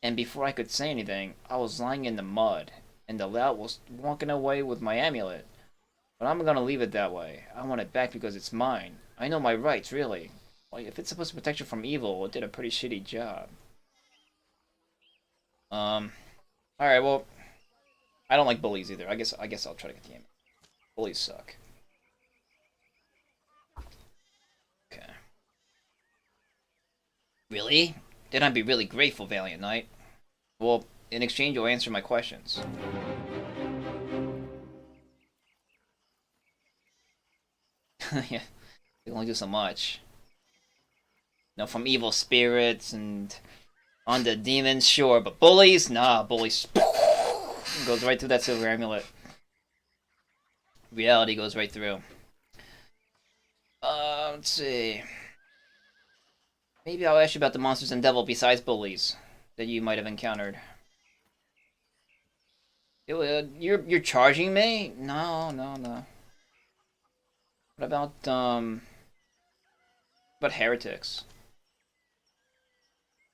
and before I could say anything, I was lying in the mud, and the lout was walking away with my amulet. But I'm gonna leave it that way. I want it back because it's mine. I know my rights, really. Well, if it's supposed to protect you from evil, it did a pretty shitty job. Alright, well, I don't like bullies either. I guess I'll try to get the amulet. Bullies suck. Okay. Really? Then I'd be really grateful, Valiant Knight. Well, in exchange, you'll answer my questions. Yeah, they only do so much. You know, from evil spirits and on the demons, sure, but bullies? Nah, bullies goes right through that silver amulet. Reality goes right through. Let's see. Maybe I'll ask you about the monsters and devil besides bullies that you might have encountered. You're charging me? No. What about heretics?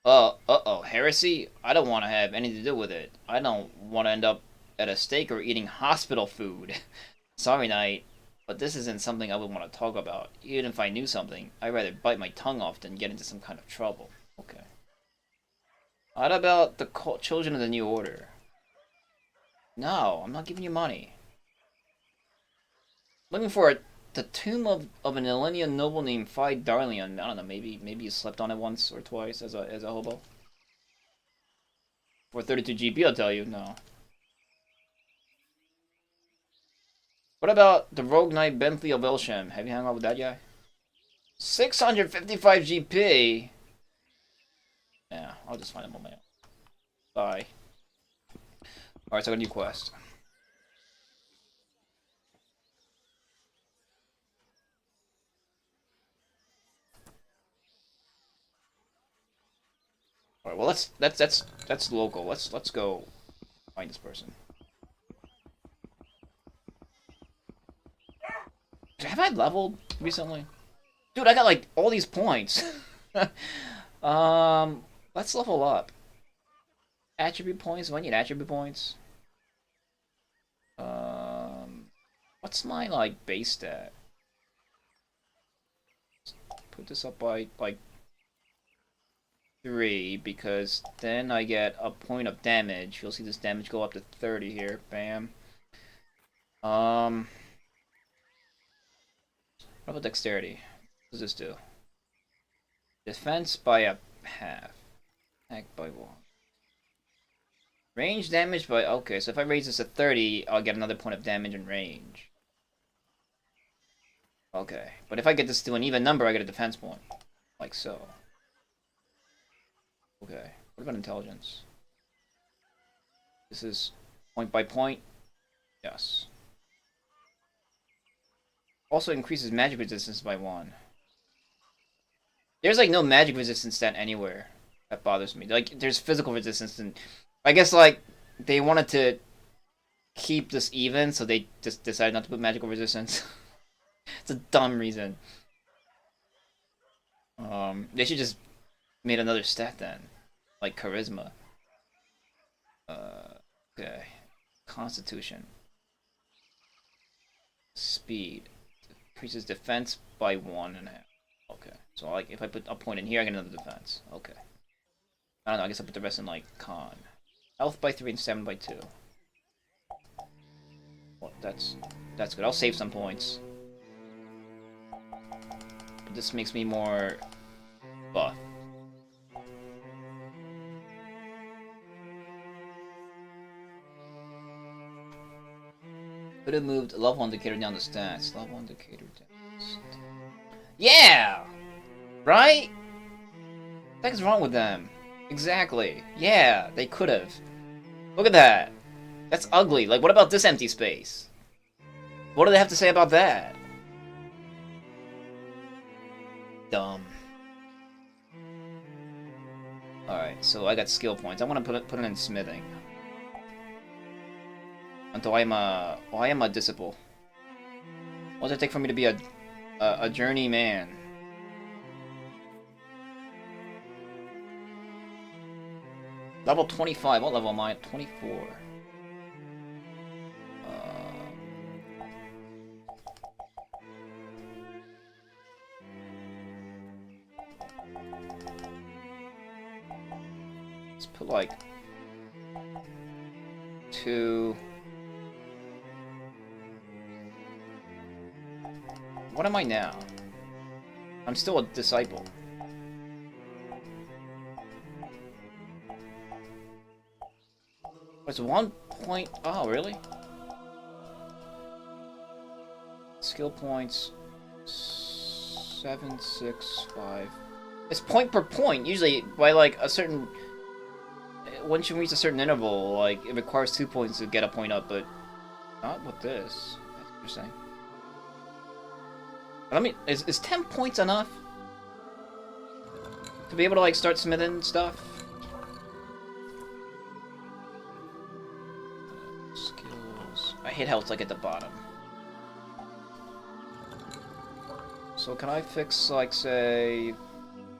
Uh-oh, heresy? I don't want to have anything to do with it. I don't want to end up at a stake or eating hospital food. Sorry, Knight, but this isn't something I would want to talk about. Even if I knew something, I'd rather bite my tongue off than get into some kind of trouble. Okay. What about the Children of the New Order? No, I'm not giving you money. Looking for the tomb of an Illenian noble named Phi Darlian. I don't know, maybe you slept on it once or twice as a hobo. For 32 GP, I'll tell you, no. What about the rogue knight Bentley of Ilsham? Have you hung out with that guy? 655 GP? Yeah, I'll just find him on my own. Bye. Alright, so I got a new quest. Alright, well that's local. Let's go find this person. Have I leveled recently? Dude, I got like all these points. Let's level up. Attribute points? Do I need attribute points? What's my like base stat? Put this up by like 3 because then I get a point of damage. You'll see this damage go up to 30 here. Bam. What about dexterity? What does this do? Defense by a half. Attack by 1. Range damage, but okay, so if I raise this to 30, I'll get another point of damage and range. Okay, but if I get this to an even number, I get a defense point. Like so. Okay, what about intelligence? This is point by point? Yes. Also increases magic resistance by 1. There's like no magic resistance stat anywhere. That bothers me. Like, there's physical resistance, and I guess like they wanted to keep this even, so they just decided not to put magical resistance. It's a dumb reason. They should just made another stat then, like charisma. Okay, Constitution, speed, increases defense by 1.5. Okay, so like if I put a point in here, I get another defense. Okay. I don't know, I guess I'll put the rest in, like, con. Health by 3 and 7 by 2. Well, that's good. I'll save some points. But this makes me more buff. Could have moved level indicator down the stats. Level indicator down the stats. Yeah! Right? What the heck is wrong with them? Exactly. Yeah, they could have. Look at that. That's ugly. Like, what about this empty space? What do they have to say about that? Dumb. Alright, so I got skill points. I want to put it in smithing. Until I am a disciple. What does it take for me to be a journeyman? Level 25. What level am I at? 24. Let's put like 2. What am I now? I'm still a disciple. It's 1 point. Oh, really? Skill points 7, 6, 5. It's point per point. Usually, by like a certain. Once you reach a certain interval, like it requires 2 points to get a point up, but not with this. That's interesting. I mean, is 10 points enough to be able to like start smithing stuff? Skills. I hate how it's like at the bottom. So can I fix like say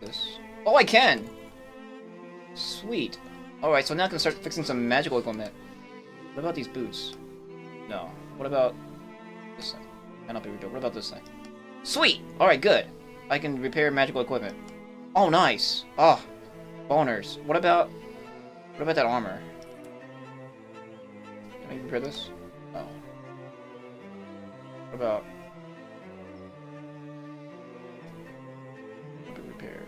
this? Oh, I can. Sweet. All right, so now I can start fixing some magical equipment. What about these boots? No. What about this thing? Cannot be repaired. What about this thing? Sweet! Alright, good. I can repair magical equipment. Oh, nice! Oh, boners. What about that armor? Can I repair this? Oh. What about... repaired.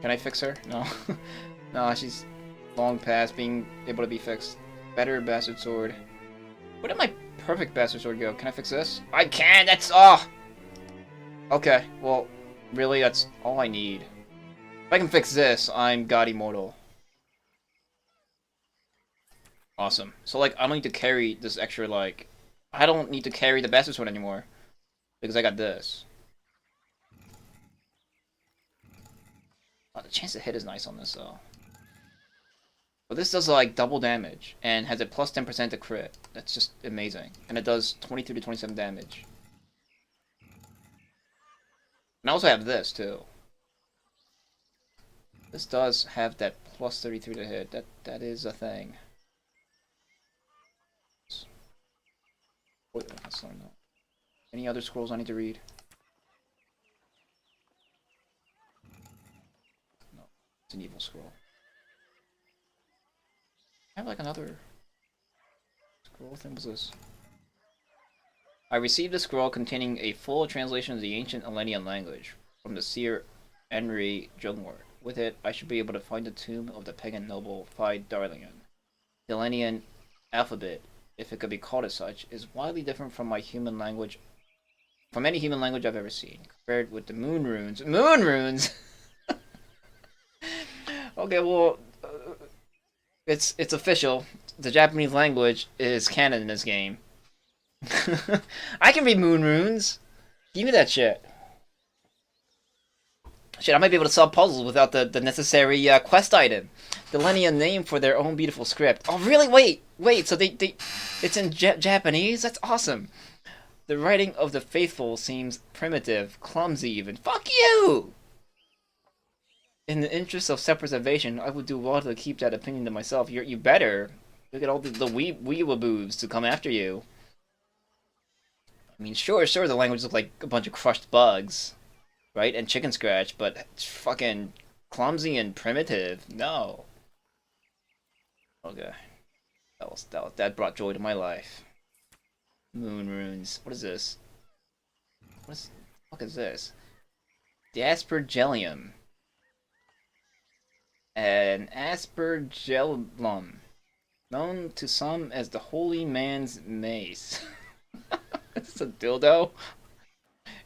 Can I fix her? No. No, she's long past being able to be fixed. Better bastard sword. Where did my perfect bastard sword go? Can I fix this? I can! That's... Oh! Okay, well, really, that's all I need. If I can fix this, I'm God Immortal. Awesome. So, like, I don't need to carry this extra, like... I don't need to carry the bastard sword anymore. Because I got this. Oh, the chance to hit is nice on this, though. But this does, like, double damage. And has a plus 10% to crit. That's just amazing. And it does 23 to 27 damage. And I also have this, too. This does have that plus 33 to hit. That is a thing. Wait, that's not enough. Any other scrolls I need to read? No, it's an evil scroll. I have like another scroll thing. What's this? I received a scroll containing a full translation of the ancient Elenian language from the seer Henry Jungwort. With it, I should be able to find the tomb of the pagan noble Fai Darlingen. Delenian alphabet, if it could be called as such, is widely different from from any human language I've ever seen. Compared with the moon runes. Moon runes! Okay, well, it's official. The Japanese language is canon in this game. I can read moon runes. Give me that shit. Shit, I might be able to solve puzzles without the necessary quest item. The Lenia name for their own beautiful script. Oh, really? Wait. So it's in Japanese? That's awesome. The writing of the faithful seems primitive, clumsy even. Fuck you! In the interest of self-preservation, I would do well to keep that opinion to myself. You better. Look at all the weewaboos to come after you. I mean, sure, the language looks like a bunch of crushed bugs. Right? And chicken scratch, but it's fucking clumsy and primitive. No. Okay. That brought joy to my life. Moon runes. What is this? What the fuck is this? The Aspergillium. An Aspergillum. Known to some as the holy man's mace. It's a dildo?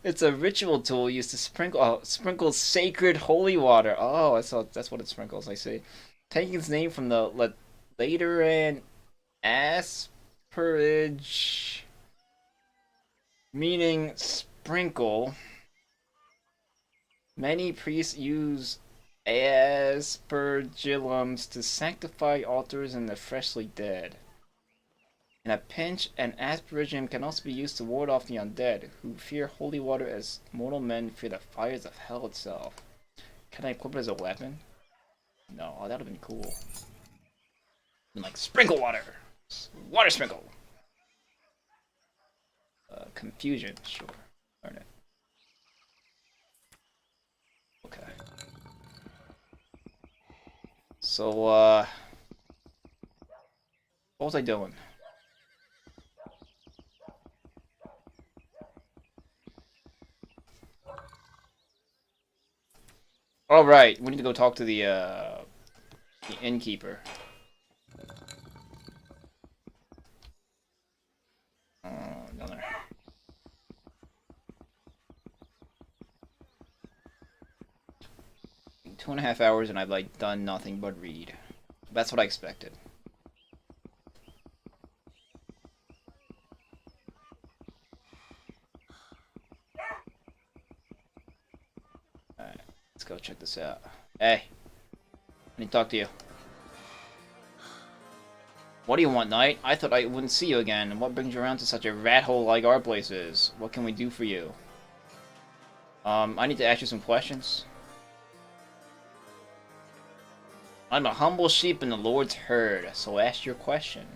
It's a ritual tool used to sprinkle sacred holy water. Oh, that's what it sprinkles, I see. Taking its name from the Lateran asperge, meaning sprinkle. Many priests use aspergillums to sanctify altars and the freshly dead. In a pinch, an aspergium can also be used to ward off the undead, who fear holy water as mortal men fear the fires of hell itself. Can I equip it as a weapon? No, that would have been cool. And like, sprinkle water! Water sprinkle! Confusion, sure. Learn it. Okay. So, what was I doing? All right, we need to go talk to the innkeeper. Down there. In 2.5 hours, and I've like done nothing but read. That's what I expected. Let's go check this out. Hey, I need to talk to you. What do you want, knight? I thought I wouldn't see you again. What brings you around to such a rat hole like our place is? What can we do for you? I need to ask you some questions. I'm a humble sheep in the Lord's herd, so ask your question.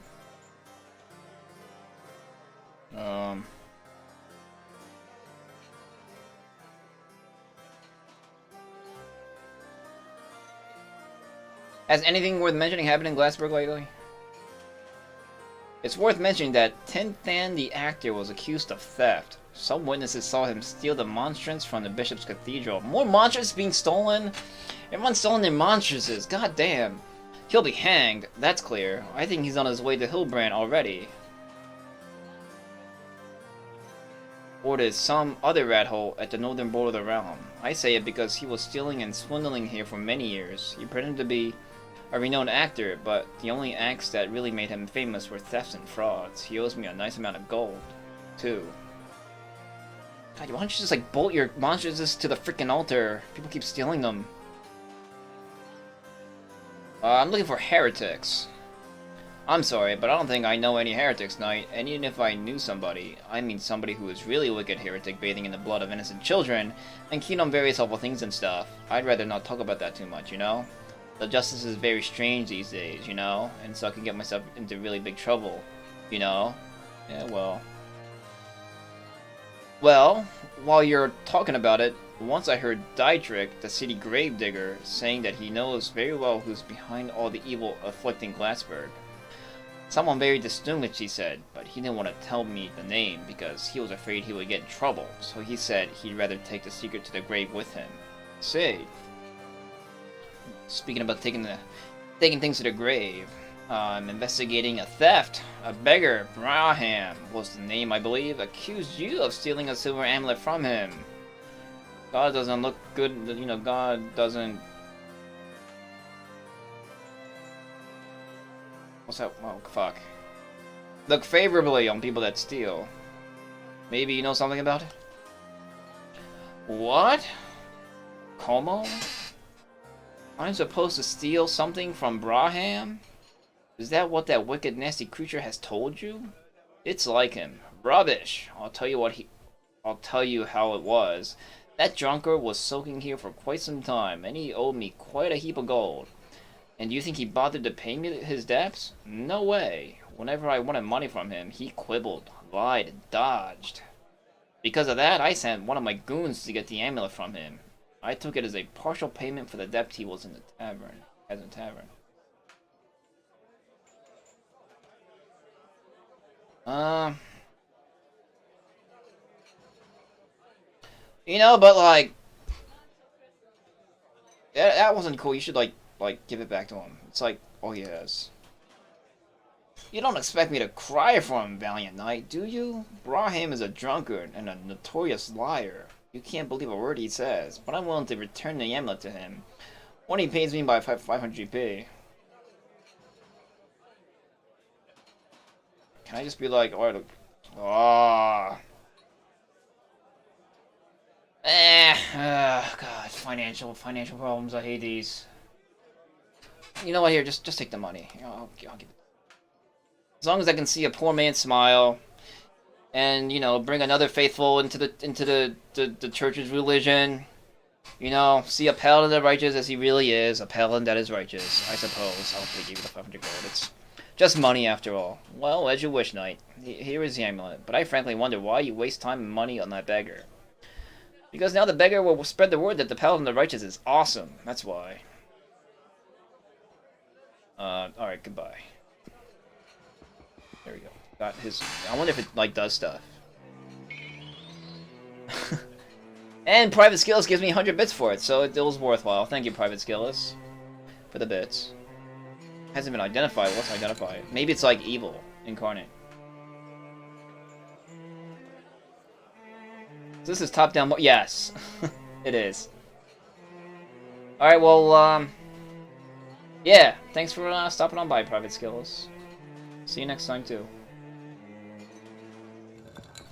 Has anything worth mentioning happened in Glassburg lately? It's worth mentioning that Tin Than the actor was accused of theft. Some witnesses saw him steal the monstrance from the bishop's cathedral. More monstrances being stolen? Everyone's stolen their monstrances, god damn. He'll be hanged, that's clear. I think he's on his way to Hillbrand already. Or to some other rat hole at the northern border of the realm. I say it because he was stealing and swindling here for many years. He pretended to be a renowned actor, but the only acts that really made him famous were thefts and frauds. He owes me a nice amount of gold, too. God, why don't you just like bolt your monsters to the freaking altar? People keep stealing them. I'm looking for heretics. I'm sorry, but I don't think I know any heretics, knight. And even if I knew somebody, I mean somebody who is really a wicked heretic bathing in the blood of innocent children and keen on various awful things and stuff. I'd rather not talk about that too much, you know? The justice is very strange these days, you know? And so I can get myself into really big trouble, you know? Yeah, well. Well, while you're talking about it, once I heard Dietrich, the city gravedigger, saying that he knows very well who's behind all the evil afflicting Glassburg. Someone very distinguished, he said, but he didn't want to tell me the name because he was afraid he would get in trouble, so he said he'd rather take the secret to the grave with him. Say, speaking about taking things to the grave, I'm investigating a theft. A beggar, Braham, was the name, I believe, accused you of stealing a silver amulet from him. God doesn't look good, you know, God doesn't... What's that? Oh, fuck. Look favorably on people that steal. Maybe you know something about it? What? Como? I'm supposed to steal something from Braham? Is that what that wicked, nasty creature has told you? It's like him. Rubbish! I'll tell you how it was. That drunkard was soaking here for quite some time, and he owed me quite a heap of gold. And do you think he bothered to pay me his debts? No way. Whenever I wanted money from him, he quibbled, lied, and dodged. Because of that, I sent one of my goons to get the amulet from him. I took it as a partial payment for the debt he was in the tavern. You know, but like, that wasn't cool. You should like give it back to him. It's like, oh yes. You don't expect me to cry for him, valiant knight, do you? Braham is a drunkard and a notorious liar. You can't believe a word he says, but I'm willing to return the amulet to him when he pays me by 500 GP. Can I just be like, oh, God, financial problems. I hate these. You know what? Here, just take the money. I'll give it. As long as I can see a poor man smile, and you know, bring another faithful into the church's religion. You know, see a paladin that righteous as he really is, a paladin that is righteous. I suppose I'll give you the 500 gold. It's just money after all. Well, as you wish, knight. Here is the amulet. But I frankly wonder why you waste time and money on that beggar. Because now the beggar will spread the word that the paladin the righteous is awesome. That's why. Alright, goodbye. There we go. Got his... I wonder if it, like, does stuff. And Private Skills gives me 100 bits for it, so it was worthwhile. Thank you, Private Skills, for the bits. Hasn't been identified. What's identified? Maybe it's, like, evil incarnate. So this is top-down... Yes. It is. Alright, well, yeah. Thanks for stopping on by, Private Skills. See you next time, too.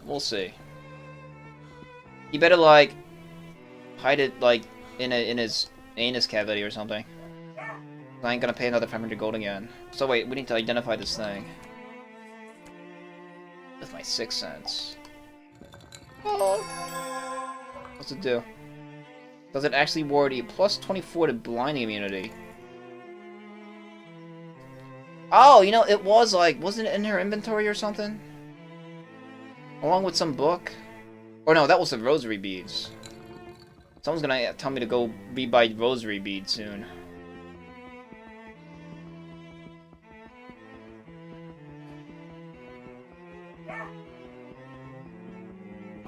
We'll see. You better, like, hide it, like, in his anus cavity or something. I ain't gonna pay another 500 gold again. So wait, we need to identify this thing. With my 6 cents. Oh. What's it do? Does it actually ward you? Plus 24 to blinding immunity. Oh, you know, it was like, wasn't it in her inventory or something? Along with some book? Or no, that was the rosary beads. Someone's gonna tell me to go rebuy rosary beads soon. I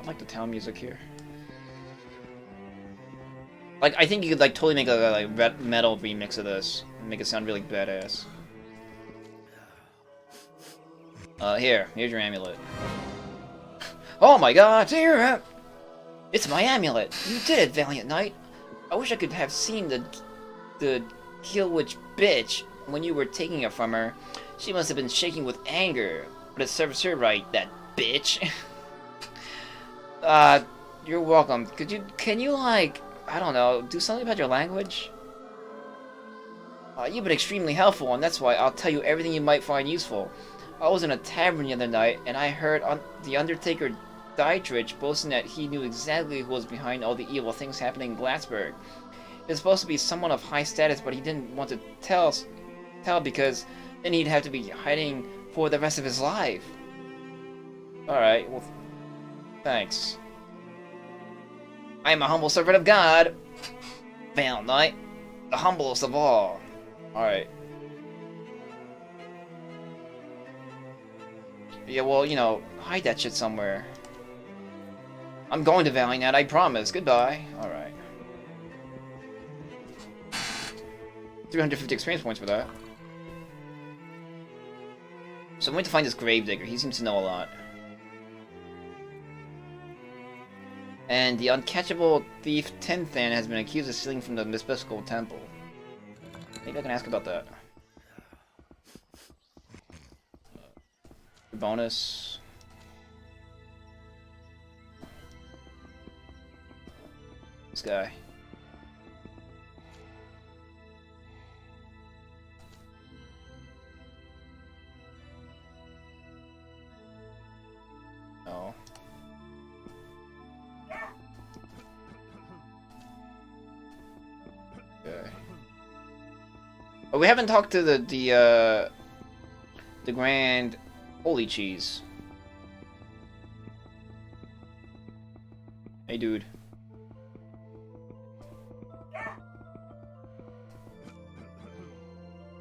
like the town music here. Like, I think you could like totally make a like metal remix of this and make it sound really badass. Here's your amulet. Oh my god, here! It's my amulet! You did it, valiant knight! I wish I could have seen the kill witch bitch when you were taking it from her. She must have been shaking with anger, but it serves her right, that bitch. You're welcome. Can you like, I don't know, do something about your language? You've been extremely helpful, and that's why I'll tell you everything you might find useful. I was in a tavern the other night, and I heard the Undertaker Dietrich boasting that he knew exactly who was behind all the evil things happening in Glassberg. It's supposed to be someone of high status, but he didn't want to tell because then he'd have to be hiding for the rest of his life. Alright, well, thanks. I am a humble servant of God, Valiant Knight, the humblest of all. Alright. Yeah, well, you know, hide that shit somewhere. I'm going to Valiant Knight, I promise. Goodbye. Alright. 350 experience points for that. So I'm going to find this gravedigger. He seems to know a lot. And the uncatchable thief Tinthan has been accused of stealing from the mystical temple. Maybe I can ask about that. Bonus. This guy. Oh. Okay. Oh, we haven't talked to the Grand Holy Cheese. Hey, dude.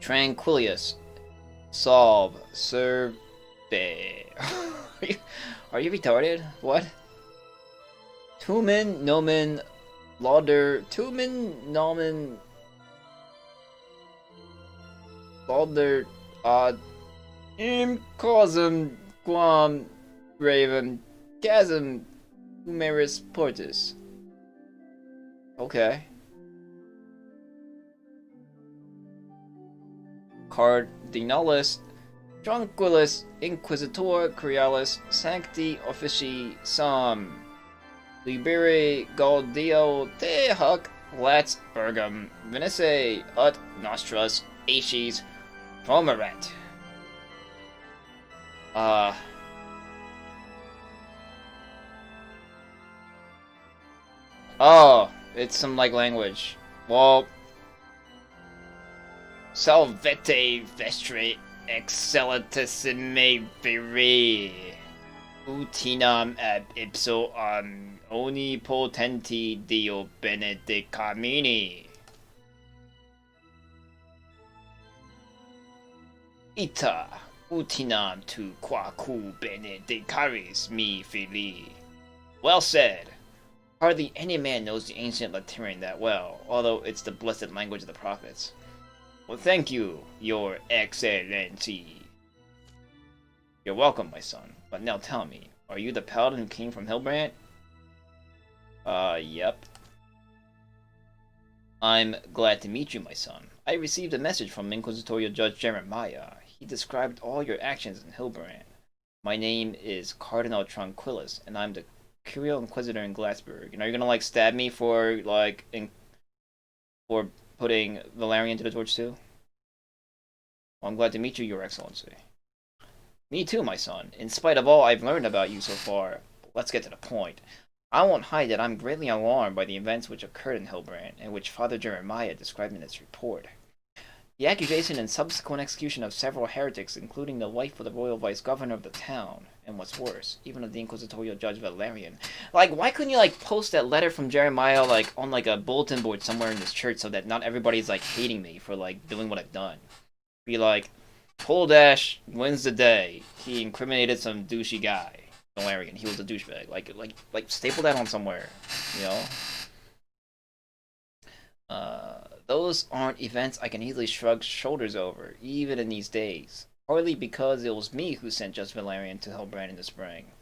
Tranquilius. Solve. Serve. Are you retarded? What? Tumen, Nomen, Lauder. Tumen, Nomen, Lauder. Cosm, Guam, Raven, Chasm, Humerus Portus. Okay. Cardinalis, Tranquillus, Inquisitor, Crealis, Sancti Officii Sum, Libere Gaudio, Te Huc, Latz, Bergam, Venice, Ut, Nostras, Aces, Pomerant. Oh, it's some, like, language. Well, Salvete vestre excellentissime viri utinam ab ipso omnipotenti Dio benedicamini. Ita utinam tu quacu benedicaris mi fili. Well said. Hardly any man knows the ancient Latin that well, although it's the blessed language of the prophets. Well, thank you, Your Excellency. You're welcome, my son. But now tell me, are you the paladin who came from Hillbrant? Yep. I'm glad to meet you, my son. I received a message from Inquisitorial Judge Jeremiah. He described all your actions in Hillbrant. My name is Cardinal Tranquillus, and I'm the Curial Inquisitor in Glassburg. And are you gonna, like, stab me for, like, for putting Valerian to the torch too? Well, I'm glad to meet you, Your Excellency. Me too, my son. In spite of all I've learned about you so far, let's get to the point. I won't hide that I'm greatly alarmed by the events which occurred in Hillbrant, and which Father Jeremiah described in his report. The accusation and subsequent execution of several heretics, including the wife of the royal vice-governor of the town, and what's worse, even of the inquisitorial judge Valerian. Like, why couldn't you, like, post that letter from Jeremiah, like, on, like, a bulletin board somewhere in this church so that not everybody's, like, hating me for, like, doing what I've done? Be like, Poldash wins the day. He incriminated some douchey guy. Valerian, he was a douchebag. Like, staple that on somewhere, you know? Those aren't events I can easily shrug shoulders over, even in these days. Partly because it was me who sent Judge Valerian to Hellbrand in the spring.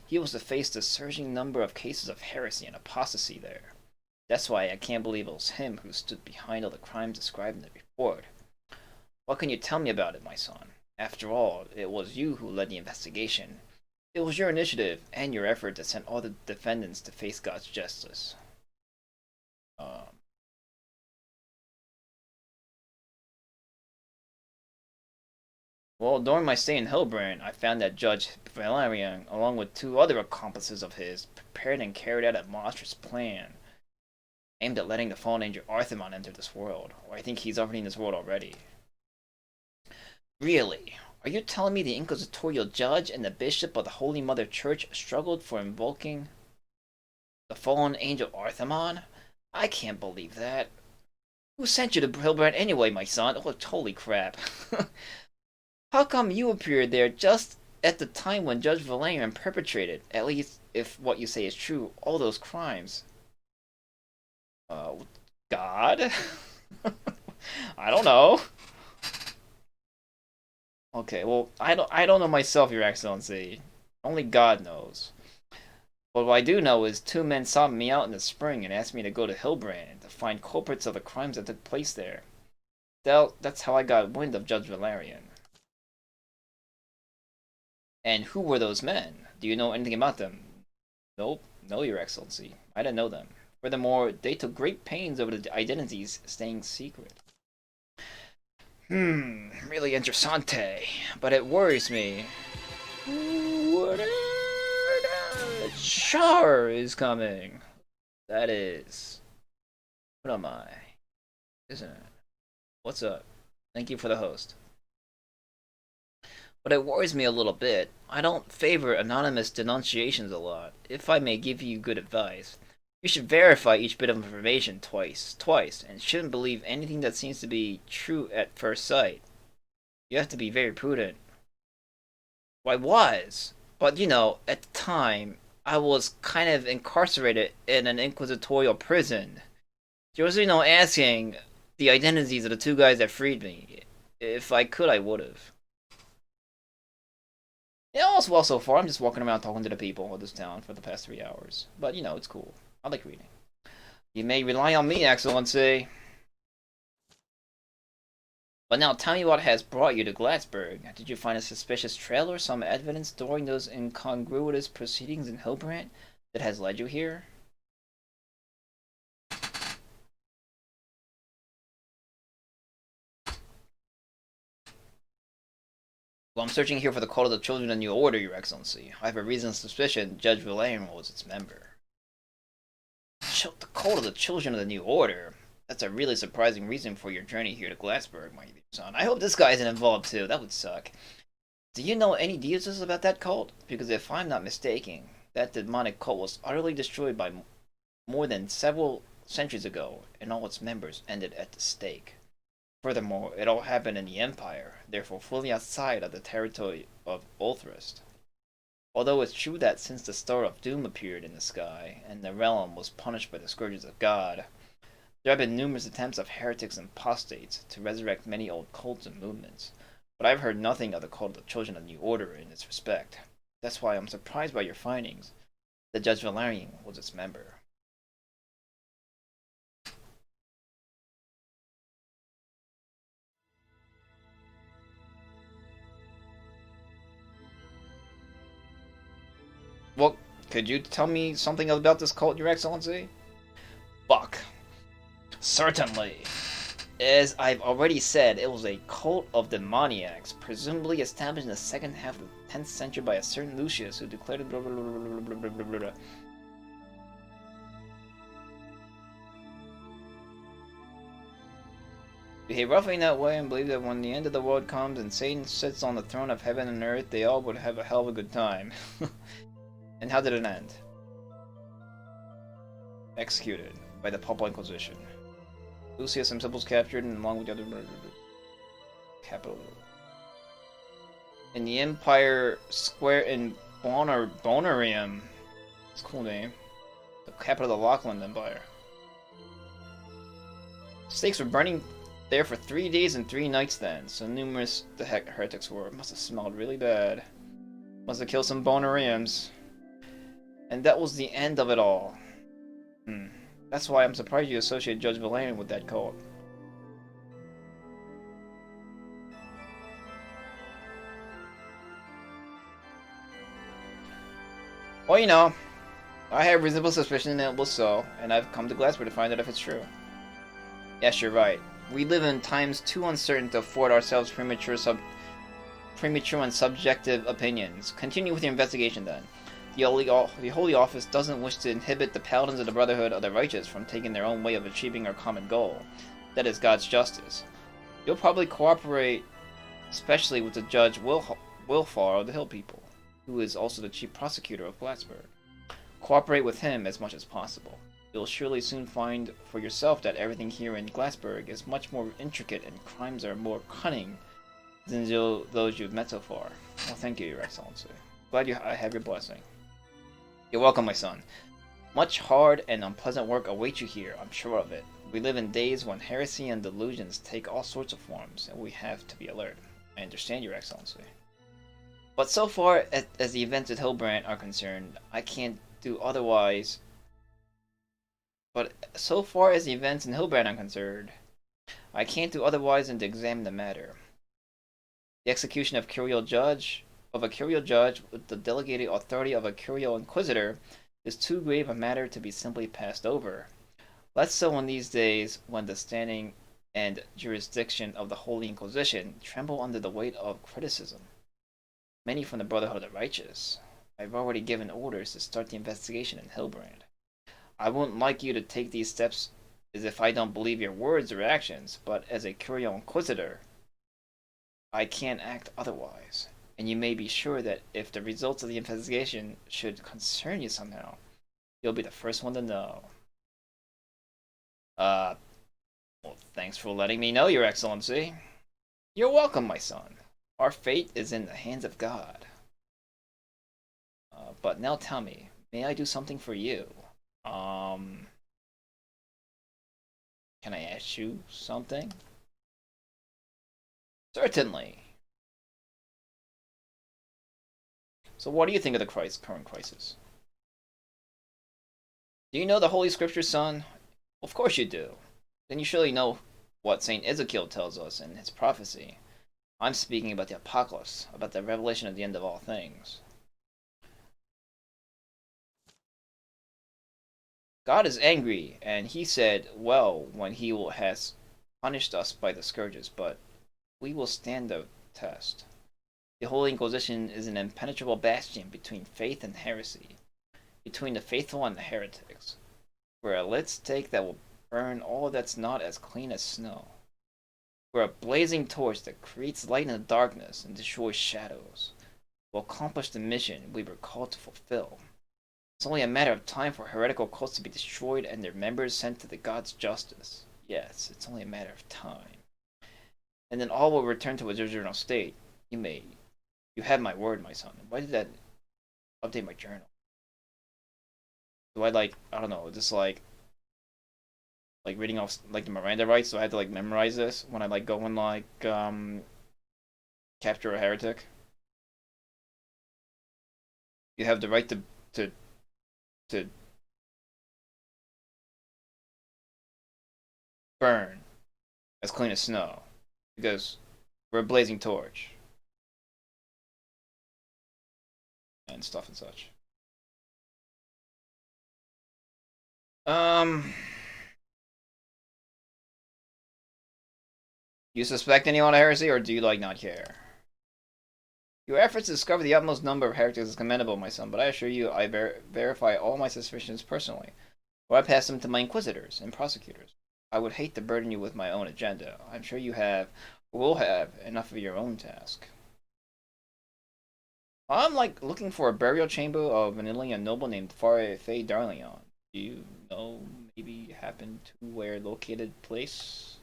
He was to face the surging number of cases of heresy and apostasy there. That's why I can't believe it was him who stood behind all the crimes described in the report. What can you tell me about it, my son? After all, it was you who led the investigation. It was your initiative and your effort that sent all the defendants to face God's justice. Well, during my stay in Hillbrand, I found that Judge Valerian, along with two other accomplices of his, prepared and carried out a monstrous plan aimed at letting the fallen angel Arthemon enter this world. Or I think he's already in this world already. Really? Are you telling me the inquisitorial judge and the bishop of the Holy Mother Church struggled for invoking the fallen angel Arthemon? I can't believe that. Who sent you to Hillbrand anyway, my son? Oh, holy crap. How come you appeared there just at the time when Judge Valerian perpetrated, at least if what you say is true, all those crimes? God? I don't know. Okay, well, I don't know myself, Your Excellency. Only God knows. But what I do know is 2 men sought me out in the spring and asked me to go to Hillbrand to find culprits of the crimes that took place there. That's how I got wind of Judge Valerian. And who were those men? Do you know anything about them? Nope, no, Your Excellency. I didn't know them. Furthermore, they took great pains over the identities staying secret. Really interessante. But it worries me. What Char is coming. That is. What am I? Isn't it? What's up? Thank you for the host. But it worries me a little bit. I don't favor anonymous denunciations a lot. If I may give you good advice, you should verify each bit of information twice, and shouldn't believe anything that seems to be true at first sight. You have to be very prudent. Well, I was, but at the time, I was kind of incarcerated in an inquisitorial prison. There was, asking the identities of the 2 guys that freed me. If I could, I would have. Yeah, all's well so far. I'm just walking around talking to the people of this town for the past 3 hours. But, it's cool. I like reading. You may rely on me, Excellency. But now tell me what has brought you to Gladsburg. Did you find a suspicious trail or some evidence during those incongruous proceedings in Hillbrand that has led you here? Well, I'm searching here for the Cult of the Children of the New Order, Your Excellency. I have a reasonable suspicion Judge Valerian was its member. The Cult of the Children of the New Order? That's a really surprising reason for your journey here to Glassburg, my dear son. I hope this guy isn't involved too. That would suck. Do you know any details about that cult? Because if I'm not mistaken, that demonic cult was utterly destroyed by more than several centuries ago, and all its members ended at the stake. Furthermore, it all happened in the Empire, therefore fully outside of the territory of Ulthrist. Although it's true that since the Star of Doom appeared in the sky, and the realm was punished by the scourges of God, there have been numerous attempts of heretics and apostates to resurrect many old cults and movements, but I've heard nothing of the Cult of the Children of the New Order in this respect. That's why I'm surprised by your findings that Judge Valerian was its member. Well, could you tell me something about this cult, Your Excellency? Fuck. Certainly. As I've already said, it was a cult of demoniacs, presumably established in the second half of the 10th century by a certain Lucius, who declared blah blah blah blah blah blah blah blah. Behave roughly in that way and believe that when the end of the world comes and Satan sits on the throne of heaven and earth, they all would have a hell of a good time. And how did it end? Executed by the Papal Inquisition. Lucius himself was captured and along with the other capital. In the Empire Square in Bonarium. It's a cool name. The capital of the Lockland Empire. Stakes were burning there for 3 days and 3 nights then, so numerous the heretics were. It must have smelled really bad. Must have killed some Bonariums. And that was the end of it all. That's why I'm surprised you associate Judge Valerian with that cult. Well, I have reasonable suspicion that it was so, and I've come to Glassburg to find out if it's true. Yes, you're right. We live in times too uncertain to afford ourselves premature and subjective opinions. Continue with your investigation then. The Holy Office doesn't wish to inhibit the Paladins of the Brotherhood of the Righteous from taking their own way of achieving our common goal. That is God's justice. You'll probably cooperate, especially with the Judge Wilfar of the Hill People, who is also the Chief Prosecutor of Glassburg. Cooperate with him as much as possible. You'll surely soon find for yourself that everything here in Glassburg is much more intricate and crimes are more cunning than those you've met so far. Well, thank you, Your Excellency. Glad I have your blessing. You're welcome, my son. Much hard and unpleasant work awaits you here, I'm sure of it. We live in days when heresy and delusions take all sorts of forms, and we have to be alert. I understand, Your Excellency. But so far as the events at Hillbrand are concerned, I can't do otherwise. But so far as the events in Hillbrand are concerned, I can't do otherwise than to examine the matter. The execution of a Curio judge with the delegated authority of a Curio Inquisitor is too grave a matter to be simply passed over. Less so in these days when the standing and jurisdiction of the Holy Inquisition tremble under the weight of criticism. Many from the Brotherhood of the Righteous. I've already given orders to start the investigation in Hillbrand. I wouldn't like you to take these steps as if I don't believe your words or actions, but as a Curio Inquisitor, I can't act otherwise. And you may be sure that if the results of the investigation should concern you somehow, you'll be the first one to know. Well, thanks for letting me know, Your Excellency. You're welcome, my son. Our fate is in the hands of God. But now tell me, may I do something for you? Can I ask you something? Certainly. So what do you think of the current crisis? Do you know the Holy Scriptures, son? Of course you do. Then you surely know what Saint Ezekiel tells us in his prophecy. I'm speaking about the apocalypse, about the revelation of the end of all things. God is angry, and he said, well, when he has punished us by the scourges, but we will stand the test. The Holy Inquisition is an impenetrable bastion between faith and heresy, between the faithful and the heretics. We're a lit stake that will burn all that's not as clean as snow. We're a blazing torch that creates light in the darkness and destroys shadows. We'll accomplish the mission we were called to fulfill. It's only a matter of time for heretical cults to be destroyed and their members sent to the God's justice. Yes, it's only a matter of time. And then all will return to its original state. You have my word, my son. Why did that update my journal? Do I I don't know, just like reading off the Miranda rights? So I had to memorize this when I go and capture a heretic? You have the right to burn as clean as snow because we're a blazing torch and stuff and such. You suspect anyone of heresy, or do you not care? Your efforts to discover the utmost number of heretics is commendable, my son, but I assure you I verify all my suspicions personally, or I pass them to my inquisitors and prosecutors. I would hate to burden you with my own agenda. I'm sure you have, or will have, enough of your own task. I'm looking for a burial chamber of an alien noble named Faye Darlion. Do you know, maybe happen to where located place?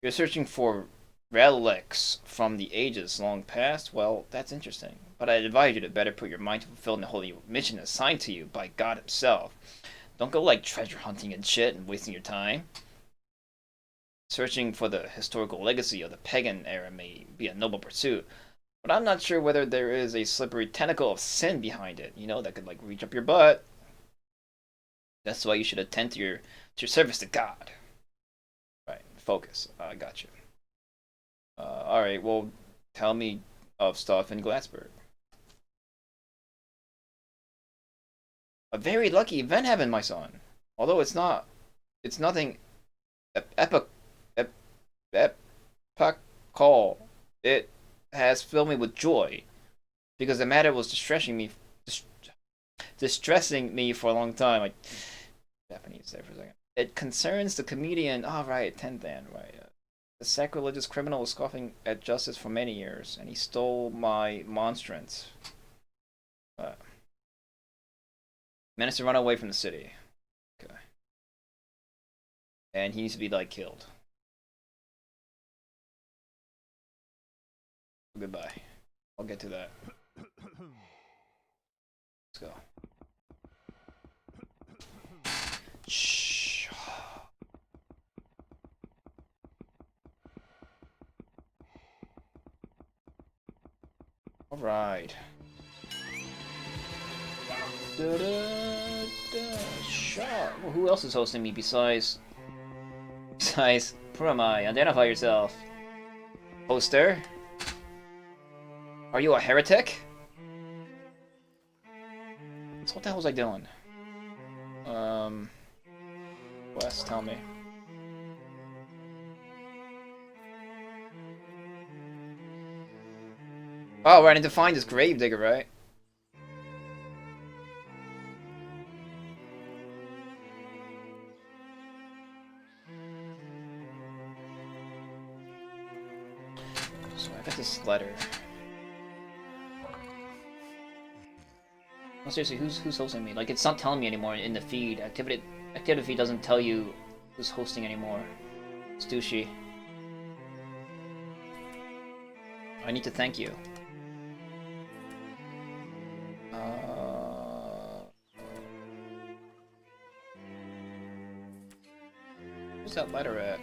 You're searching for relics from the ages long past? Well, that's interesting. But I'd advise you to better put your mind to fulfilling the holy mission assigned to you by God himself. Don't go treasure hunting and shit and wasting your time. Searching for the historical legacy of the pagan era may be a noble pursuit, but I'm not sure whether there is a slippery tentacle of sin behind it, that could reach up your butt. That's why you should attend to your service to God. Right, focus. I got you. Alright, well, tell me of stuff in Glassberg. A very lucky event happened, my son. Although it's nothing epical. It has filled me with joy, because the matter was distressing me for a long time. Japanese there for a second. It concerns the comedian. Oh, right, Tenthan, right. The sacrilegious criminal was scoffing at justice for many years, and he stole my monstrance. Managed to run away from the city. Okay. And he needs to be killed. Goodbye. I'll get to that. Let's go. Shh. Alright. Shot. Well, who else is hosting me besides who am I? Identify yourself. Hoster? Are you a heretic? So what the hell was I doing? Wes, tell me. Oh, I need to find this gravedigger, right? So I got this letter. No, seriously, who's hosting me? Like, it's not telling me anymore in the feed. Activity feed doesn't tell you who's hosting anymore. It's douchey. I need to thank you. Where's that letter at?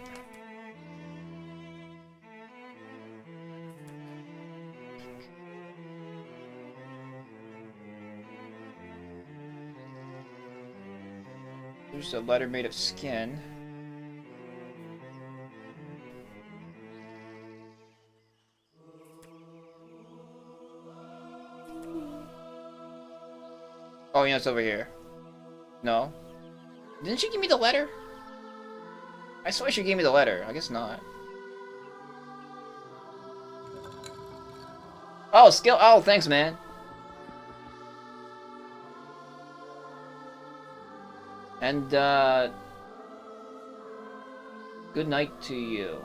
There's a letter made of skin. Oh, yeah, it's over here. No? Didn't she give me the letter? I swear she gave me the letter. I guess not. Oh, skill. Oh, thanks, man. And, good night to you.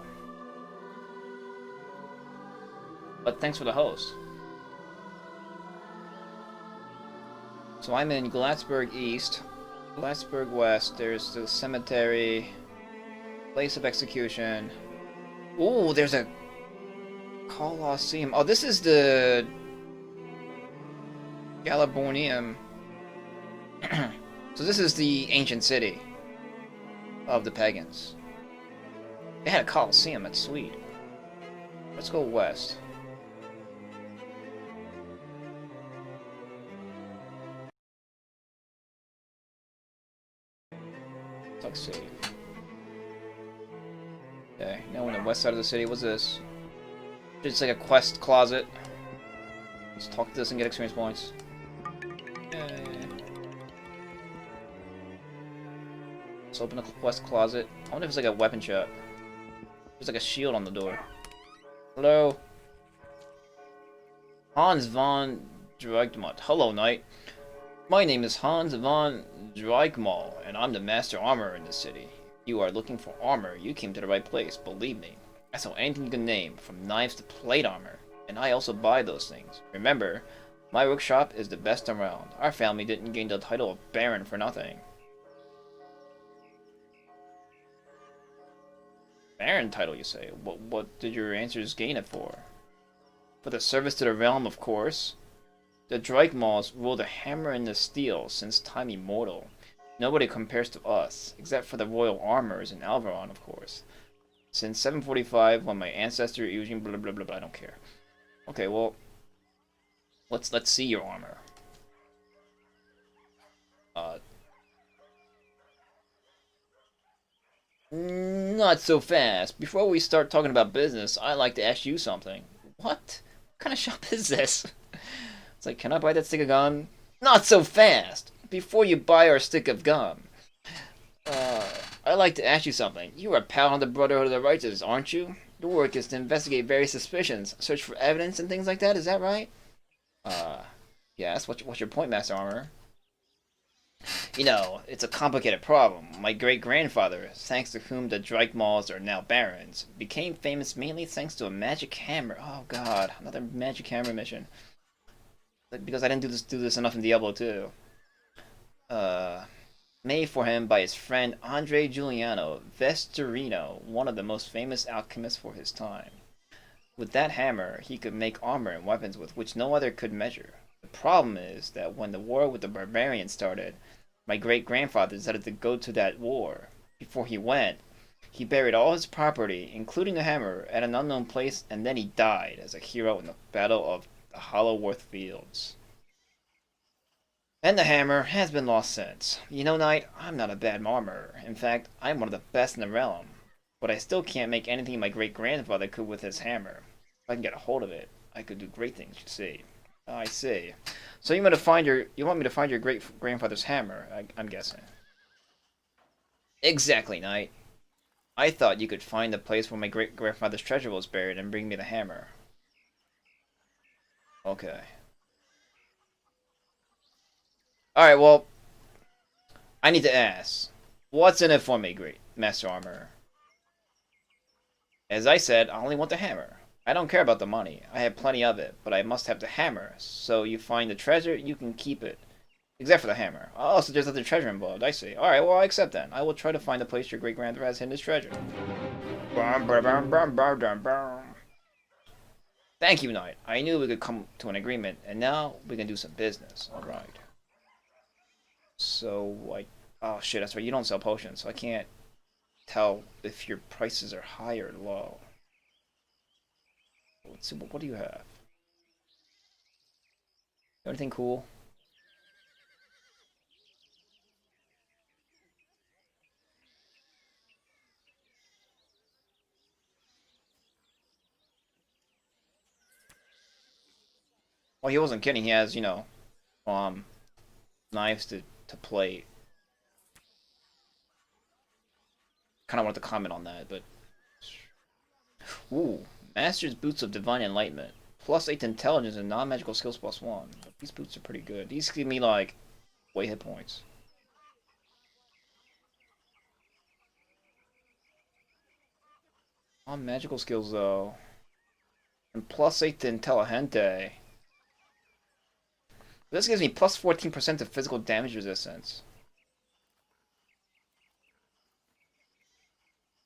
But thanks for the host. So I'm in Glassburg East, Glassburg West. There's the cemetery, place of execution. Ooh, there's a Colosseum. Oh, this is the Galabornium. So this is the ancient city of the pagans. They had a Colosseum. That's sweet. Let's go west. Let's see. Okay, now we're on the west side of the city. What's this? It's like a quest closet. Let's talk to this and get experience points. Let's open the quest closet. I wonder if it's like a weapon shop. There's like a shield on the door. Hello? Hans von Dreigmont. Hello, knight. My name is Hans von Dreigmont, and I'm the master armorer in this city. If you are looking for armor, you came to the right place, believe me. I sell anything you can name, from knives to plate armor, and I also buy those things. Remember, my workshop is the best around. Our family didn't gain the title of Baron for nothing. Baron title, you say? What did your answers gain it for? For the service to the realm, of course. The Dreigmonts rule the hammer and the steel since time immortal. Nobody compares to us, except for the royal armors in Alvaron, of course. Since 745, when my ancestor Eugene blah blah blah blah, I don't care. Okay, well, let's see your armor. Not so fast. Before we start talking about business, I'd like to ask you something. What kind of shop is this? It's like, can I buy that stick of gum? Not so fast! Before you buy our stick of gum. I'd like to ask you something. You are a pal of the Brotherhood of the Righteous, aren't you? Your work is to investigate various suspicions, search for evidence and things like that, is that right? Yes, what's your point, Master Armorer? You know, it's a complicated problem. My great-grandfather, thanks to whom the Dreigmonts are now barons, became famous mainly thanks to a magic hammer. Oh god, another magic hammer mission. Because I didn't do this enough in Diablo 2. Made for him by his friend Andre Giuliano Vestorino, one of the most famous alchemists for his time. With that hammer, he could make armor and weapons with which no other could measure. The problem is that when the war with the barbarians started, my great-grandfather decided to go to that war. Before he went, he buried all his property, including the hammer, at an unknown place, and then he died as a hero in the Battle of the Hollowworth Fields. And the hammer has been lost since. You know, Knight, I'm not a bad armorer. In fact, I'm one of the best in the realm. But I still can't make anything my great-grandfather could with his hammer. If I can get a hold of it, I could do great things, you see. I see. So you want me to find your great-grandfather's hammer, I'm guessing. Exactly, Knight. I thought you could find the place where my great-grandfather's treasure was buried and bring me the hammer. Okay. Alright, well, I need to ask. What's in it for me, great Master Armorer? As I said, I only want the hammer. I don't care about the money. I have plenty of it, but I must have the hammer. So you find the treasure, you can keep it. Except for the hammer. Oh, so there's other treasure involved. I see. Alright, well, I accept then. I will try to find the place your great-grandfather has hidden his treasure. Thank you, Knight. I knew we could come to an agreement, and now we can do some business. Alright. So, like... Oh, shit, that's right. You don't sell potions, so I can't tell if your prices are high or low. Let's see, what do you have? Anything cool? Well, he wasn't kidding. He has, you know, knives to play. Kind of wanted to comment on that, but... Ooh, Master's Boots of Divine Enlightenment. +8 to Intelligence and non-magical skills +1. But these boots are pretty good. These give me, like, way hit points. Non-magical skills, though. And +8 to Intelligente. This gives me +14% to physical damage resistance.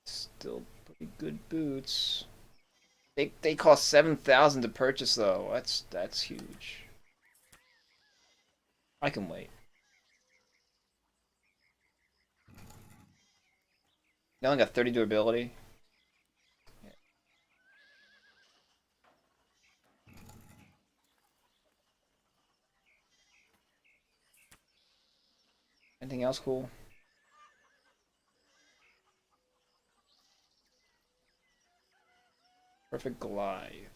Still pretty good boots. They cost 7,000 to purchase though. That's huge. I can wait. They only got 30 durability. Anything else cool? Perfect glide.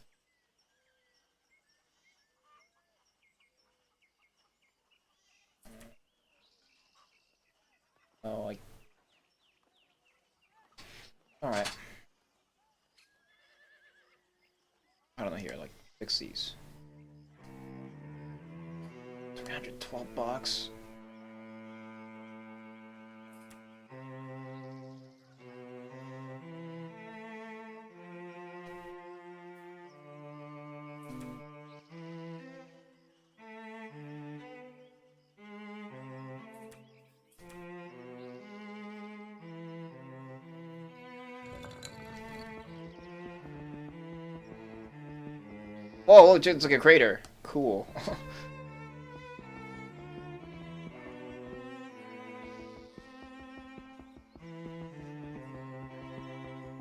Oh, like... Alright. I don't know here, like, fix these. 312 bucks. Oh, look, it's like a crater. Cool.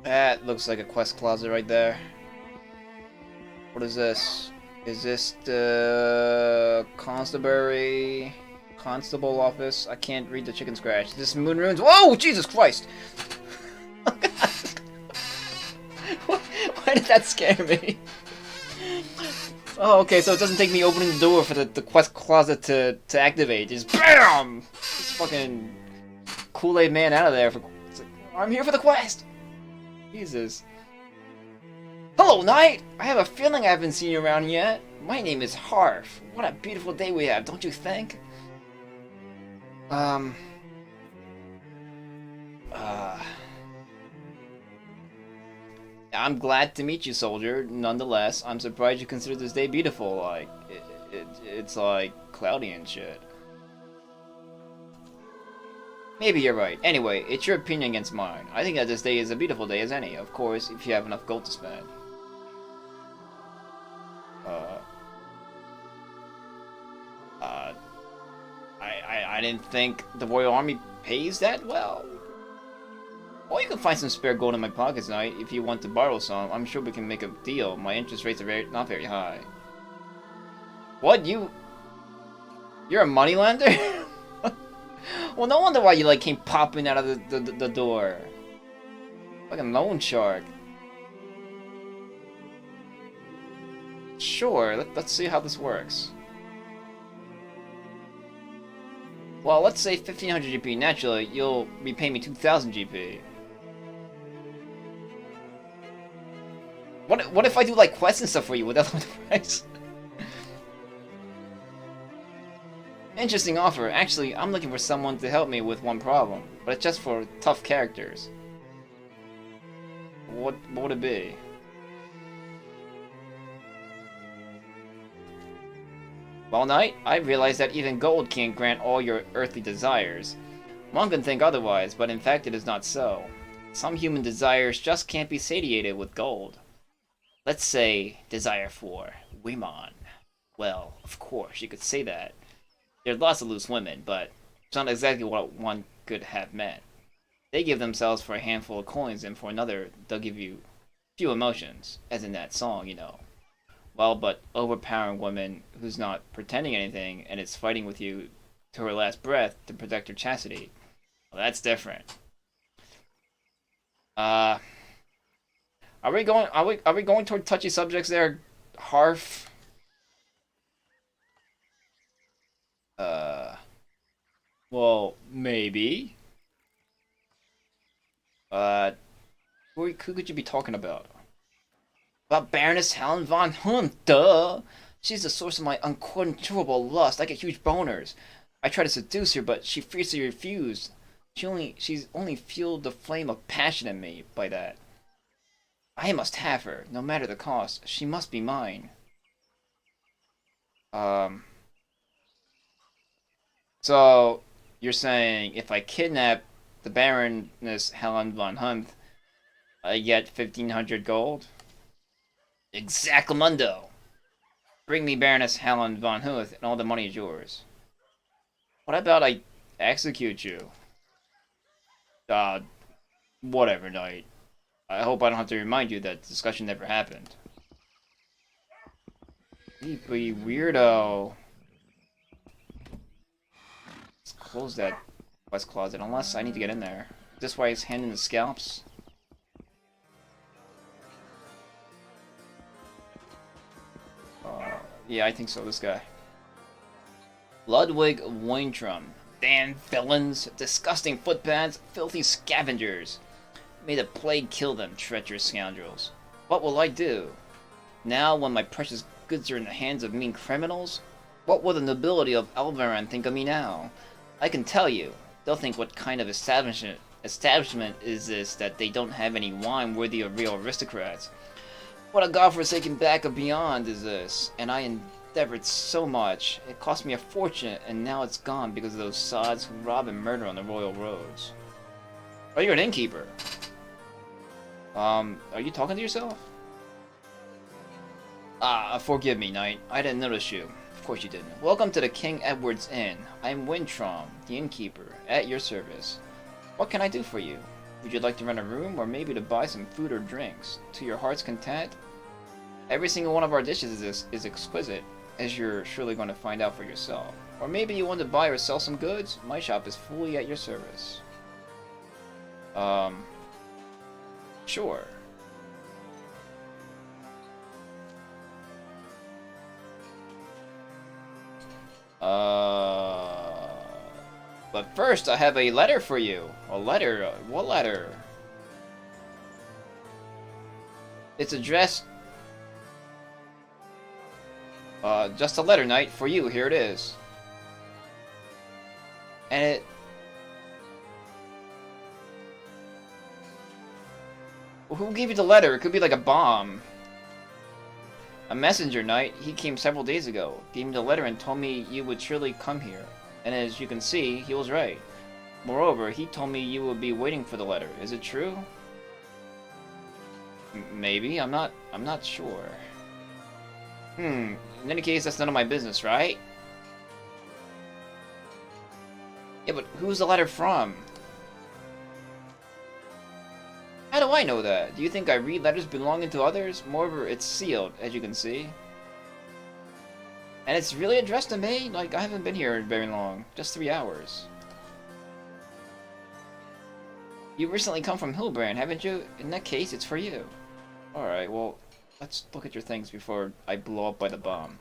That looks like a quest closet right there. What is this? Is this the constable office? I can't read the chicken scratch. Is this Moon Ruins? Whoa! Jesus Christ! Why did that scare me? Oh, okay, so it doesn't take me opening the door for the quest closet to activate. Just BAM! Just fucking Kool-Aid man out of there. Like, I'm here for the quest! Jesus. Hello, Knight! I have a feeling I haven't seen you around yet. My name is Harf. What a beautiful day we have, don't you think? I'm glad to meet you, soldier. Nonetheless, I'm surprised you consider this day beautiful. Like, it's like cloudy and shit. Maybe you're right. Anyway, it's your opinion against mine. I think that this day is a beautiful day as any. Of course, if you have enough gold to spend. I didn't think the Royal Army pays that well. Or you can find some spare gold in my pockets, Knight, if you want to borrow some. I'm sure we can make a deal. My interest rates are not very high. What? You're a moneylender? Well, no wonder why you like came popping out of the door. Like a loan shark. Sure, let's see how this works. Well, let's say 1500 GP. Naturally, you'll repay me 2000 GP. What if I do like quests and stuff for you without the price? Interesting offer. Actually, I'm looking for someone to help me with one problem, but it's just for tough characters. What would it be? Well, Knight, I realize that even gold can't grant all your earthly desires. One can think otherwise, but in fact it is not so. Some human desires just can't be satiated with gold. Let's say desire for women. Well, of course, you could say that. There's lots of loose women, but it's not exactly what one could have meant. They give themselves for a handful of coins, and for another, they'll give you few emotions, as in that song, you know. Well, but overpowering woman who's not pretending anything and is fighting with you to her last breath to protect her chastity. Well, that's different. Are we going toward touchy subjects there, Harf? Well, maybe. Who could you be talking about? About Baroness Helen von Hunt, duh! She's the source of my uncontrollable lust. I get huge boners. I try to seduce her, but she fiercely refused. She's only fueled the flame of passion in me by that. I must have her, no matter the cost. She must be mine. So, you're saying if I kidnap the Baroness Helen von Hunt, I get 1500 gold? Exactamundo! Bring me Baroness Helen von Huth, and all the money is yours. What about I execute you? Whatever, Knight. I hope I don't have to remind you that the discussion never happened. You weirdo. Let's close that quest closet, unless I need to get in there. This way he's handing the scalps. Yeah, I think so, this guy. Ludwig Weintraum. Damn villains, disgusting footpads, filthy scavengers. May the plague kill them, treacherous scoundrels. What will I do? Now, when my precious goods are in the hands of mean criminals? What will the nobility of Alvaran think of me now? I can tell you, they'll think what kind of establishment is this that they don't have any wine worthy of real aristocrats. What a godforsaken back of beyond is this, and I endeavored so much. It cost me a fortune, and now it's gone because of those sods who rob and murder on the royal roads. Oh, you're an innkeeper. Are you talking to yourself? Forgive me, Knight. I didn't notice you. Of course you didn't. Welcome to the King Edward's Inn. I'm Wintrom, the innkeeper, at your service. What can I do for you? Would you like to rent a room, or maybe to buy some food or drinks? To your heart's content? Every single one of our dishes is exquisite, as you're surely going to find out for yourself. Or maybe you want to buy or sell some goods? My shop is fully at your service. Sure. But first I have a letter for you. A letter? What letter? It's addressed... just a letter, Knight, for you. Here it is. And it... Well, who gave you the letter? It could be like a bomb. A messenger, Knight. He came several days ago. Gave me the letter and told me you would surely come here. And as you can see, he was right. Moreover, he told me you would be waiting for the letter. Is it true? Maybe. I'm not sure. In any case, that's none of my business, right? Yeah, but who's the letter from? How do I know that? Do you think I read letters belonging to others? Moreover, it's sealed, as you can see. And it's really addressed to me? Like, I haven't been here very long. Just 3 hours. You recently come from Hillbrand, haven't you? In that case, it's for you. Alright, well, let's look at your things before I blow up by the bomb.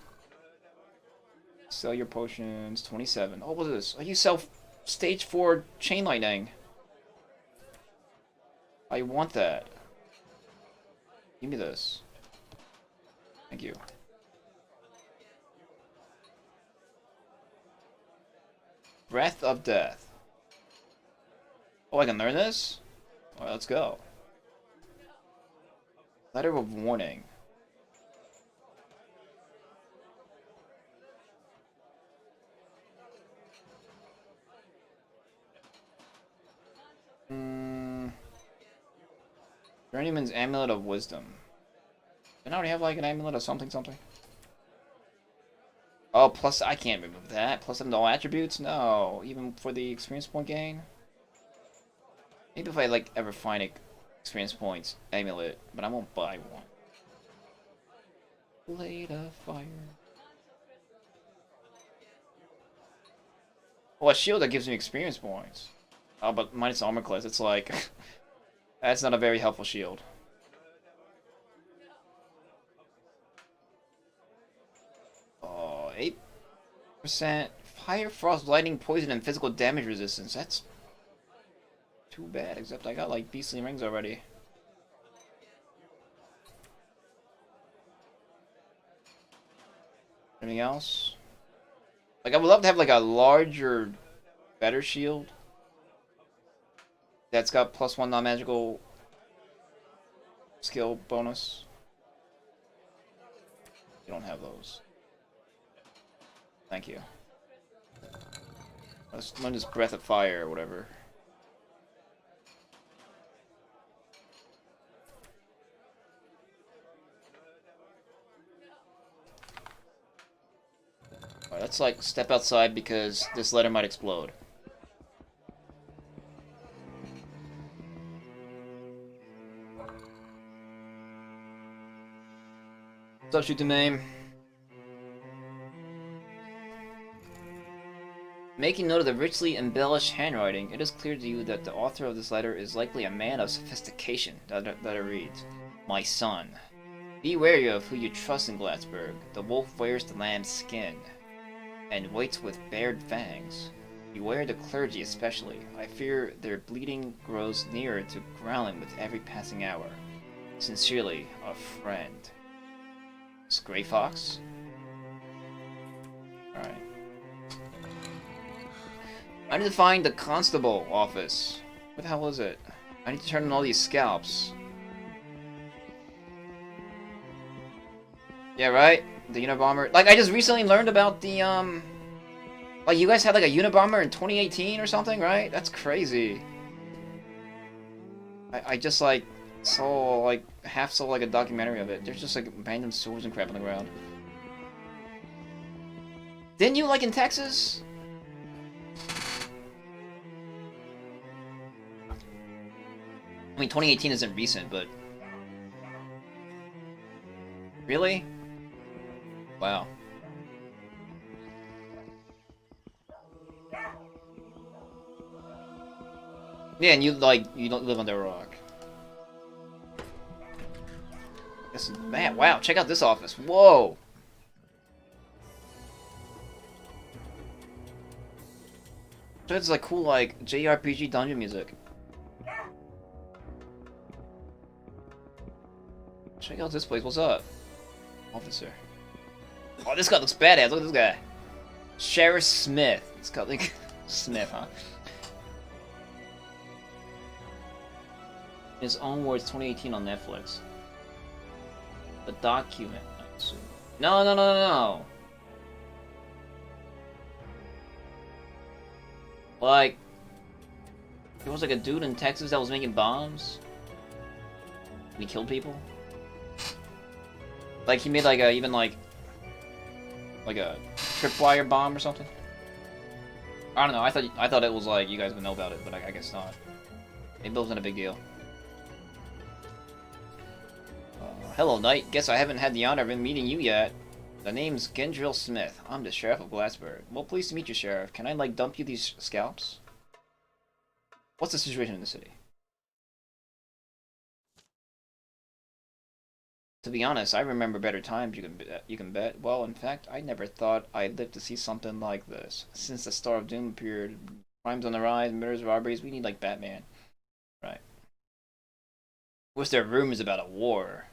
Sell your potions, 27. Oh, what is this? Oh, you sell stage 4 chain lightning. I want that. Give me this. Thank you. Breath of Death. Oh, I can learn this? Alright, let's go. Letter of Warning. Journeyman's Amulet of Wisdom. Didn't I already have like an amulet of something something? Oh, plus I can't remove that. Plus them to all attributes? No. Even for the experience point gain? Maybe if I like ever find a experience points amulet, but I won't buy one. Blade of Fire. Oh, a shield that gives me experience points. Oh, but minus armor class, it's like that's not a very helpful shield. Oh, 8% fire, frost, lightning, poison, and physical damage resistance. That's too bad, except I got like beastly rings already. Anything else? Like, I would love to have like a larger, better shield that's got +1 non-magical skill bonus. You don't have those. Thank you. Let's learn this Breath of Fire or whatever. Alright, let's like step outside because this letter might explode. What's up, shoot the name? Making note of the richly embellished handwriting, it is clear to you that the author of this letter is likely a man of sophistication. That it reads, "My son, be wary of who you trust in Gladsburg. The wolf wears the lamb's skin, and waits with bared fangs. Beware the clergy especially. I fear their bleeding grows nearer to growling with every passing hour. Sincerely, a friend." It's Grey Fox? Alright. I need to find the constable office. What the hell is it? I need to turn in all these scalps. Yeah, right? The Unabomber. Like, I just recently learned about the, like, you guys had, like, a Unabomber in 2018 or something, right? That's crazy. I just, like, saw, like, half saw, like, a documentary of it. There's just, like, random swords and crap on the ground. Didn't you, like, in Texas? I mean, 2018 isn't recent, but... Really? Wow. Yeah, and you, like, you don't live under a rock. Man, wow, check out this office. Whoa! So it's like cool, like, JRPG dungeon music. Check out this place, what's up? Officer. Oh, this guy looks badass, look at this guy. Sheriff Smith. It's got like, Smith, huh? In his own words, 2018 on Netflix. A document, I assume. No, no, no, no, no. Like, there was like a dude in Texas that was making bombs. And he killed people. Like he made like a even like a tripwire bomb or something. I don't know. I thought it was like you guys would know about it, but I guess not. Maybe it wasn't a big deal. Hello, Knight. Guess I haven't had the honor of meeting you yet. The name's Gendril Smith. I'm the Sheriff of Glassburg. Well, pleased to meet you, Sheriff. Can I, like, dump you these scalps? What's the situation in the city? To be honest, I remember better times, you can bet. Well, in fact, I never thought I'd live to see something like this. Since the Star of Doom appeared, crimes on the rise, murders, robberies, we need, like, Batman. Right. What's there rumors about a war?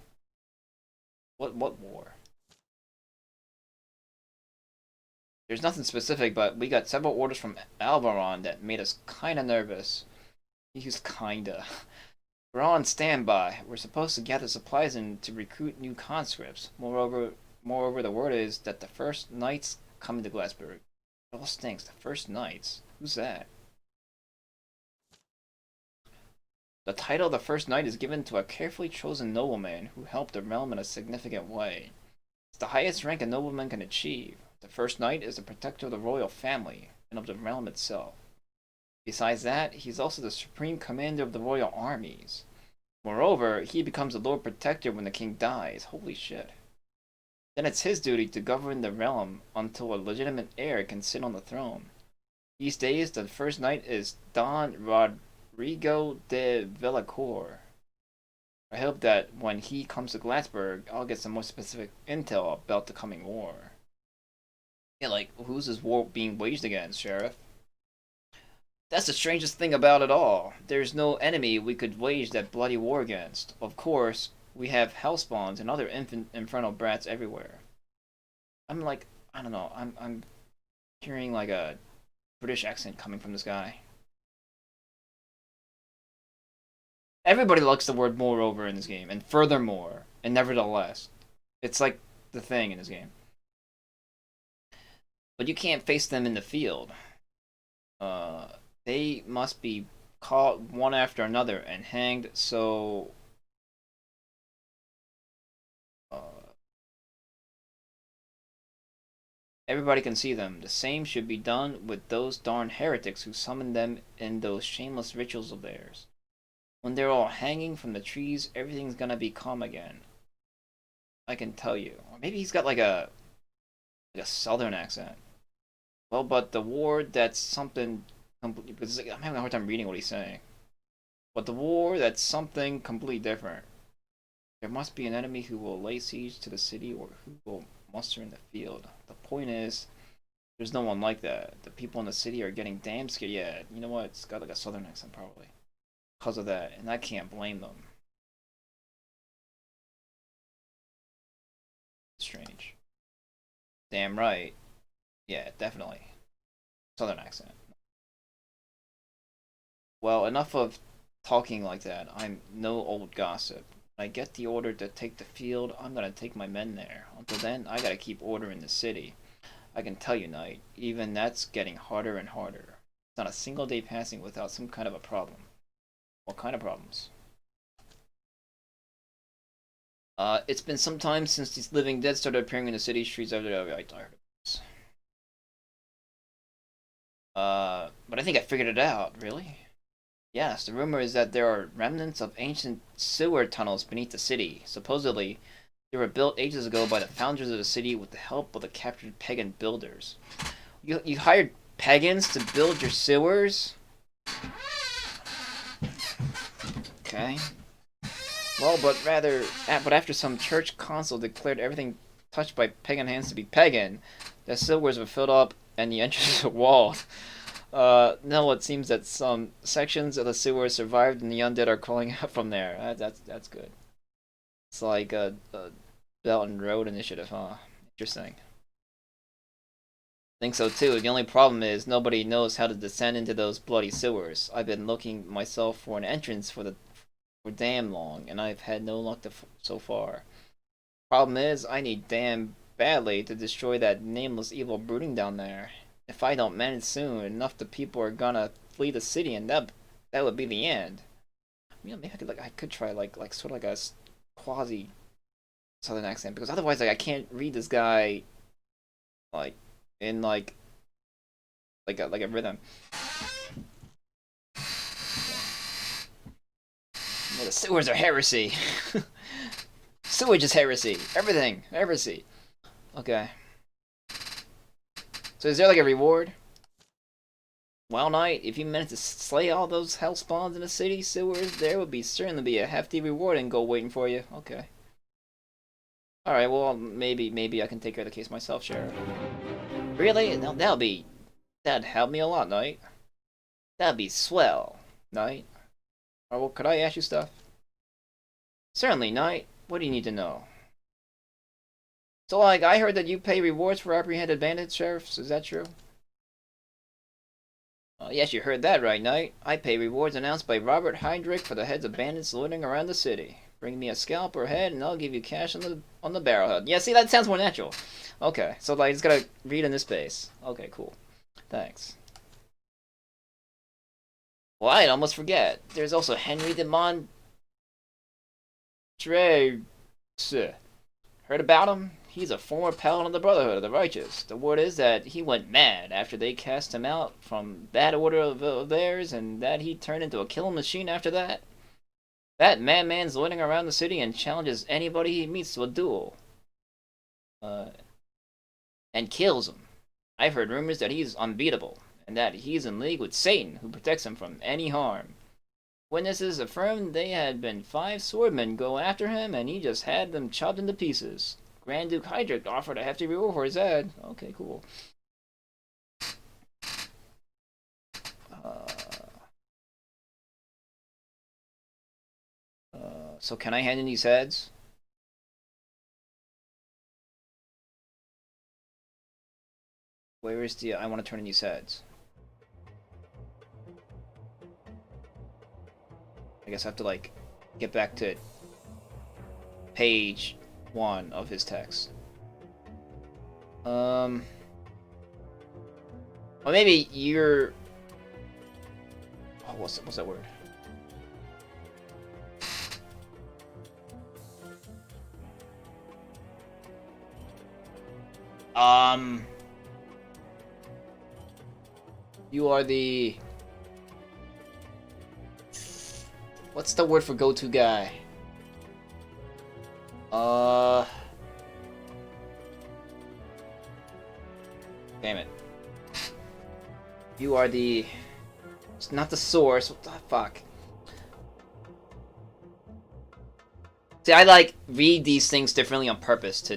What war? There's nothing specific, but we got several orders from Alvaron that made us kinda nervous. He's kinda. We're on standby. We're supposed to gather supplies and to recruit new conscripts. Moreover, the word is that the first knights coming to Glassburg. It all stinks. The first knights? Who's that? The title of the first knight is given to a carefully chosen nobleman who helped the realm in a significant way. It's the highest rank a nobleman can achieve. The first knight is the protector of the royal family and of the realm itself. Besides that, he's also the supreme commander of the royal armies. Moreover, he becomes the Lord Protector when the king dies. Holy shit. Then it's his duty to govern the realm until a legitimate heir can sit on the throne. These days, the first knight is Don Rodrigo de Villacour. I hope that when he comes to Glassburg, I'll get some more specific intel about the coming war. Yeah, like, who's this war being waged against, Sheriff? That's the strangest thing about it all. There's no enemy we could wage that bloody war against. Of course, we have hellspawns and other infernal brats everywhere. I'm like, I don't know, I'm hearing like a British accent coming from this guy. Everybody likes the word moreover in this game, and furthermore, and nevertheless. It's like the thing in this game. But you can't face them in the field. They must be caught one after another and hanged, so... everybody can see them. The same should be done with those darn heretics who summoned them in those shameless rituals of theirs. When they're all hanging from the trees, everything's gonna be calm again. I can tell you. Or maybe he's got like a southern accent. Well, but the war, that's something completely... because I'm having a hard time reading what he's saying. But the war, that's something completely different. There must be an enemy who will lay siege to the city or who will muster in the field. The point is, there's no one like that. The people in the city are getting damn scared. Yeah, you know what? It's got like a southern accent probably. Because of that, and I can't blame them. Strange. Damn right. Yeah, definitely. Southern accent. Well, enough of talking like that. I'm no old gossip. When I get the order to take the field, I'm gonna take my men there. Until then, I gotta keep order in the city. I can tell you, Knight, even that's getting harder and harder. It's not a single day passing without some kind of a problem. What kind of problems? It's been some time since these living dead started appearing in the city streets after I heard of this. But I think I figured it out, really. Yes, the rumor is that there are remnants of ancient sewer tunnels beneath the city. Supposedly, they were built ages ago by the founders of the city with the help of the captured pagan builders. You hired pagans to build your sewers? Okay. Well, but after some church council declared everything touched by pagan hands to be pagan, the sewers were filled up and the entrances were walled. Now it seems that some sections of the sewers survived and the undead are crawling out from there. That's good. It's like a Belt and Road Initiative, huh? Interesting. Think so too. The only problem is nobody knows how to descend into those bloody sewers. I've been looking myself for an entrance for damn long, and I've had no luck so far. Problem is, I need damn badly to destroy that nameless evil brooding down there. If I don't manage soon enough, the people are gonna flee the city, and that would be the end. You know, maybe I could try like sort of like a quasi southern accent, because otherwise like I can't read this guy like in like a rhythm. Yeah, the sewers are heresy. Sewage is heresy. Everything heresy. Okay. So is there like a reward? Well, Knight, if you manage to slay all those hell spawns in the city sewers, there would certainly be a hefty reward and gold waiting for you. Okay. Alright, well, maybe I can take care of the case myself, Sheriff. Really? No, that'd help me a lot, Knight. That'd be swell, Knight. Or well, could I ask you stuff? Certainly, Knight. What do you need to know? So, like, I heard that you pay rewards for apprehended bandits, Sheriffs. Is that true? Yes, you heard that right, Knight. I pay rewards announced by Robert Heydrich for the heads of bandits loitering around the city. Bring me a scalp or head, and I'll give you cash on the barrelhead. Yeah, see, that sounds more natural. Okay, so like, it's gotta read in this space. Okay, cool. Thanks. Well, I'd almost forget. There's also Henry de Montreux. Heard about him? He's a former paladin of the Brotherhood of the Righteous. The word is that he went mad after they cast him out from that order of theirs, and that he turned into a killing machine after that. That madman's loitering around the city and challenges anybody he meets to a duel. And kills them. I've heard rumors that he's unbeatable, and that he's in league with Satan, who protects him from any harm. Witnesses affirmed they had been 5 swordmen go after him, and he just had them chopped into pieces. Grand Duke Heydrich offered a hefty reward for his head. Okay, cool. So can I hand in these heads? Where is the... I want to turn in these heads. I guess I have to, like, get back to page 1 of his text. Well, maybe you're... Oh, what's that word? You are the... What's the word for go-to guy? Damn it. You are the... It's not the source. What the fuck? See, I like read these things differently on purpose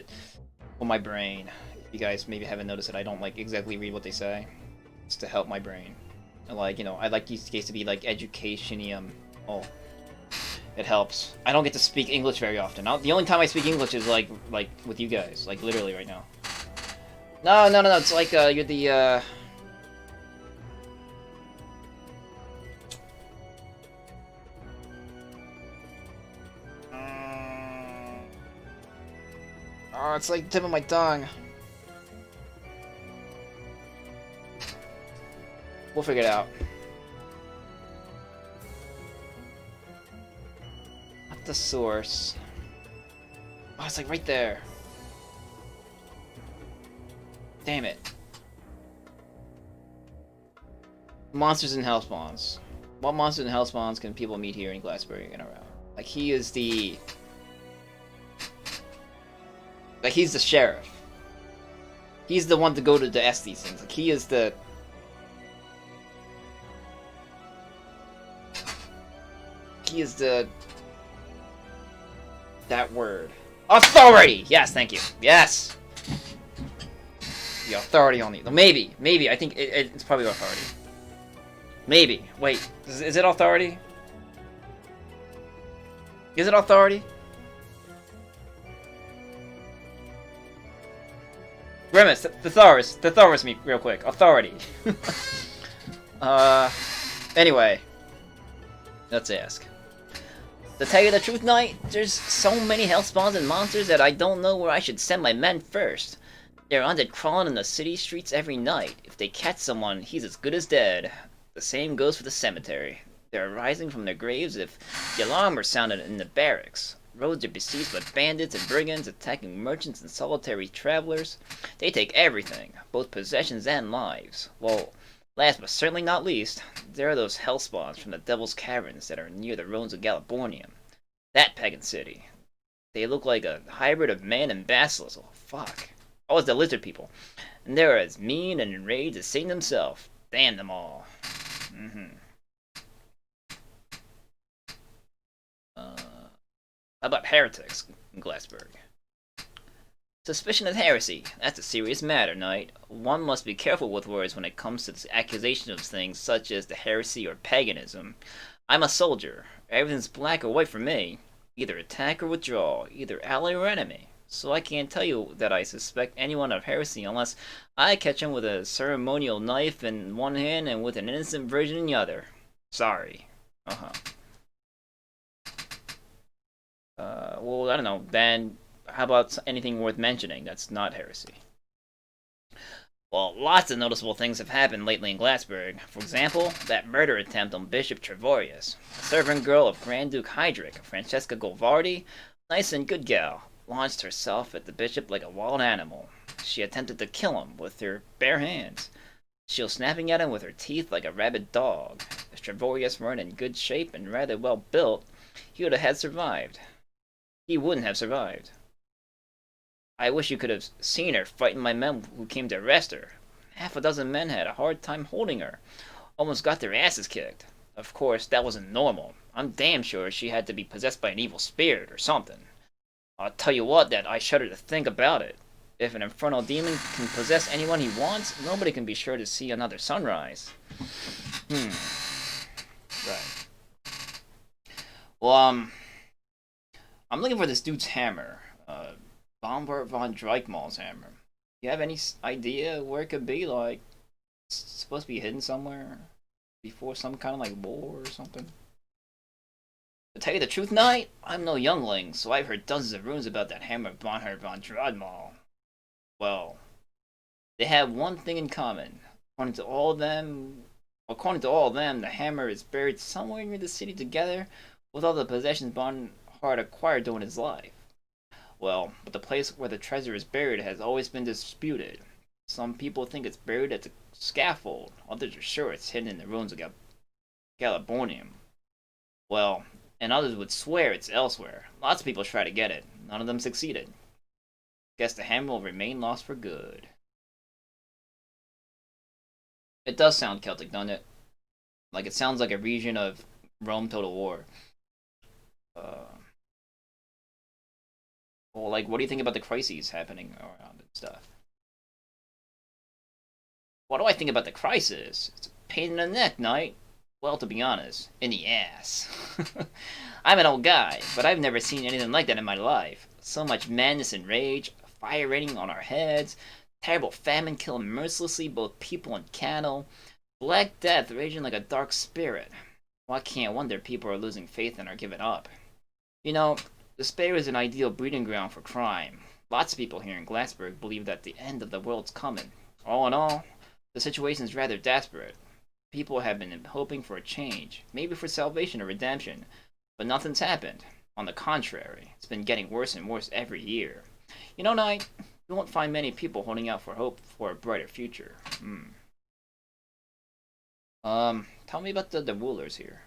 for my brain. You guys maybe haven't noticed that I don't like exactly read what they say. It's to help my brain. Like, you know, I like these cases to be like education-y, oh. It helps. I don't get to speak English very often. The only time I speak English is like with you guys, like literally right now. No. It's like you're the Oh, it's like the tip of my tongue. We'll figure it out. Not the source. Oh, it's like right there. Damn it. Monsters and Hellspawns. What monsters and Hellspawns can people meet here in Glassbury and around? Like, he is the... Like, he's the sheriff. He's the one to go to ask these things. Like, he is the... He is the... That word. Authority! Yes, thank you. Yes! The authority on the... Maybe. I think it's probably authority. Maybe. Wait. Is it authority? Is it authority? Grimace, thesaurus me real quick. Authority. Anyway. Let's ask. To tell you the truth, Knight, there's so many hellspawns and monsters that I don't know where I should send my men first. They're undead crawling in the city streets every night. If they catch someone, he's as good as dead. The same goes for the cemetery. They're rising from their graves if the alarm were sounded in the barracks. Roads are besieged by bandits and brigands attacking merchants and solitary travelers. They take everything, both possessions and lives. Well, last but certainly not least, there are those hellspawns from the Devil's Caverns that are near the ruins of Galabornium. That pagan city. They look like a hybrid of man and basilisk. Oh, fuck. Always the lizard people. And they're as mean and enraged as Satan himself. Damn them all. How about heretics in Glassberg? Suspicion of heresy. That's a serious matter, Knight. One must be careful with words when it comes to this accusation of things such as the heresy or paganism. I'm a soldier. Everything's black or white for me. Either attack or withdraw. Either ally or enemy. So I can't tell you that I suspect anyone of heresy unless I catch him with a ceremonial knife in one hand and with an innocent virgin in the other. Sorry. Well, I don't know. Then, how about anything worth mentioning that's not heresy? Well, lots of noticeable things have happened lately in Glassberg. For example, that murder attempt on Bishop Trevorius. The servant girl of Grand Duke Hydric, Francesca Golvardi, nice and good gal, launched herself at the bishop like a wild animal. She attempted to kill him with her bare hands. She was snapping at him with her teeth like a rabid dog. If Trevorius weren't in good shape and rather well built, he would have survived. He wouldn't have survived. I wish you could have seen her fighting my men who came to arrest her. Half a dozen men had a hard time holding her. Almost got their asses kicked. Of course, that wasn't normal. I'm damn sure she had to be possessed by an evil spirit or something. I'll tell you what, that I shudder to think about it. If an infernal demon can possess anyone he wants, nobody can be sure to see another sunrise. Right. Well, I'm looking for this dude's hammer. Bombard von Dreichmal's hammer. You have any idea where it could be? Like, it's supposed to be hidden somewhere before some kind of like war or something. To tell you the truth, Knight, I'm no youngling, so I've heard dozens of rumors about that hammer of Bonhard von Dreichmal. Well, they have one thing in common. According to all of them, the hammer is buried somewhere near the city together with all the possessions Bonhard acquired during his life. Well, but the place where the treasure is buried has always been disputed. Some people think it's buried at the scaffold. Others are sure it's hidden in the ruins of Galabonium. Well, and others would swear it's elsewhere. Lots of people try to get it. None of them succeeded. Guess the hammer will remain lost for good. It does sound Celtic, doesn't it? Like, it sounds like a region of Rome Total War. Well, like, what do you think about the crises happening around and stuff? What do I think about the crisis? It's a pain in the neck, Knight. Well, to be honest, in the ass. I'm an old guy, but I've never seen anything like that in my life. So much madness and rage, fire raining on our heads, terrible famine killing mercilessly both people and cattle, black death raging like a dark spirit. Well, I can't wonder people are losing faith and are giving up. You know, despair is an ideal breeding ground for crime. Lots of people here in Glassberg believe that the end of the world's coming. All in all, the situation is rather desperate. People have been hoping for a change, maybe for salvation or redemption, but nothing's happened. On the contrary, it's been getting worse and worse every year. You know, Knight, you won't find many people holding out for hope for a brighter future. Tell me about the rulers here.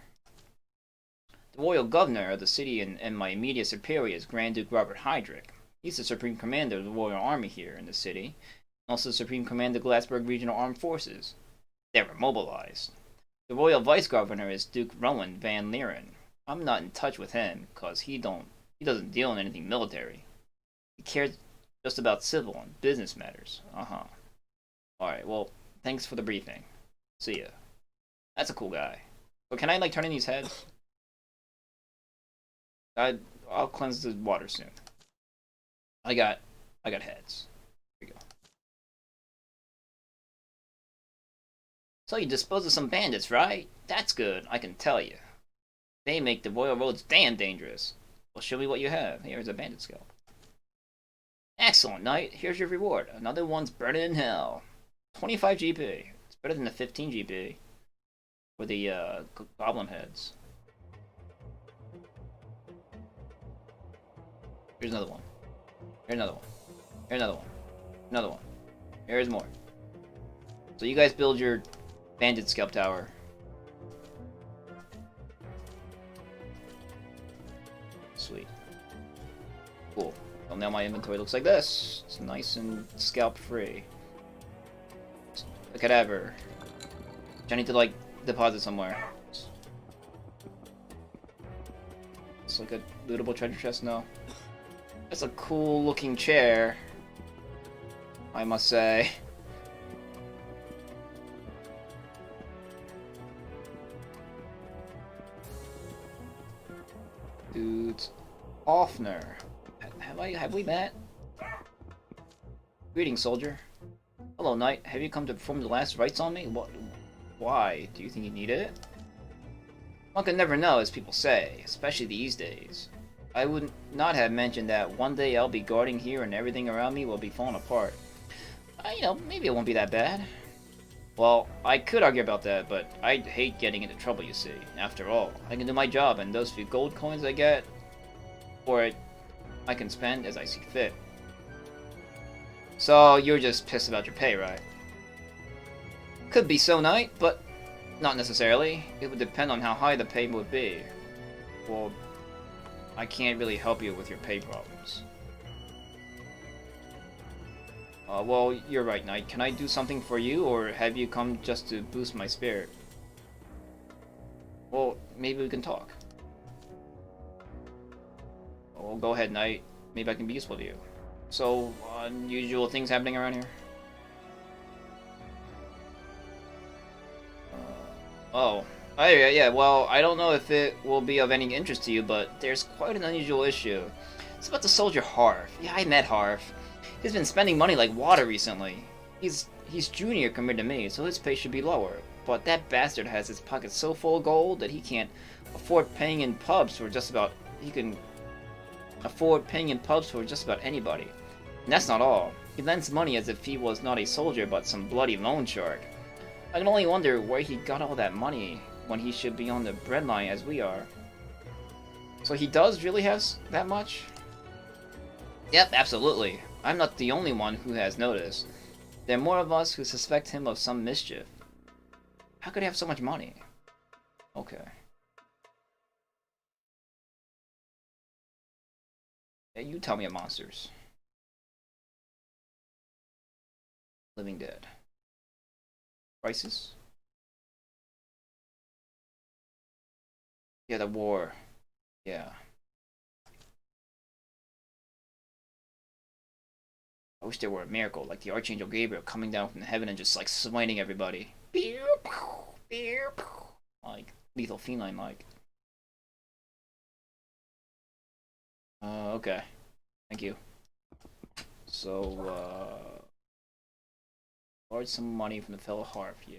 The royal governor of the city and my immediate superior is Grand Duke Robert Hydric. He's the supreme commander of the royal army here in the city, and also the supreme commander of the Glassberg Regional Armed Forces. They were mobilized. The royal vice governor is Duke Rowan van Leeren. I'm not in touch with him, cause he doesn't deal in anything military. He cares just about civil and business matters. Alright, well, thanks for the briefing. See ya. That's a cool guy. But can I, like, turn in these heads? I'll cleanse the water soon. I got heads. Here we go. So you disposed of some bandits, right? That's good, I can tell you. They make the royal roads damn dangerous. Well, show me what you have. Here's a bandit scalp. Excellent, Knight. Here's your reward. Another one's burning in hell. 25 GP. It's better than the 15 GP for the goblin heads. Here's another one. Here's another one. Here's another one. Another one. Here's more. So you guys build your bandit scalp tower. Sweet. Cool. Well, now my inventory looks like this. It's nice and scalp-free. A cadaver. Which I need to, like, deposit somewhere. It's like a lootable treasure chest? No. That's a cool-looking chair, I must say. Dudes. Offner. Have we met? Greetings, soldier. Hello, knight. Have you come to perform the last rites on me? What? Why? Do you think you need it? One can never know, as people say, especially these days. I would not have mentioned that one day I'll be guarding here and everything around me will be falling apart. You know, maybe it won't be that bad. Well, I could argue about that, but I hate getting into trouble, you see. After all, I can do my job, and those few gold coins I get for it, I can spend as I see fit. So, you're just pissed about your pay, right? Could be so, knight, but not necessarily. It would depend on how high the pay would be. Well, I can't really help you with your pay problems. Well, you're right, knight. Can I do something for you, or have you come just to boost my spirit? Well, maybe we can talk. Well, go ahead, knight. Maybe I can be useful to you. So, unusual things happening around here? Oh. Yeah, well, I don't know if it will be of any interest to you, but there's quite an unusual issue. It's about the soldier Harv. Yeah, I met Harv. He's been spending money like water recently. He's junior compared to me, so his pay should be lower. But that bastard has his pockets so full of gold that he can't afford paying in pubs for just about... He can afford paying in pubs for just about anybody. And that's not all. He lends money as if he was not a soldier but some bloody loan shark. I can only wonder where he got all that money when he should be on the breadline as we are. So he does really have that much? Yep, absolutely. I'm not the only one who has noticed. There are more of us who suspect him of some mischief. How could he have so much money? Okay. Yeah, you tell me of monsters. Living Dead. Crisis? Yeah, the war. Yeah. I wish there were a miracle, like the Archangel Gabriel coming down from heaven and just like smiting everybody. Like, lethal feline like. Okay. Thank you. So, borrowed some money from the fellow Harv, yeah.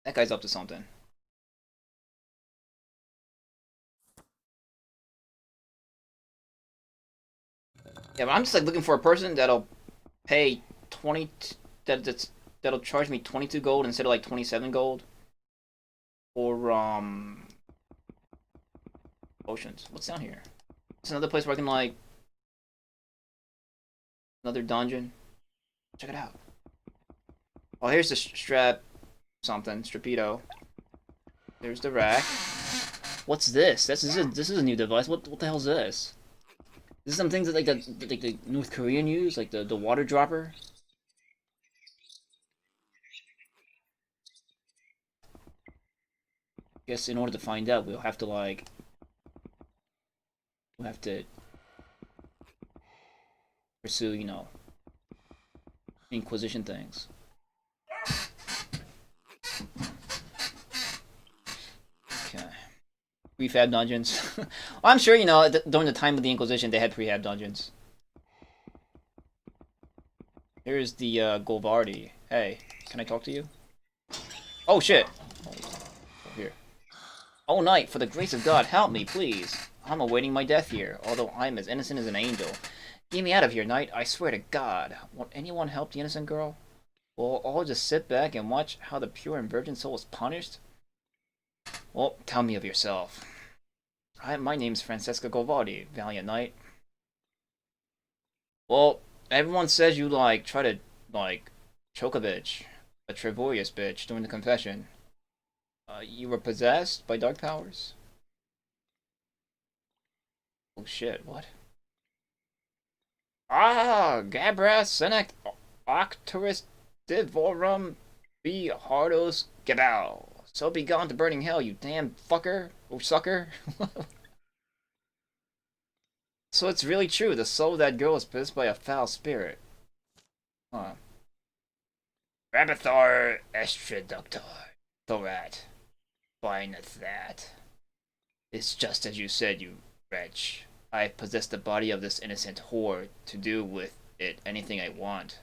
That guy's up to something. Yeah, but I'm just like looking for a person that'll pay 20 that'll charge me 22 gold instead of like 27 gold. Or potions. What's down here? It's another place where I can like another dungeon. Check it out. Oh, here's the strap something, Strapedo. There's the rack. What's this? This is a new device. What the hell's this? This is some things that like the North Korean use, like the water dropper. Guess in order to find out, we'll have to pursue, you know, Inquisition things. Okay. Prefab dungeons. Well, I'm sure, you know, during the time of the Inquisition, they had prefab dungeons. Here's the Golvardi. Hey, can I talk to you? Oh shit! Here. Oh knight, for the grace of God, help me, please. I'm awaiting my death here, although I'm as innocent as an angel. Get me out of here, knight. I swear to God. Won't anyone help the innocent girl? Will all just sit back and watch how the pure and virgin soul is punished? Well, tell me of yourself. My name's Francesca Golvardi, valiant knight. Well, everyone says you, like, try to, like, choke a bitch. A Trevorius bitch during the confession. You were possessed by dark powers? Oh shit, what? Ah, Gabra Senec Octorus Divorum Be Hardos Gabal. So be gone to burning hell, you damn fucker or sucker. So it's really true, the soul of that girl is possessed by a foul spirit. Huh. Rabathor Estraductor. Thorat. Fineth that. It's just as you said, you wretch. I possess the body of this innocent whore to do with it anything I want.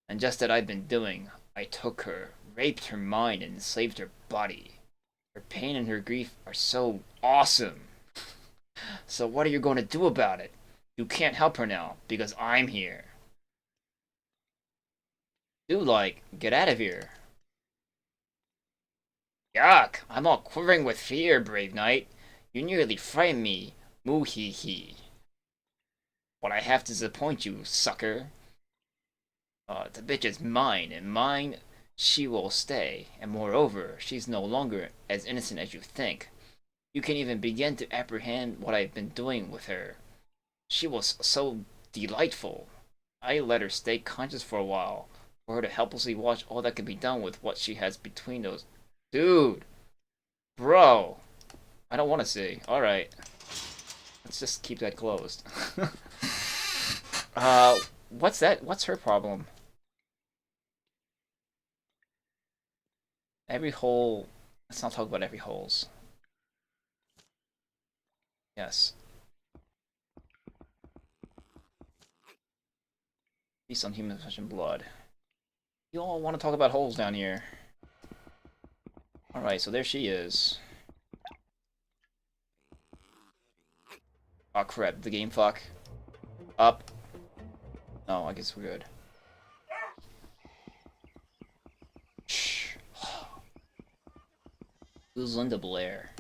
And just that I've been doing. I took her, raped her mind, and enslaved her body. Her pain and her grief are so awesome. So what are you going to do about it? You can't help her now, because I'm here. Dude-like, get out of here. Yuck! I'm all quivering with fear, brave knight. You nearly frightened me. Moo-hee-hee. But I have to disappoint you, sucker. The bitch is mine, and mine she will stay. And moreover, she's no longer as innocent as you think. You can even begin to apprehend what I've been doing with her. She was so delightful. I let her stay conscious for a while, for her to helplessly watch all that can be done with what she has between those. Dude! Bro! I don't want to see. Alright. Let's just keep that closed. What's that? What's her problem? Every hole... Let's not talk about every holes. Yes. Feast on human flesh and blood. You all want to talk about holes down here. Alright, so there she is. Oh crap, the game fuck. Up. No, I guess we're good. Shh. Who's Linda Blair?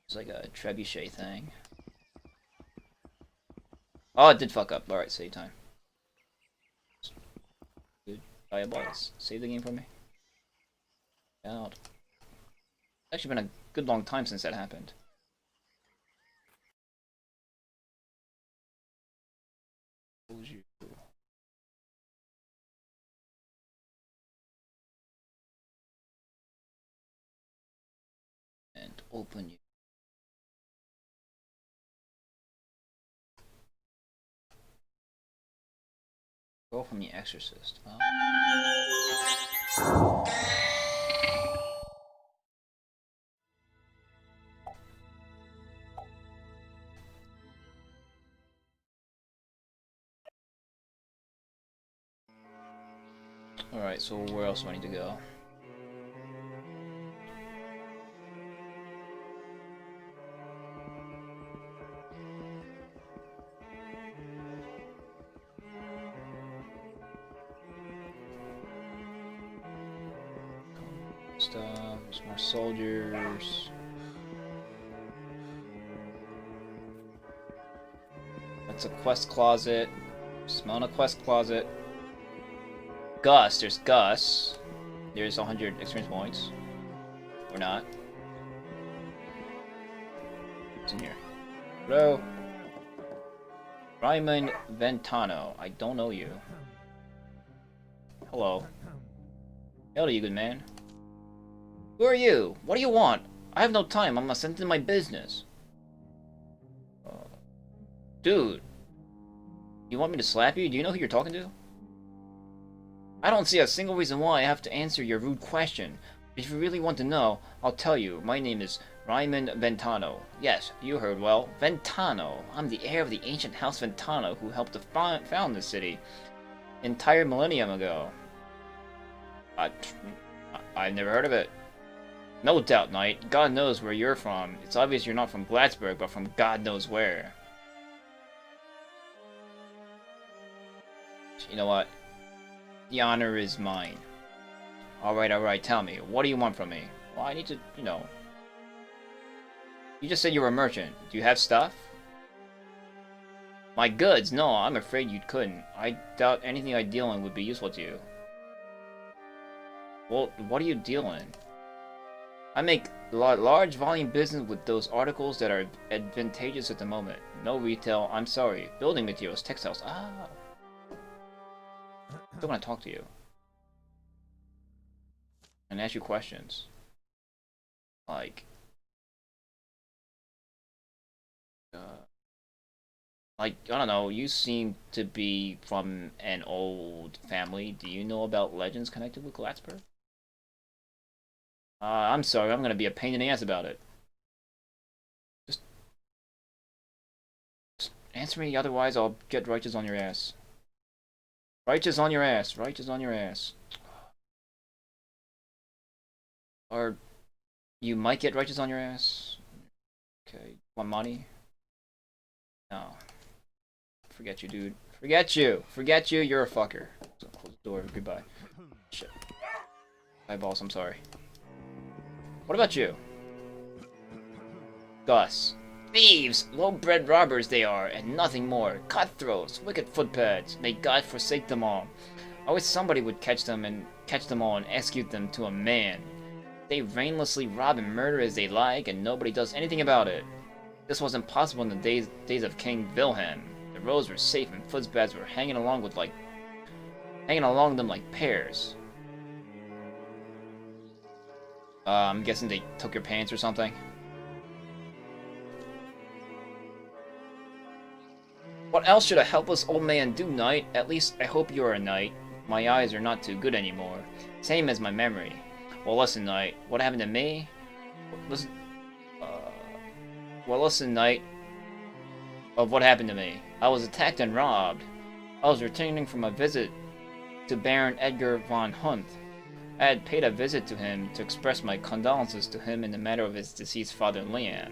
It's like a trebuchet thing. Oh, it did fuck up. Alright, save time. Good. Diabolos. Save the game for me. Out. It's actually been a good long time since that happened. And open you. Go from the Exorcist. Oh. Alright, so where else do I need to go? Stuff, there's more soldiers. That's a quest closet. Smell a quest closet. Gus, there's Gus. There's 100 experience points. Or not. What's in here? Hello? Raymond Ventano. I don't know you. Hello. Hello, you good man. Who are you? What do you want? I have no time. I'm sent to my business. Dude. You want me to slap you? Do you know who you're talking to? I don't see a single reason why I have to answer your rude question. If you really want to know, I'll tell you. My name is Raymond Ventano. Yes, you heard well. Ventano. I'm the heir of the ancient House Ventano who helped to found this city entire millennium ago. I've never heard of it. No doubt, Knight. God knows where you're from. It's obvious you're not from Gladsburg, but from God knows where. You know what? The honor is mine. Alright, tell me. What do you want from me? Well, I need to, you know... You just said you were a merchant. Do you have stuff? My goods? No, I'm afraid you couldn't. I doubt anything I deal in would be useful to you. Well, what are you dealing? I make large volume business with those articles that are advantageous at the moment. No retail, I'm sorry. Building materials, textiles. Ah. I still want to talk to you. And ask you questions. Like, I don't know, you seem to be from an old family. Do you know about legends connected with Glatzberg? I'm sorry, I'm gonna be a pain in the ass about it. Just answer me, otherwise I'll get righteous on your ass. Righteous on your ass, righteous on your ass. Or you might get righteous on your ass. Okay, want money? No. Forget you, dude. Forget you! Forget you, you're a fucker. So close the door, goodbye. Shit. Bye, boss, I'm sorry. What about you? Gus. Thieves! Low-bred robbers they are, and nothing more. Cutthroats, wicked footpads. May God forsake them all. I wish somebody would catch them all and execute them to a man. They rainlessly rob and murder as they like, and nobody does anything about it. This wasn't possible in the days of King Wilhelm. The roads were safe and footpads were hanging along them like pears. I'm guessing they took your pants or something. What else should a helpless old man do, knight? At least I hope you are a knight. My eyes are not too good anymore. Same as my memory. Well, listen, knight. What happened to me? Listen, knight. Of what happened to me. I was attacked and robbed. I was returning from a visit to Baron Edgar von Hunt. I had paid a visit to him to express my condolences to him in the matter of his deceased father, Liam.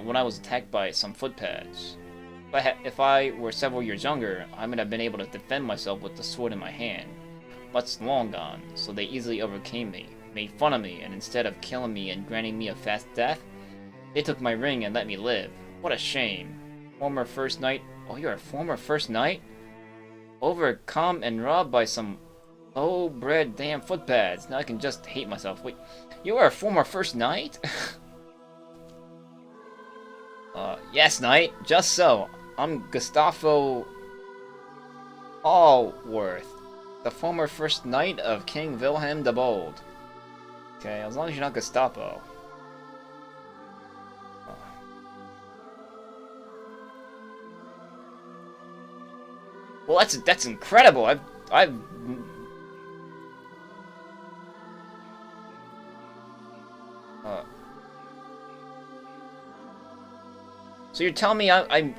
When I was attacked by some footpads. If I were several years younger, I might have been able to defend myself with the sword in my hand. But it's long gone, so they easily overcame me, made fun of me, and instead of killing me and granting me a fast death, they took my ring and let me live. What a shame. Former first knight. Oh, you're a former first knight? Overcome and robbed by some low-bred damn footpads. Now I can just hate myself. Wait, you are a former first knight? Yes, knight. Just so. I'm Gustavo Allworth, the former first knight of King Wilhelm the Bold. Okay, as long as you're not Gestapo. Well, that's incredible. So you're telling me I'm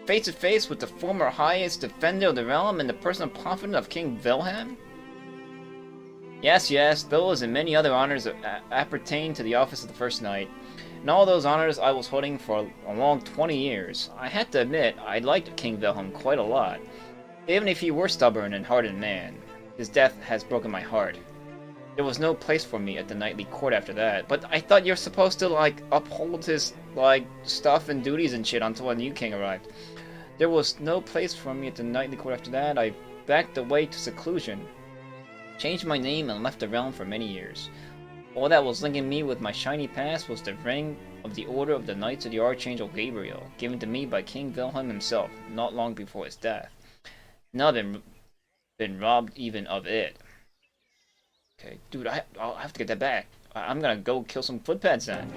face to face with the former highest defender of the realm and the personal confidant of King Wilhelm? Yes, those and many other honors appertain to the office of the First Knight. And all those honors I was holding for a long 20 years. I had to admit, I liked King Wilhelm quite a lot. Even if he were stubborn and hardened man. His death has broken my heart. There was no place for me at the knightly court after that. But I thought you're supposed to, like, uphold his, like, stuff and duties and shit until a new king arrived. There was no place for me at the knightly court after that. I backed away to seclusion. Changed my name and left the realm for many years. All that was linking me with my shiny past was the ring of the Order of the Knights of the Archangel Gabriel, given to me by King Wilhelm himself, not long before his death. Now I've been robbed even of it. Okay, dude, I'll have to get that back. I'm gonna go kill some footpads then.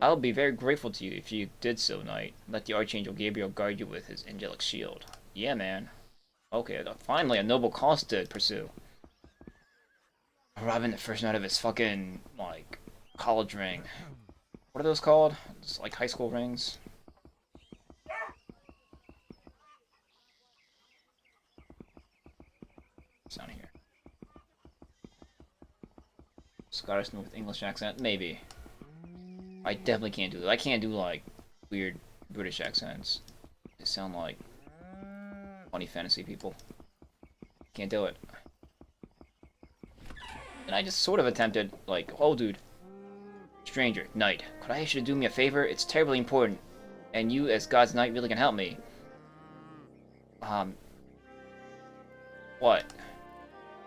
I'll be very grateful to you if you did so, knight. Let the Archangel Gabriel guard you with his angelic shield. Yeah, man. Okay, finally a noble cause to pursue. Robbing the first night of his fucking, like, college ring. What are those called? It's like high school rings. It's not here. Scottish with English accent? Maybe. I definitely can't do that. I can't do, like, weird British accents. They sound like funny fantasy people. Can't do it. And I just sort of attempted, like, oh, dude. Stranger, knight, could I ask you to do me a favor? It's terribly important. And you, as God's knight, really can help me. What?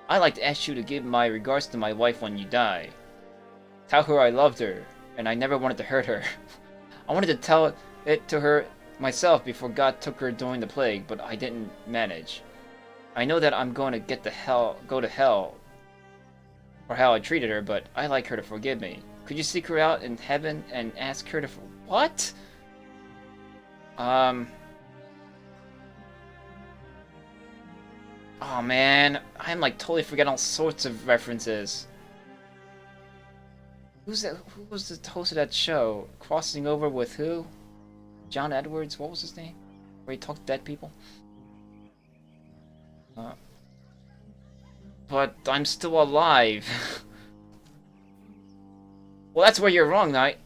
I'd like to ask you to give my regards to my wife when you die. Tell her I loved her, and I never wanted to hurt her. I wanted to tell it to her myself before God took her during the plague, but I didn't manage. I know that I'm going to go to hell for how I treated her, but I'd like her to forgive me. Could you seek her out in heaven and ask her to what? Oh man, I'm like totally forgetting all sorts of references. Who's that? Who was the host of that show? Crossing over with who? John Edwards? What was his name? Where he talked to dead people? But I'm still alive. Well, that's where you're wrong, Knight.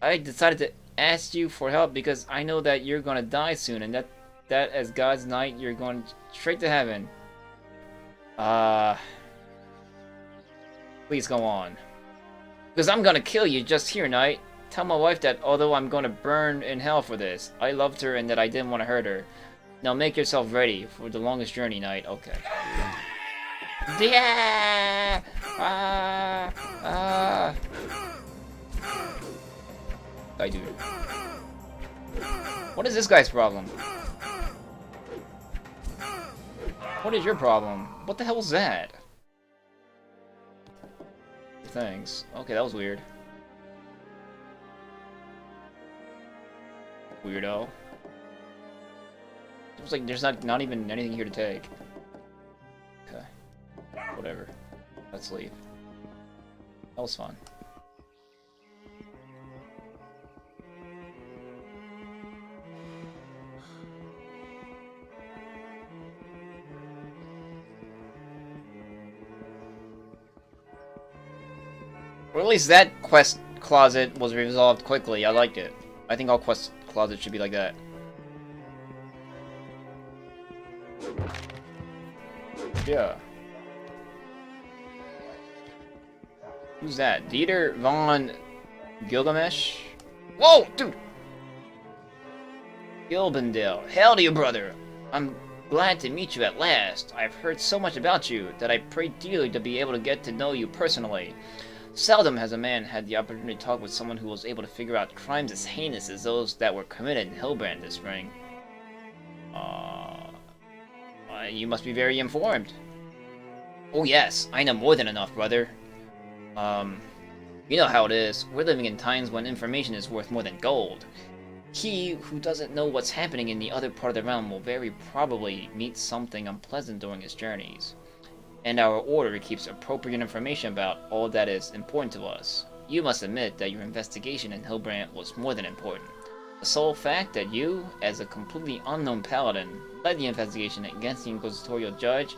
I decided to ask you for help because I know that you're gonna die soon, and that as God's Knight, you're going straight to heaven. Please go on. Because I'm gonna kill you just here, Knight. Tell my wife that although I'm gonna burn in hell for this, I loved her and that I didn't want to hurt her. Now make yourself ready for the longest journey, Knight. Okay. Yeah! Guy dude. What is this guy's problem? What is your problem? What the hell was that? Thanks. Okay, that was weird. Weirdo. Looks like there's not even anything here to take. Okay. Whatever. Let's leave. That was fun. Or at least that quest closet was resolved quickly. I liked it. I think all quest closets should be like that. Yeah. Who's that? Dieter von Gilgamesh? Whoa, dude! Gilbendale. Hail to you, brother! I'm glad to meet you at last. I've heard so much about you that I pray dearly to be able to get to know you personally. Seldom has a man had the opportunity to talk with someone who was able to figure out crimes as heinous as those that were committed in Hillbrand this spring. You must be very informed. Oh yes, I know more than enough, brother. You know how it is. We're living in times when information is worth more than gold. He who doesn't know what's happening in the other part of the realm will very probably meet something unpleasant during his journeys. And our order keeps appropriate information about all that is important to us. You must admit that your investigation in Hillbrand was more than important. The sole fact that you, as a completely unknown paladin, led the investigation against the inquisitorial judge,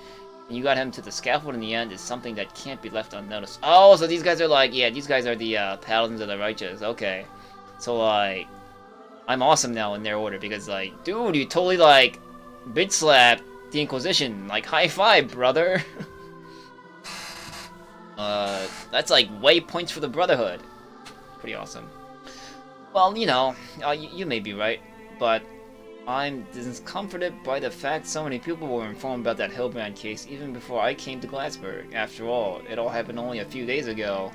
and you got him to the scaffold in the end is something that can't be left unnoticed. Oh, so these guys are like, yeah, these guys are the paladins of the righteous. Okay. So, like, I'm awesome now in their order because, like, dude, you totally, like, bitch slapped the Inquisition. Like, high five, brother. That's like way points for the Brotherhood. Pretty awesome. Well, you know, you may be right, but I'm discomforted by the fact so many people were informed about that Hillbrand case even before I came to Glassburg. After all, it all happened only a few days ago.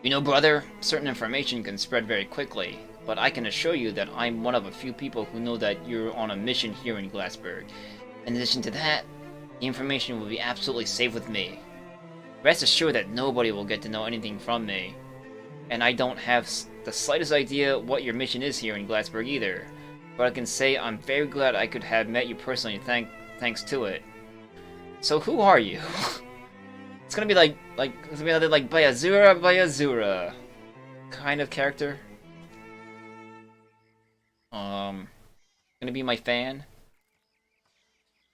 You know, brother, certain information can spread very quickly, but I can assure you that I'm one of a few people who know that you're on a mission here in Glassburg. In addition to that, the information will be absolutely safe with me. Rest assured that nobody will get to know anything from me. And I don't have the slightest idea what your mission is here in Glassburg either. But I can say I'm very glad I could have met you personally thanks to it. So who are you? It's gonna be like it's gonna be like Bayazura kind of character. Gonna be my fan.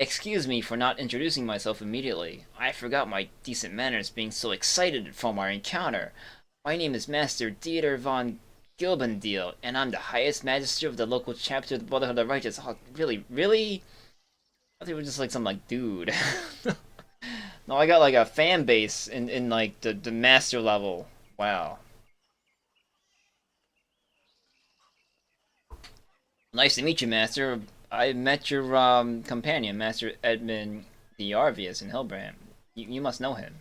Excuse me for not introducing myself immediately. I forgot my decent manners being so excited from our encounter. My name is Master Dieter von Gilbendale, and I'm the highest magister of the local chapter of the Brotherhood of the Righteous. Oh, really? Really? I thought they were just like some like dude. No, I got like a fan base in like the master level. Wow. Nice to meet you, Master. I met your companion, Master Edmund the Arvius in Hillbrand. You must know him.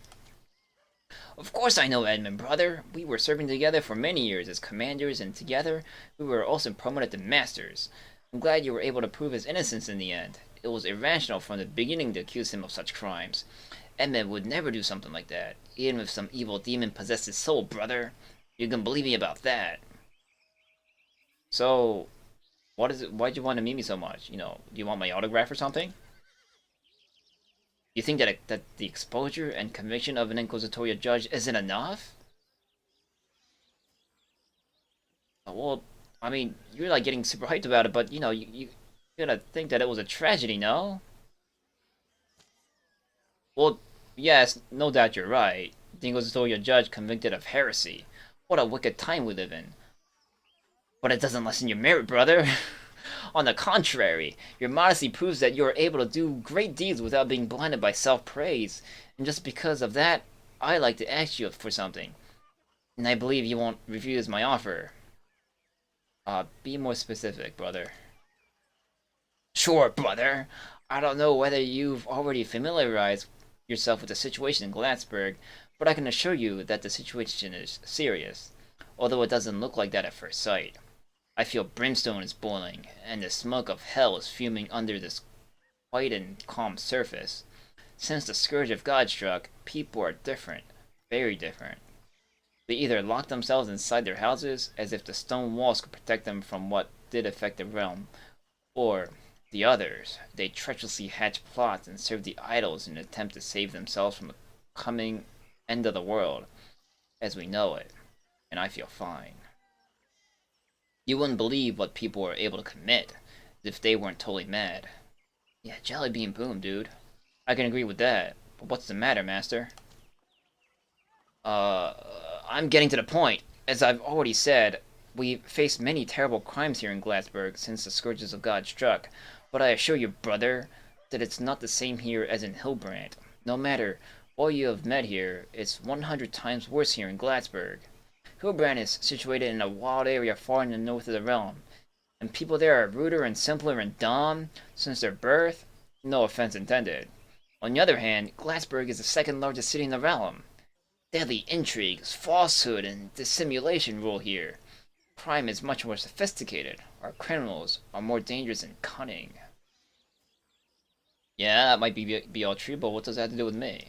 Of course I know Edmund, brother. We were serving together for many years as commanders, and together we were also promoted to masters. I'm glad you were able to prove his innocence in the end. It was irrational from the beginning to accuse him of such crimes. Edmund would never do something like that, even if some evil demon possessed his soul, brother. You can believe me about that. So, what is it? Why'd you want to meet me so much? Do you want my autograph or something? You think that the exposure and conviction of an inquisitorial judge isn't enough? Well, I mean, you're like getting super hyped about it, but you gotta think that it was a tragedy, no? Well, yes, no doubt you're right. The inquisitorial judge convicted of heresy. What a wicked time we live in. But it doesn't lessen your merit, brother. On the contrary, your modesty proves that you are able to do great deeds without being blinded by self-praise. And just because of that, I like to ask you for something. And I believe you won't refuse my offer. Be more specific, brother. Sure, brother. I don't know whether you've already familiarized yourself with the situation in Gladsburg, but I can assure you that the situation is serious, although it doesn't look like that at first sight. I feel brimstone is boiling, and the smoke of hell is fuming under this white and calm surface. Since the scourge of God struck, people are different, very different. They either lock themselves inside their houses, as if the stone walls could protect them from what did affect the realm, or, the others, they treacherously hatch plots and serve the idols in an attempt to save themselves from the coming end of the world, as we know it, and I feel fine. You wouldn't believe what people are able to commit, as if they weren't totally mad. Yeah, jelly bean boom, dude. I can agree with that, but what's the matter, master? I'm getting to the point. As I've already said, we've faced many terrible crimes here in Gladsburg since the scourges of God struck, but I assure you, brother, that it's not the same here as in Hillbrand. No matter what you have met here, it's 100 times worse here in Gladsburg. Hillbrand is situated in a wild area far in the north of the realm, and people there are ruder and simpler and dumb since their birth. No offense intended. On the other hand, Gladsburg is the second largest city in the realm. Deadly intrigues, falsehood, and dissimulation rule here. Crime is much more sophisticated. Our criminals are more dangerous and cunning. Yeah, that might be all true, but what does that have to do with me?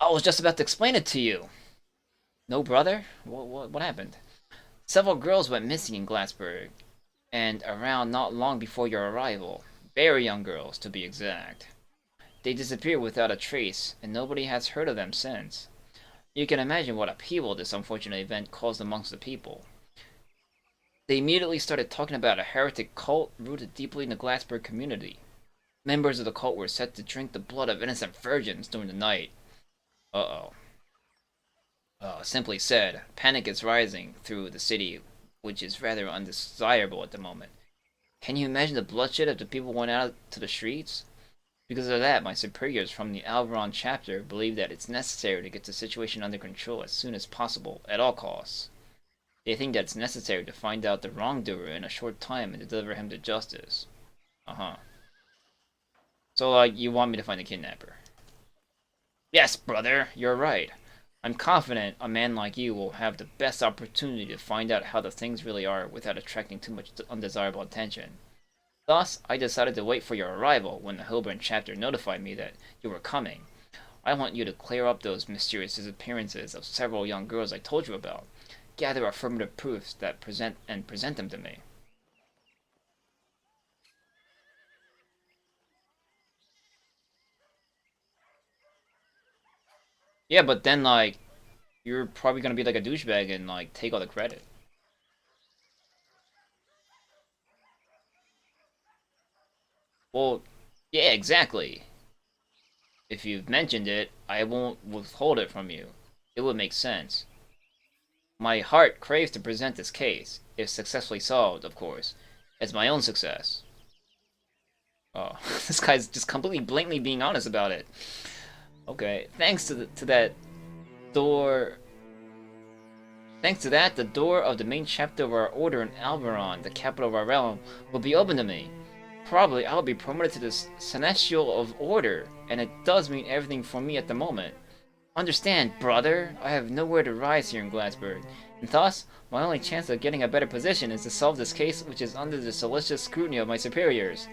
I was just about to explain it to you. No, brother? What happened? Several girls went missing in Gladsburg, and around not long before your arrival. Very young girls, to be exact. They disappeared without a trace, and nobody has heard of them since. You can imagine what upheaval this unfortunate event caused amongst the people. They immediately started talking about a heretic cult rooted deeply in the Gladsburg community. Members of the cult were said to drink the blood of innocent virgins during the night. Uh-oh. Simply said, panic is rising through the city, which is rather undesirable at the moment. Can you imagine the bloodshed if the people went out to the streets? Because of that, my superiors from the Alvaron chapter believe that it's necessary to get the situation under control as soon as possible, at all costs. They think that it's necessary to find out the wrongdoer in a short time and to deliver him to justice. Uh-huh. So, you want me to find the kidnapper? Yes, brother, you're right. I'm confident a man like you will have the best opportunity to find out how the things really are without attracting too much undesirable attention. Thus, I decided to wait for your arrival when the Hillbrand chapter notified me that you were coming. I want you to clear up those mysterious disappearances of several young girls I told you about. Gather affirmative proofs that present them to me. Yeah, but then, you're probably gonna be like a douchebag and, take all the credit. Well, yeah, exactly. If you've mentioned it, I won't withhold it from you. It would make sense. My heart craves to present this case, if successfully solved, of course, as my own success. Oh, this guy's just completely blatantly being honest about it. Okay, thanks to that door. Thanks to that, the door of the main chapter of our order in Alberon, the capital of our realm, will be open to me. Probably I'll be promoted to the Seneschal of Order, and it does mean everything for me at the moment. Understand, brother, I have nowhere to rise here in Glassburg, and thus, my only chance of getting a better position is to solve this case which is under the solicitous scrutiny of my superiors.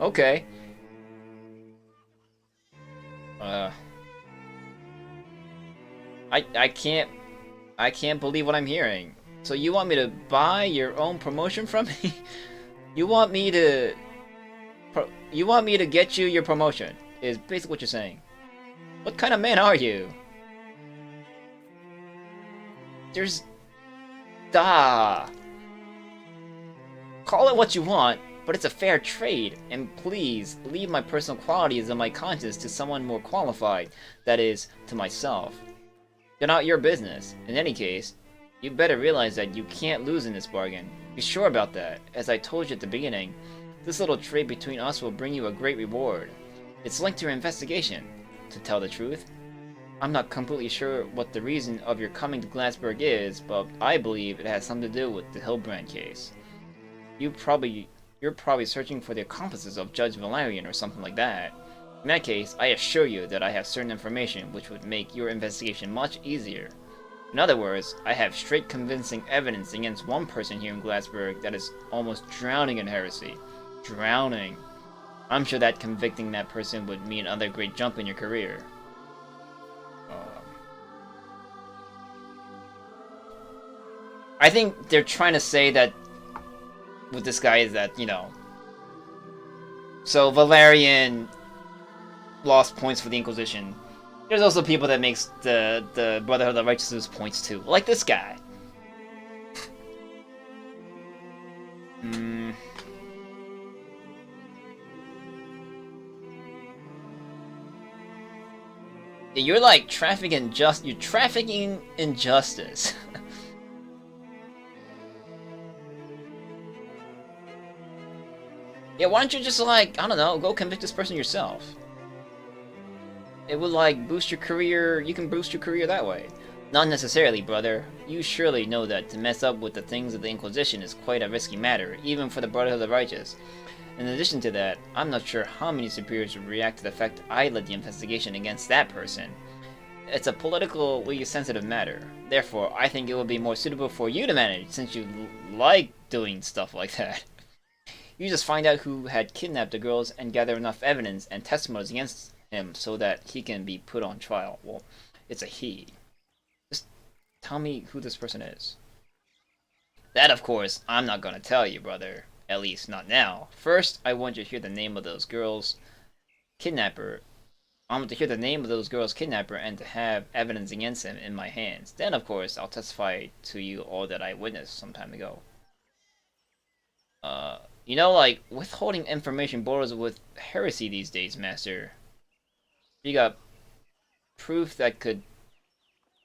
Okay. I can't believe what I'm hearing. So you want me to buy your own promotion from me? You want me to get you your promotion, is basically what you're saying. What kind of man are you? There's... Call it what you want, but it's a fair trade, and please, leave my personal qualities and my conscience to someone more qualified, that is, to myself. They're not your business. In any case, you better realize that you can't lose in this bargain. Be sure about that. As I told you at the beginning, this little trade between us will bring you a great reward. It's linked to your investigation. To tell the truth, I'm not completely sure what the reason of your coming to Glassburg is, but I believe it has something to do with the Hillbrand case. You're probably searching for the accomplices of Judge Valerian or something like that. In that case, I assure you that I have certain information which would make your investigation much easier. In other words, I have straight convincing evidence against one person here in Glassburg that is almost drowning in heresy. Drowning. I'm sure that convicting that person would mean another great jump in your career. I think they're trying to say that with this guy is that, you know, so Valerian lost points for the Inquisition. There's also people that makes the Brotherhood of the Righteous lose points too, like this guy. You're like trafficking injustice. Yeah, why don't you just, like, I don't know, go convict this person yourself? It would, like, boost your career. You can boost your career that way. Not necessarily, brother. You surely know that to mess up with the things of the Inquisition is quite a risky matter, even for the Brotherhood of the Righteous. In addition to that, I'm not sure how many superiors would react to the fact I led the investigation against that person. It's a politically sensitive matter. Therefore, I think it would be more suitable for you to manage, since you like doing stuff like that. You just find out who had kidnapped the girls and gather enough evidence and testimonies against him so that he can be put on trial. Well, it's a he. Just tell me who this person is. That, of course, I'm not gonna tell you, brother. At least, not now. First, I want you to hear the name of those girls' kidnapper. I want to hear the name of those girls' kidnapper and to have evidence against him in my hands. Then, of course, I'll testify to you all that I witnessed some time ago. You know, like, withholding information borders with heresy these days, Master. If you got proof that could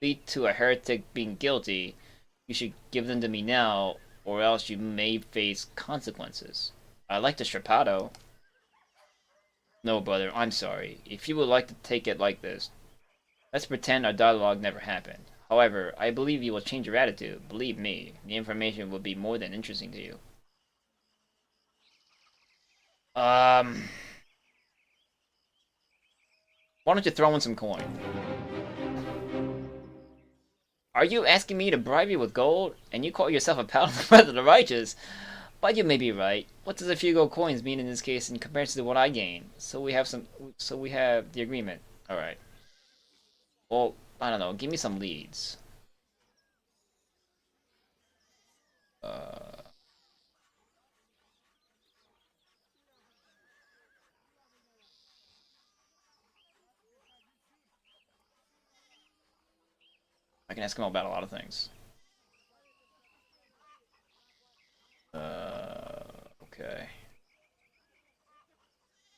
lead to a heretic being guilty, you should give them to me now, or else you may face consequences. I like the Strapato. No, brother, I'm sorry. If you would like to take it like this, let's pretend our dialogue never happened. However, I believe you will change your attitude. Believe me, the information will be more than interesting to you. Why don't you throw in some coin? Are you asking me to bribe you with gold? And you call yourself a paladin of the Brotherhood of the Righteous? But you may be right. What does a few gold coins mean in this case in comparison to what I gain? So we have the agreement. Alright. Well, I don't know, give me some leads. I can ask him about a lot of things. Okay.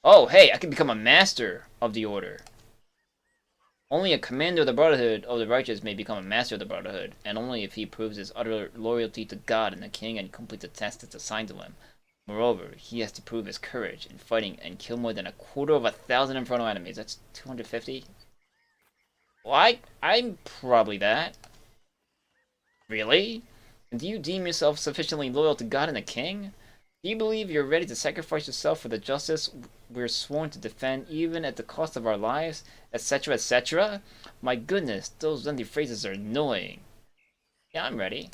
Oh, hey, I can become a master of the order. Only a commander of the Brotherhood of the Righteous may become a master of the Brotherhood, and only if he proves his utter loyalty to God and the king and completes the task that's assigned to him. Moreover, he has to prove his courage in fighting and kill more than 250,000 infernal enemies. That's 250? Well, I'm probably that. Really? And do you deem yourself sufficiently loyal to God and the King? Do you believe you're ready to sacrifice yourself for the justice we're sworn to defend, even at the cost of our lives, etc., etc.? My goodness, those lengthy phrases are annoying. Yeah, I'm ready.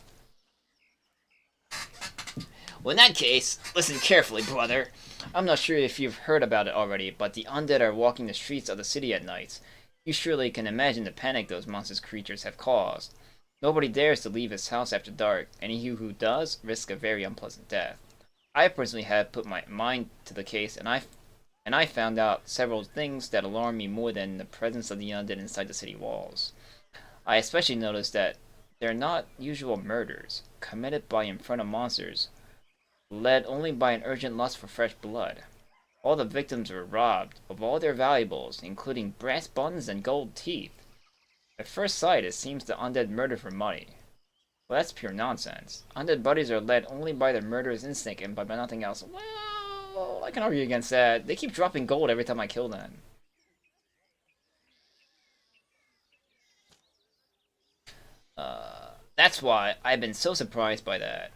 Well, in that case, listen carefully, brother. I'm not sure if you've heard about it already, but the undead are walking the streets of the city at night. You surely can imagine the panic those monstrous creatures have caused. Nobody dares to leave his house after dark, and he who does risks a very unpleasant death. I personally have put my mind to the case, and I found out several things that alarm me more than the presence of the undead inside the city walls. I especially noticed that they're not usual murders committed by infernal monsters, led only by an urgent lust for fresh blood. All the victims were robbed of all their valuables, including brass buttons and gold teeth. At first sight, it seems the undead murder for money. Well, that's pure nonsense. Undead bodies are led only by their murderous instinct and by nothing else. Well, I can argue against that. They keep dropping gold every time I kill them. That's why I've been so surprised by that.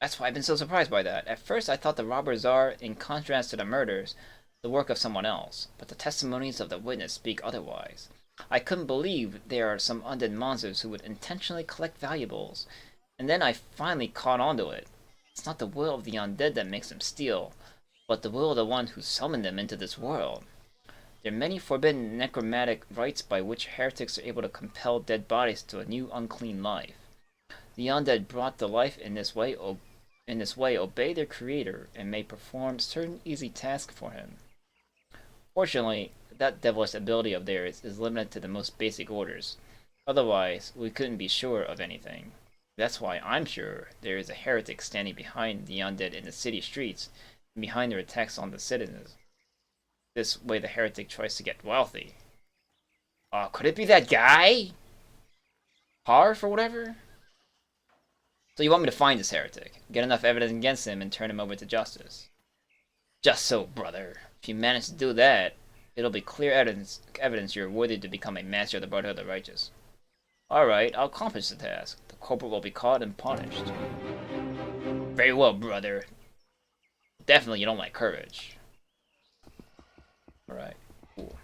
At first, I thought the robbers are, in contrast to the murders, the work of someone else, but the testimonies of the witness speak otherwise. I couldn't believe there are some undead monsters who would intentionally collect valuables, and then I finally caught on to it. It's not the will of the undead that makes them steal, but the will of the one who summoned them into this world. There are many forbidden necromantic rites by which heretics are able to compel dead bodies to a new unclean life. The undead brought to life in this way obey their creator and may perform certain easy tasks for him. Fortunately, that devilish ability of theirs is limited to the most basic orders. Otherwise, we couldn't be sure of anything. That's why I'm sure there is a heretic standing behind the undead in the city streets and behind their attacks on the citizens. This way the heretic tries to get wealthy. Could it be that guy? Harf or whatever? So you want me to find this heretic, get enough evidence against him, and turn him over to justice? Just so, brother. If you manage to do that, it'll be clear evidence you're worthy to become a master of the Brotherhood of the Righteous. Alright, I'll accomplish the task. The culprit will be caught and punished. Very well, brother. Definitely you don't like courage. Alright, cool.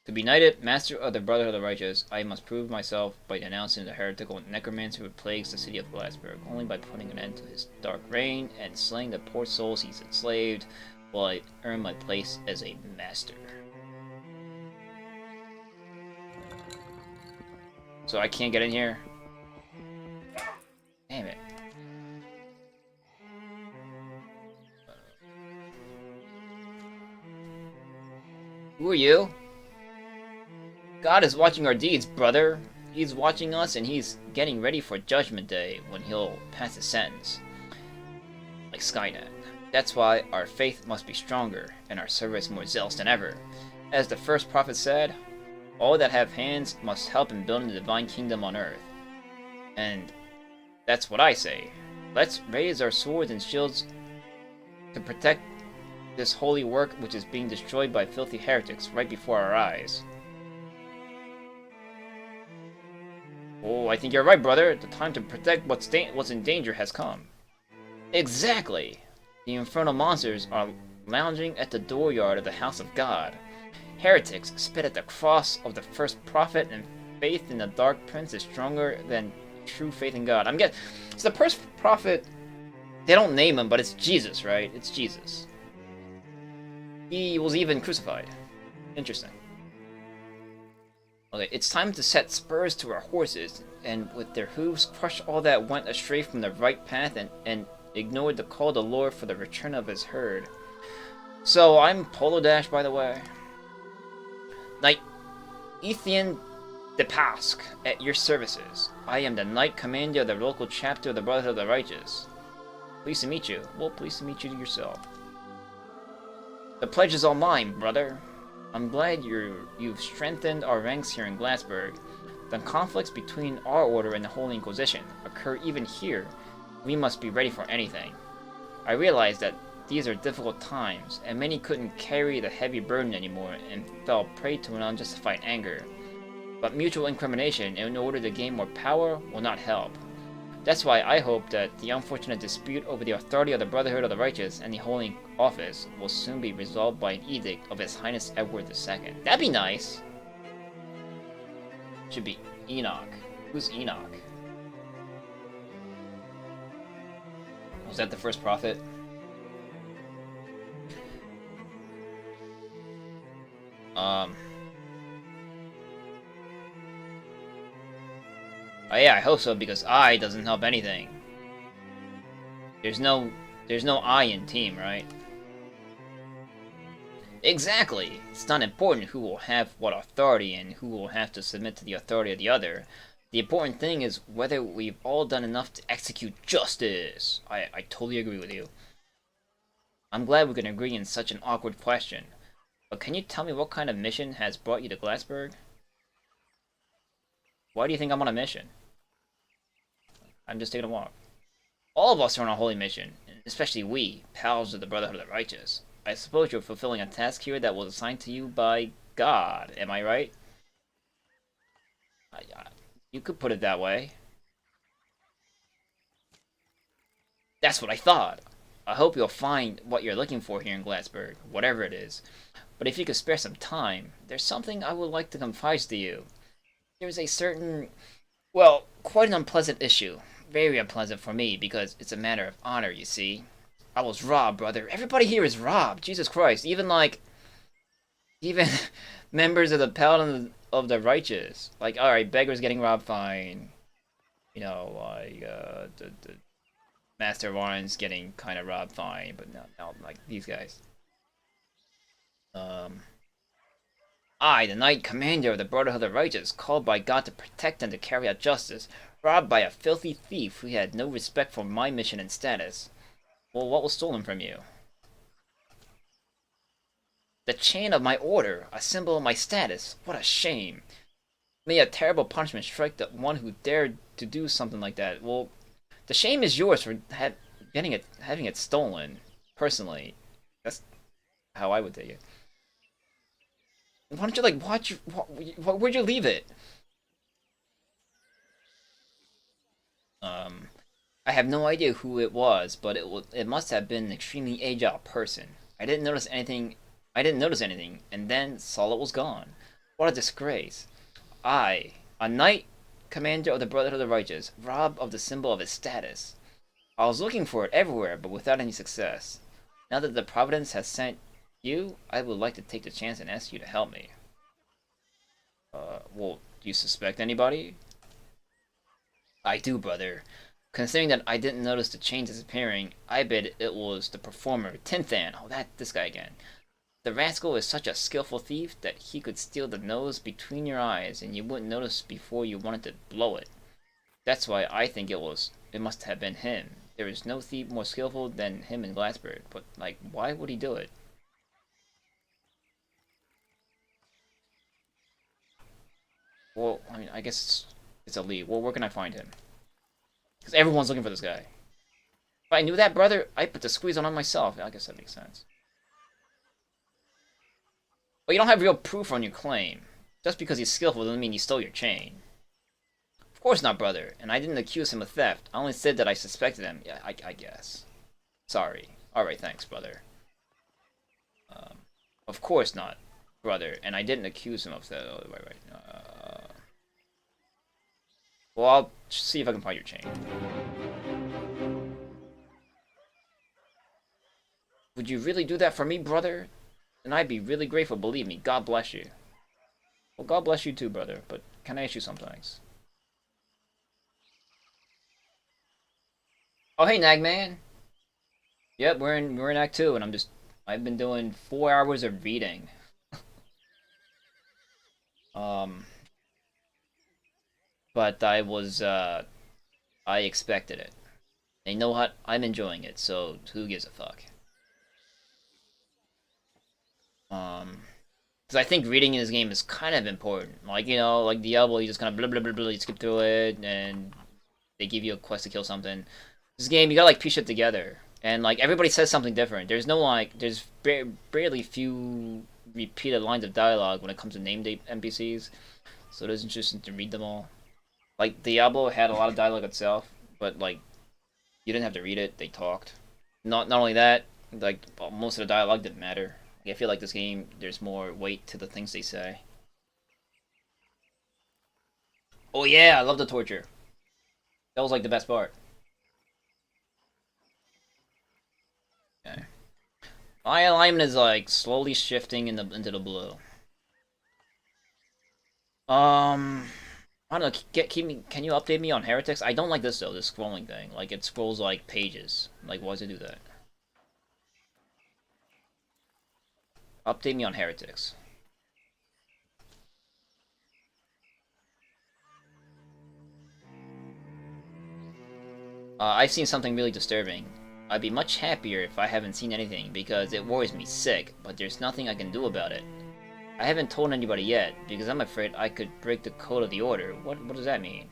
To be knighted Master of the Brotherhood of the Righteous, I must prove myself by denouncing the heretical necromancer who plagues the city of Glassberg. Only by putting an end to his dark reign and slaying the poor souls he's enslaved will I earn my place as a master. So I can't get in here? Damn it. Who are you? God is watching our deeds, brother. He's watching us and he's getting ready for Judgment Day when he'll pass his sentence. Like Skynet. That's why our faith must be stronger and our service more zealous than ever. As the first prophet said, all that have hands must help in building the divine kingdom on earth. And that's what I say. Let's raise our swords and shields to protect this holy work which is being destroyed by filthy heretics right before our eyes. Oh, I think you're right, brother. The time to protect what's in danger has come. Exactly! The infernal monsters are lounging at the dooryard of the house of God. Heretics spit at the cross of the first prophet, and faith in the Dark Prince is stronger than true faith in God. It's the first prophet. They don't name him, but it's Jesus, right? It's Jesus. He was even crucified. Interesting. Okay, it's time to set spurs to our horses, and with their hooves crush all that went astray from the right path and ignored the call of the Lord for the return of his herd. So, I'm Polo Dash, by the way. Knight Ethian de Pasque, at your services. I am the Knight Commander of the local chapter of the Brotherhood of the Righteous. Pleased to meet you. Well, pleased to meet you yourself. The pledge is all mine, brother. I'm glad you've strengthened our ranks here in Glassberg. The conflicts between our order and the Holy Inquisition occur even here. We must be ready for anything. I realized that these are difficult times, and many couldn't carry the heavy burden anymore and fell prey to an unjustified anger. But mutual incrimination in order to gain more power will not help. That's why I hope that the unfortunate dispute over the authority of the Brotherhood of the Righteous and the Holy Office will soon be resolved by an edict of His Highness Edward II. That'd be nice! Should be Enoch. Who's Enoch? Was that the first prophet? Oh yeah, I hope so, because I doesn't help anything. There's no I in team, right? Exactly! It's not important who will have what authority and who will have to submit to the authority of the other. The important thing is whether we've all done enough to execute justice. I totally agree with you. I'm glad we can agree in such an awkward question. But can you tell me what kind of mission has brought you to Glassberg? Why do you think I'm on a mission? I'm just taking a walk. All of us are on a holy mission, especially we, pals of the Brotherhood of the Righteous. I suppose you're fulfilling a task here that was assigned to you by God, am I right? You could put it that way. That's what I thought. I hope you'll find what you're looking for here in Glassberg, whatever it is. But if you could spare some time, there's something I would like to confide to you. There's a certain, well, quite an unpleasant issue. Very unpleasant for me, because it's a matter of honor, you see. I was robbed, brother. Everybody here is robbed. Jesus Christ. Even members of the Paladin of the Righteous. Like, alright, beggars getting robbed, fine. You know, like, the Master of Arms getting kind of robbed, fine. But no, like, these guys. I, the Knight Commander of the Brotherhood of the Righteous, called by God to protect and to carry out justice, robbed by a filthy thief who had no respect for my mission and status. Well, what was stolen from you? The chain of my order, a symbol of my status. What a shame. May a terrible punishment strike the one who dared to do something like that. Well, the shame is yours for having it stolen. Personally, that's how I would take it. Why don't you, like, where'd you leave it? I have no idea who it was, but it must have been an extremely agile person. I didn't notice anything, and then saw it was gone. What a disgrace. I, a Knight Commander of the Brotherhood of the Righteous, robbed of the symbol of his status. I was looking for it everywhere, but without any success. Now that the Providence has sent you, I would like to take the chance and ask you to help me. Well, do you suspect anybody? I do, brother. Considering that I didn't notice the chain disappearing, I bet it was the performer, Tinthan. Oh, this guy again. The rascal is such a skillful thief that he could steal the nose between your eyes and you wouldn't notice before you wanted to blow it. That's why I think it must have been him. There is no thief more skillful than him in Glassberg, but, like, why would he do it? Well, I mean, I guess it's a lead. Well, where can I find him? Because everyone's looking for this guy. If I knew that, brother, I'd put the squeeze on myself. I guess that makes sense. But you don't have real proof on your claim. Just because he's skillful doesn't mean he stole your chain. Of course not, brother. And I didn't accuse him of theft. I only said that I suspected him. Yeah, I guess. Sorry. Alright, thanks, brother. Of course not, brother. And I didn't accuse him of that. Oh, right. Well, I'll see if I can find your chain. Would you really do that for me, brother? And I'd be really grateful, believe me. God bless you. Well, God bless you too, brother. But can I ask you something? Oh, hey, Nagman. Yep, we're in Act 2, and I've been doing 4 hours of reading. But I expected it. And you know what? I'm enjoying it, so who gives a fuck? Because I think reading in this game is kind of important. Like, you know, like Diablo, you just kind of blah blah blah blah, you skip through it, and they give you a quest to kill something. This game, you gotta, like, piece it together. And like everybody says something different. There's no like, there's barely few repeated lines of dialogue when it comes to named NPCs, so it is interesting to read them all. Like Diablo had a lot of dialogue itself, but like you didn't have to read it; they talked. Not only that, like most of the dialogue didn't matter. I feel like this game, there's more weight to the things they say. Oh yeah, I love the torture. That was like the best part. Okay. My alignment is like slowly shifting into the blue. I don't know. Keep me. Can you update me on heretics? I don't like this though. This scrolling thing. Like it scrolls like pages. Like why does it do that? Update me on heretics. I've seen something really disturbing. I'd be much happier if I haven't seen anything because it worries me sick, but there's nothing I can do about it. I haven't told anybody yet because I'm afraid I could break the code of the order. What does that mean?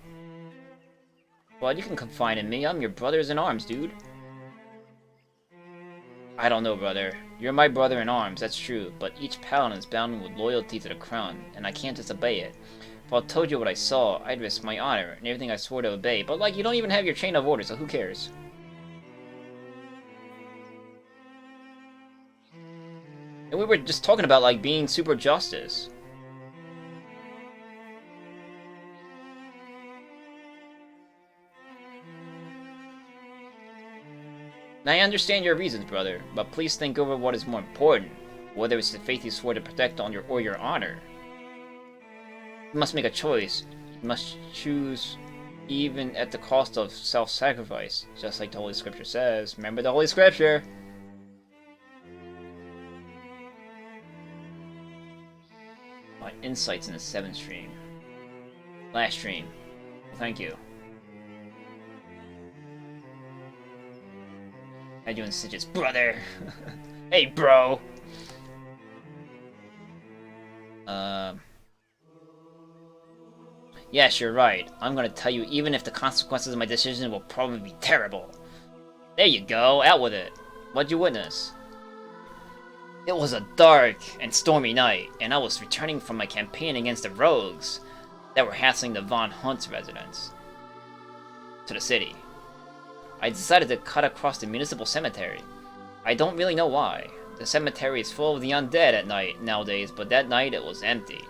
Well, you can confide in me. I'm your brothers in arms, dude. I don't know, brother. You're my brother in arms, that's true, but each paladin is bound with loyalty to the crown, and I can't disobey it. If I told you what I saw, I'd risk my honor and everything I swore to obey, but like, you don't even have your chain of order, so who cares? And we were just talking about, like, being super justice. Now, I understand your reasons, brother, but please think over what is more important, whether it's the faith you swore to protect or your honor. You must make a choice. You must choose even at the cost of self-sacrifice, just like the Holy Scripture says. Remember the Holy Scripture! My insights in the 7th stream. Last stream. Well, thank you. How you doing, Stitches? Brother! Hey, bro! Yes, you're right. I'm gonna tell you even if the consequences of my decision will probably be terrible. There you go, out with it. What'd you witness? It was a dark and stormy night, and I was returning from my campaign against the rogues that were hassling the Von Hunt's residents to the city. I decided to cut across the municipal cemetery. I don't really know why. The cemetery is full of the undead at night nowadays, but that night it was empty.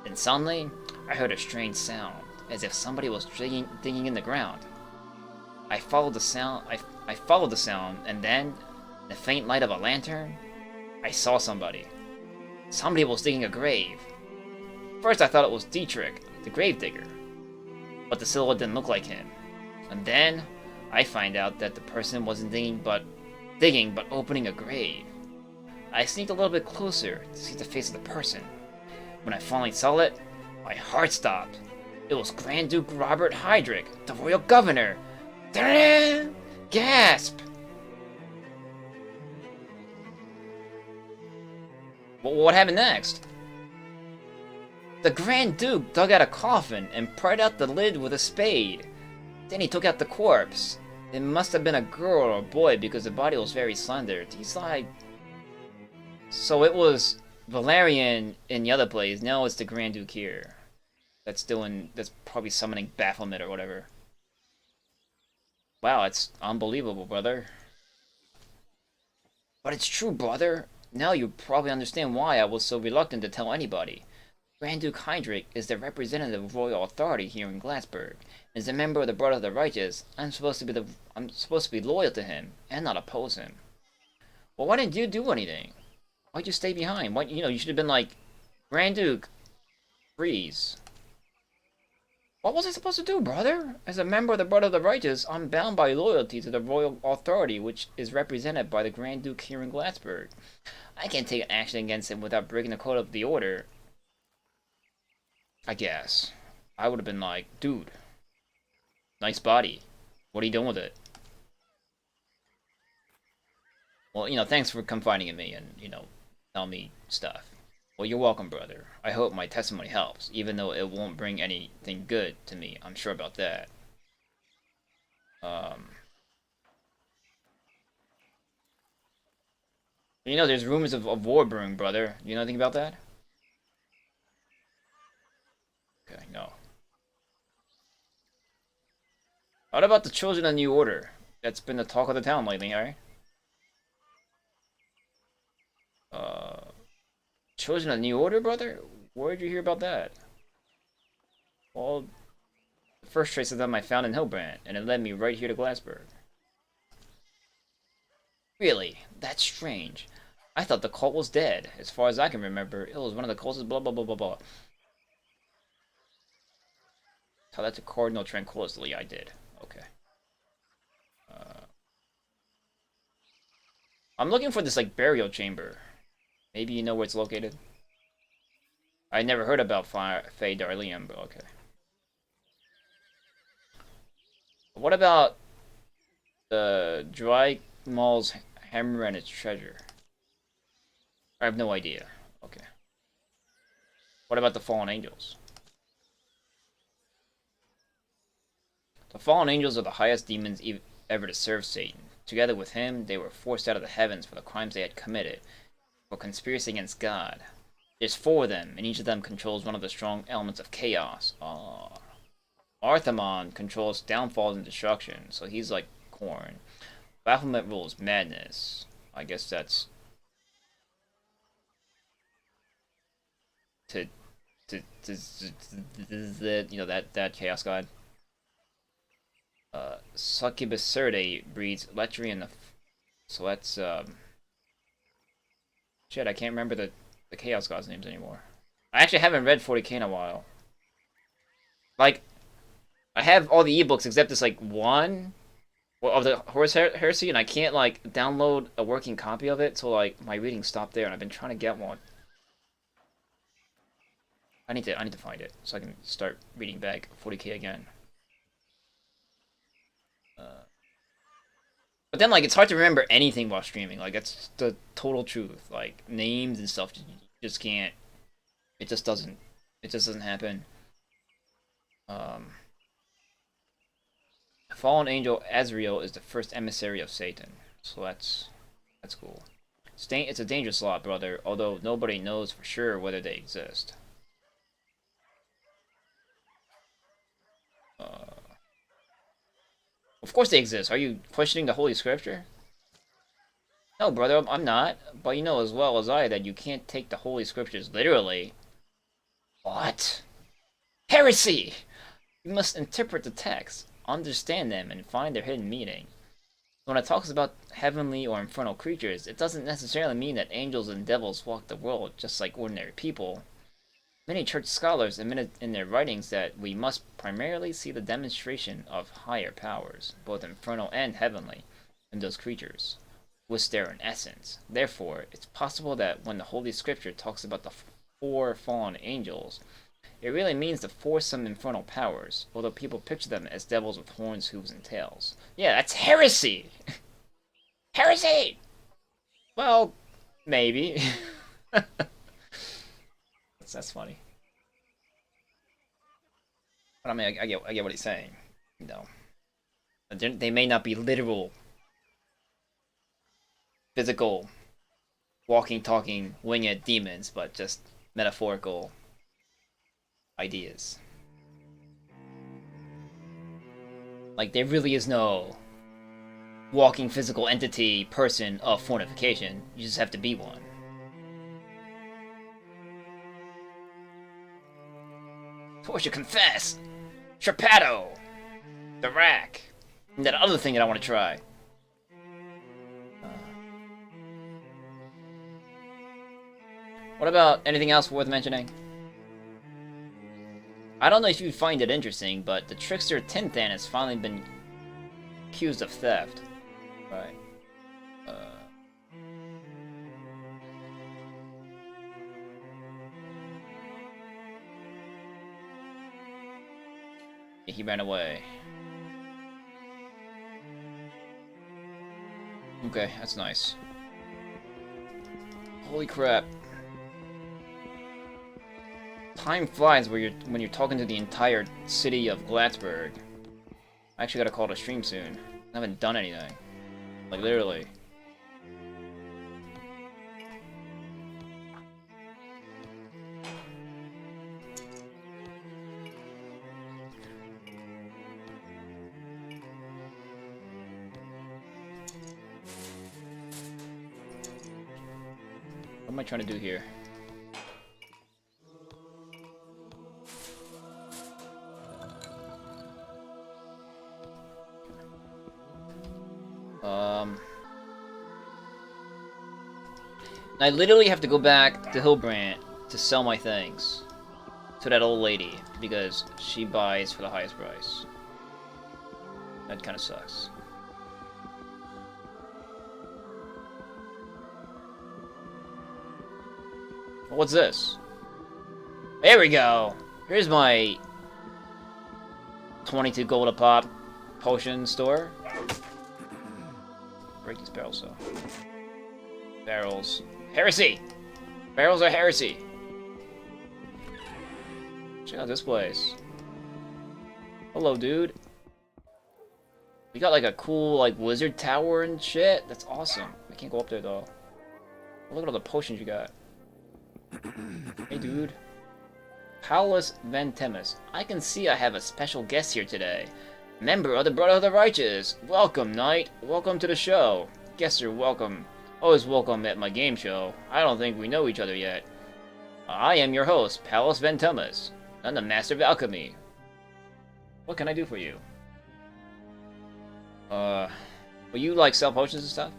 Then suddenly, I heard a strange sound, as if somebody was digging in the ground. I followed the sound. I followed the sound, and then, in the faint light of a lantern, I saw somebody. Somebody was digging a grave. First, I thought it was Dietrich, the gravedigger, but the silhouette didn't look like him. And then, I find out that the person wasn't digging, but opening a grave. I sneaked a little bit closer to see the face of the person. When I finally saw it, my heart stopped. It was Grand Duke Robert Heydrich, the royal governor. Ta-da! Gasp! What happened next? The Grand Duke dug out a coffin and pried out the lid with a spade. Then he took out the corpse. It must have been a girl or a boy because the body was very slender. He's like... So it was Valerian in the other place. Now it's the Grand Duke here. That's probably summoning Baphomet or whatever. Wow, it's unbelievable, brother. But it's true, brother. Now you probably understand why I was so reluctant to tell anybody. Grand Duke Heydrich is the representative of royal authority here in Glassburg. As a member of the Brotherhood of the Righteous, I'm supposed to be loyal to him and not oppose him. Well, why didn't you do anything? Why'd you stay behind? Why, you should have been like, Grand Duke, freeze. What was I supposed to do, brother? As a member of the Brotherhood of the Righteous, I'm bound by loyalty to the royal authority, which is represented by the Grand Duke here in Glassburg. I can't take action against him without breaking the code of the order. I guess. I would have been like, dude, nice body. What are you doing with it? Well, thanks for confiding in me and, tell me stuff. Well, you're welcome, brother. I hope my testimony helps, even though it won't bring anything good to me. I'm sure about that. You know, there's rumors of war brewing, brother. You know anything about that? Okay, no. What about the Children of New Order? That's been the talk of the town lately, right? Children of New Order, brother? Where'd you hear about that? Well, the first trace of them I found in Hillbrand, and it led me right here to Glassberg. Really? That's strange. I thought the cult was dead. As far as I can remember, it was one of the cults, blah blah blah blah blah. Tell that to Cardinal Tranquility, I did. Okay. I'm looking for this, like, burial chamber. Maybe you know where it's located? I never heard about Faye Darlium, but okay. What about the Dry Mall's hammer and its treasure? I have no idea. Okay. What about the Fallen Angels? The Fallen Angels are the highest demons ever to serve Satan. Together with him, they were forced out of the heavens for the crimes they had committed, for conspiracy against God. There's 4 of them, and each of them controls one of the strong elements of chaos. Ah. Arthamon controls downfall and destruction, so he's like corn. Baphomet rules madness. I guess that's to you know, that chaos god. Succubus Serde breeds lechery in the so that's shit, I can't remember the chaos god's names anymore. I actually haven't read 40k in a while. Like, I have all the ebooks except this, like, one of the Horus Heresy, and I can't, like, download a working copy of it, so, like, my reading stopped there, and I've been trying to get one. I need to find it so I can start reading back 40k again. But then, like, it's hard to remember anything while streaming. Like, that's the total truth. Like, names and stuff, you just can't. It just doesn't. It just doesn't happen. Fallen Angel Azrael is the first emissary of Satan, so that's cool. It's a dangerous lot, brother. Although nobody knows for sure whether they exist. Of course they exist. Are you questioning the Holy Scripture? No, brother, I'm not. But you know as well as I that you can't take the Holy Scriptures literally. What? Heresy! You must interpret the text, understand them, and find their hidden meaning. When it talks about heavenly or infernal creatures, it doesn't necessarily mean that angels and devils walk the world just like ordinary people. Many church scholars admitted in their writings that we must primarily see the demonstration of higher powers, both infernal and heavenly, in those creatures, which they're in essence. Therefore, it's possible that when the Holy Scripture talks about the 4 fallen angels, it really means the 4-some infernal powers, although people picture them as devils with horns, hooves, and tails. Yeah, that's heresy! Heresy! Well, maybe. That's funny. But I mean, I get what he's saying. You know, they may not be literal, physical, walking, talking, winged demons, but just metaphorical ideas. Like, there really is no walking physical entity, person of fornication. You just have to be one. Portia, confess! Trapato! The rack! And that other thing that I want to try. What about anything else worth mentioning? I don't know if you'd find it interesting, but the trickster Tinthan has finally been accused of theft. Right. He ran away. Okay, that's nice. Holy crap. Time flies when you're talking to the entire city of Glatsburg. I actually gotta call it a stream soon. I haven't done anything. Like, literally. am I trying to do here? I literally have to go back to Hillbrant to sell my things to that old lady because she buys for the highest price. That kind of sucks. What's this? There we go! Here's my 22 gold a pop potion store. Break these barrels though. Barrels. Heresy! Barrels are heresy! Check out this place. Hello, dude. We got like a cool like wizard tower and shit. That's awesome. I can't go up there though. Look at all the potions you got. Hey, dude. Paulus Ventemus. I can see I have a special guest here today. Member of the Brotherhood of the Righteous. Welcome, knight. Welcome to the show. Guests are welcome. Always welcome at my game show. I don't think we know each other yet. I am your host, Paulus Ventemus. I'm the Master of Alchemy. What can I do for you? Will you like sell potions and stuff?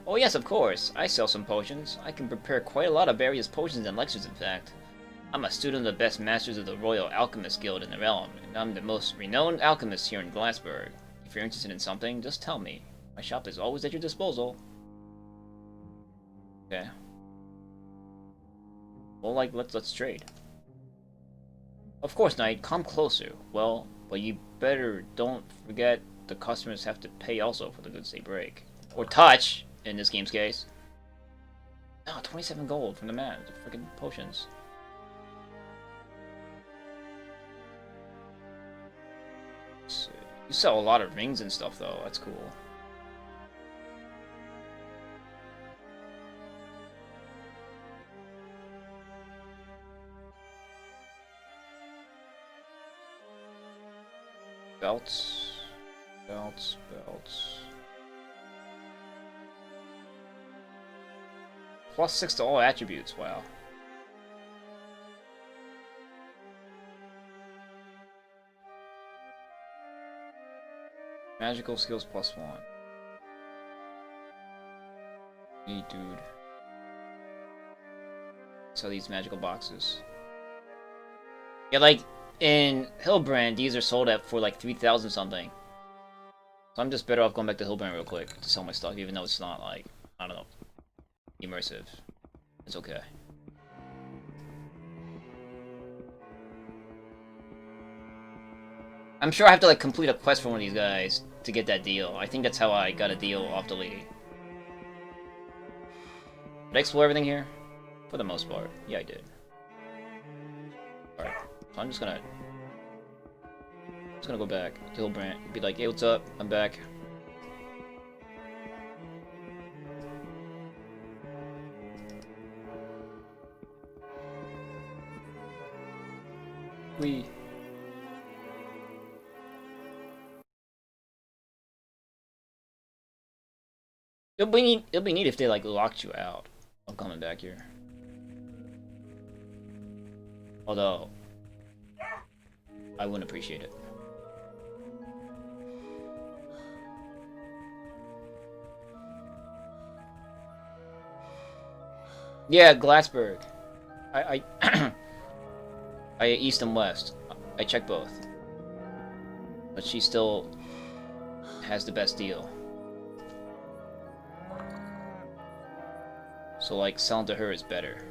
Oh yes, of course. I sell some potions. I can prepare quite a lot of various potions and elixirs, in fact. I'm a student of the best masters of the Royal Alchemist Guild in the realm, and I'm the most renowned alchemist here in Glassburg. If you're interested in something, just tell me. My shop is always at your disposal. Okay. Well, like, let's trade. Of course, knight. Come closer. Well, but you better don't forget the customers have to pay also for the goods they break. Or touch, in this game's case. No, 27 gold from the man. The freaking potions. So, you sell a lot of rings and stuff, though. That's cool. Belts. Belts. Belts. +6 to all attributes. Wow. Magical skills +1. Neat, dude. So these magical boxes. Yeah, like in Hillbrand, these are sold at for like 3,000 something. So I'm just better off going back to Hillbrand real quick to sell my stuff, even though it's not like, I don't know, immersive. It's okay. I'm sure I have to like complete a quest for one of these guys to get that deal. I think that's how I got a deal off the lady. Did I explore everything here? For the most part. Yeah, I did. Alright. So I'm just gonna go back to Hillbrand and be like, hey, what's up? I'm back. We. It'll be neat if they like locked you out of coming back here. Although I wouldn't appreciate it. Yeah, Glassburg. I east and west. I checked both. But she still has the best deal. So like selling to her is better.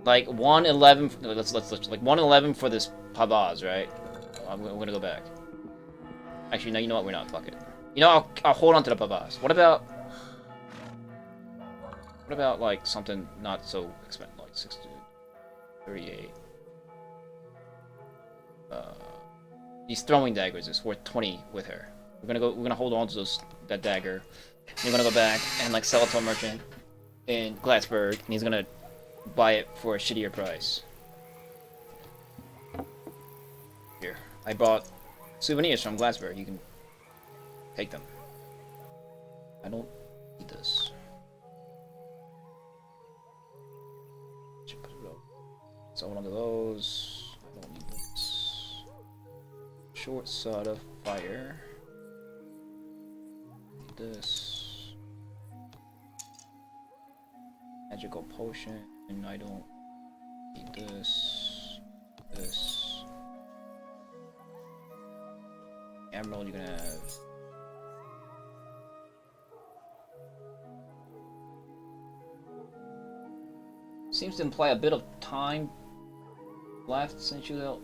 Like 111. Let's like 111 for this Pavaz, right? We're gonna go back. Actually, no. You know what? We're not. Fuck it. You know, I'll hold on to the Pavaz. What about like something not so expensive, like 60, 38. These throwing daggers is worth 20 with her. We're gonna hold on to that dagger. And we're gonna go back and like sell it to a merchant in Glassburg, and he's gonna buy it for a shittier price. Here, I bought souvenirs from Glassburg. You can take them. I don't So one of those. I don't need this. Short sword of fire. Need this. Magical potion, and I don't need this. This. Emerald you can have. Seems to imply a bit of time left since you don't.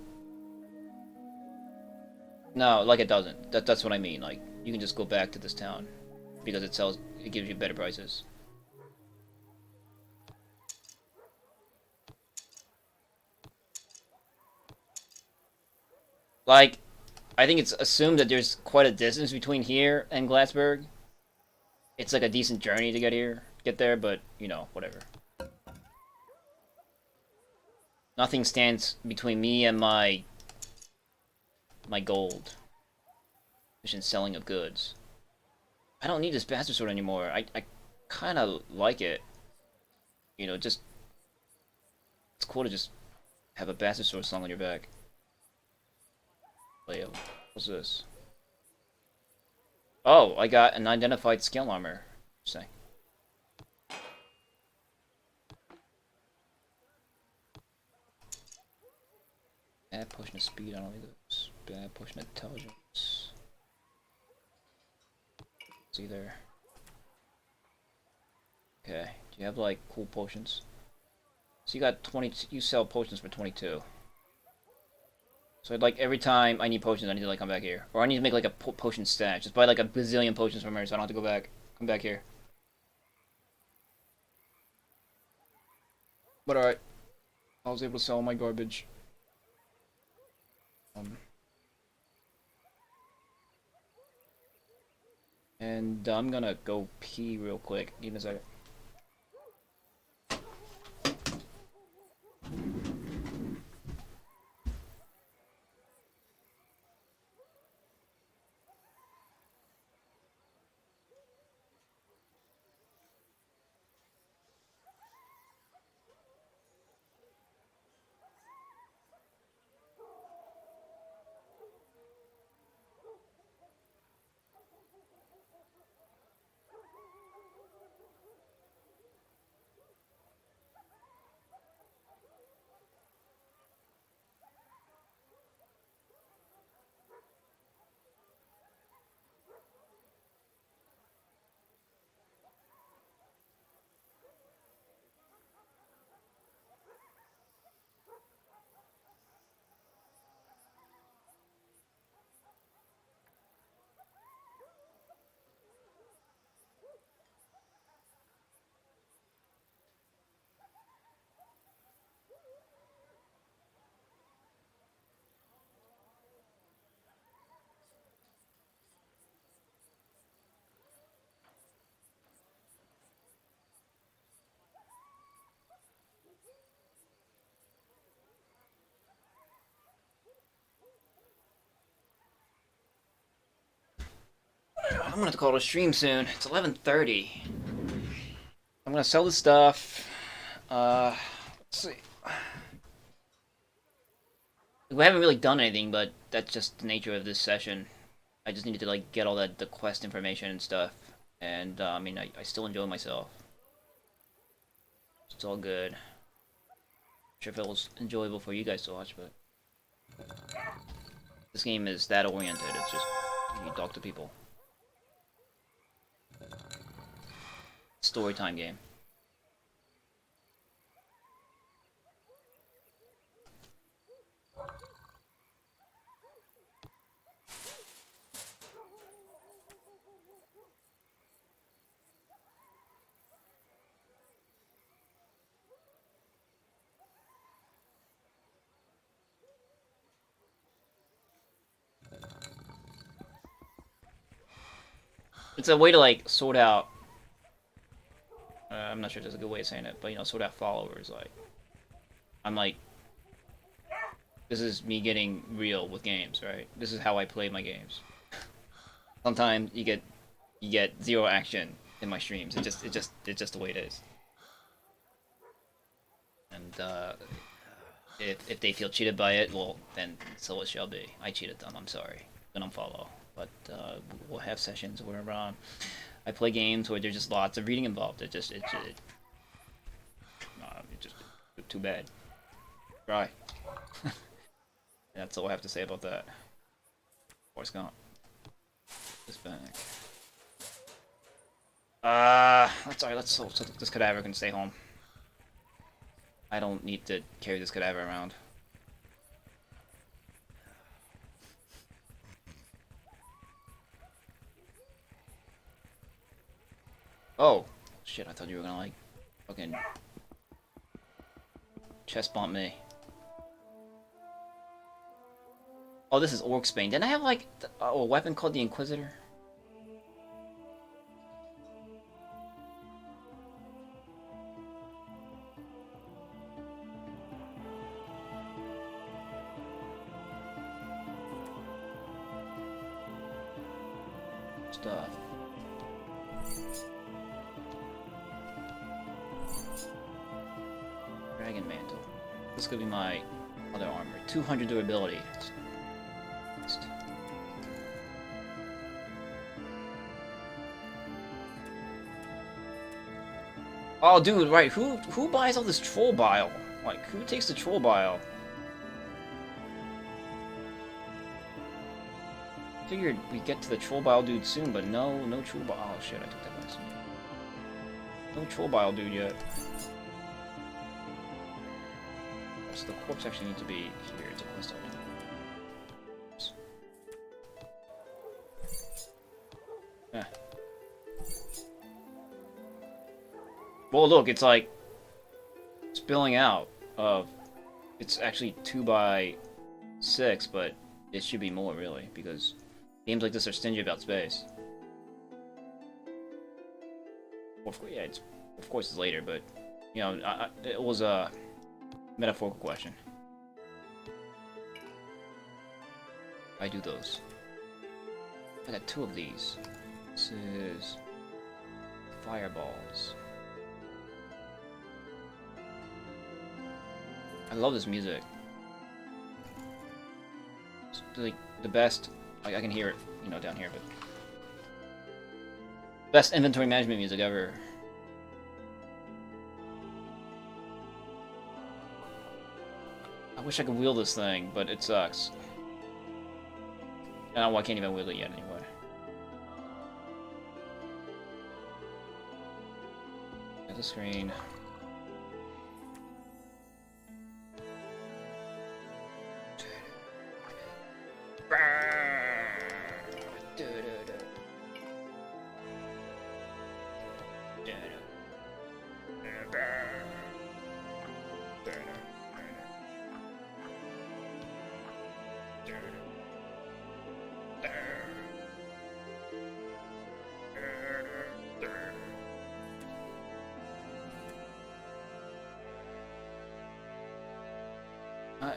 No, like it doesn't. That's what I mean. Like you can just go back to this town because it gives you better prices. Like, I think it's assumed that there's quite a distance between here and Glassberg. It's like a decent journey to get there, but you know, whatever. Nothing stands between me and my gold. Mission selling of goods. I don't need this bastard sword anymore. I kind of like it. You know, just it's cool to just have a bastard sword slung on your back. What's this? Oh, I got an identified scale armor. Interesting. Bad potion of speed, I don't need this. Bad potion of intelligence. It's either. Okay, do you have like cool potions? So you got 20, you sell potions for 22. So I'd like every time I need potions, I need to like come back here. Or I need to make like a potion stash. Just buy like a bazillion potions from her so I don't have to go back. Come back here. But alright. I was able to sell my garbage. And I'm gonna go pee real quick. Give me a second. I'm gonna have to call it a stream soon. It's 11:30. I'm gonna sell the stuff. Let's see. We haven't really done anything, but that's just the nature of this session. I just needed to like get all the quest information and stuff. And I mean, I still enjoy myself. It's all good. I'm sure if it was enjoyable for you guys to watch, but this game is that oriented. It's just you talk to people. Story time game. It's a way to like sort out. I'm not sure if there's a good way of saying it, but you know, sort out followers. Like, I'm like, this is me getting real with games, right? This is how I play my games. Sometimes you get zero action in my streams. It's just the way it is. And if they feel cheated by it, well, then so it shall be. I cheated them. I'm sorry. Don't unfollow. But we'll have sessions where I play games where there's just lots of reading involved. It's just too bad. Try. That's all I have to say about that. Force gone. This back. Let's this cadaver can stay home. I don't need to carry this cadaver around. Oh shit! I thought you were gonna like fucking chest bump me. Oh, this is Orcsbane. Didn't I have like a weapon called the Inquisitor? Stuff. Dragon Mantle. This could be my other armor. 200 durability. Oh, dude, right? Who buys all this troll bile? Like, who takes the troll bile? Figured we'd get to the troll bile dude soon, but no troll bile. Oh shit, I took that last one. No troll bile dude yet. So the corpse actually needs to be here. It's a quest item. Yeah. Well, look, it's like spilling out of. It's actually 2x6, but it should be more really because games like this are stingy about space. Well, yeah, of course it's later, but you know, it was a metaphorical question. I do those. I got 2 of these. This is fireballs. I love this music. It's like the best. I can hear it, you know, down here, but best inventory management music ever. I wish I could wheel this thing, but it sucks. I can't even wheel it yet anyway. At the screen.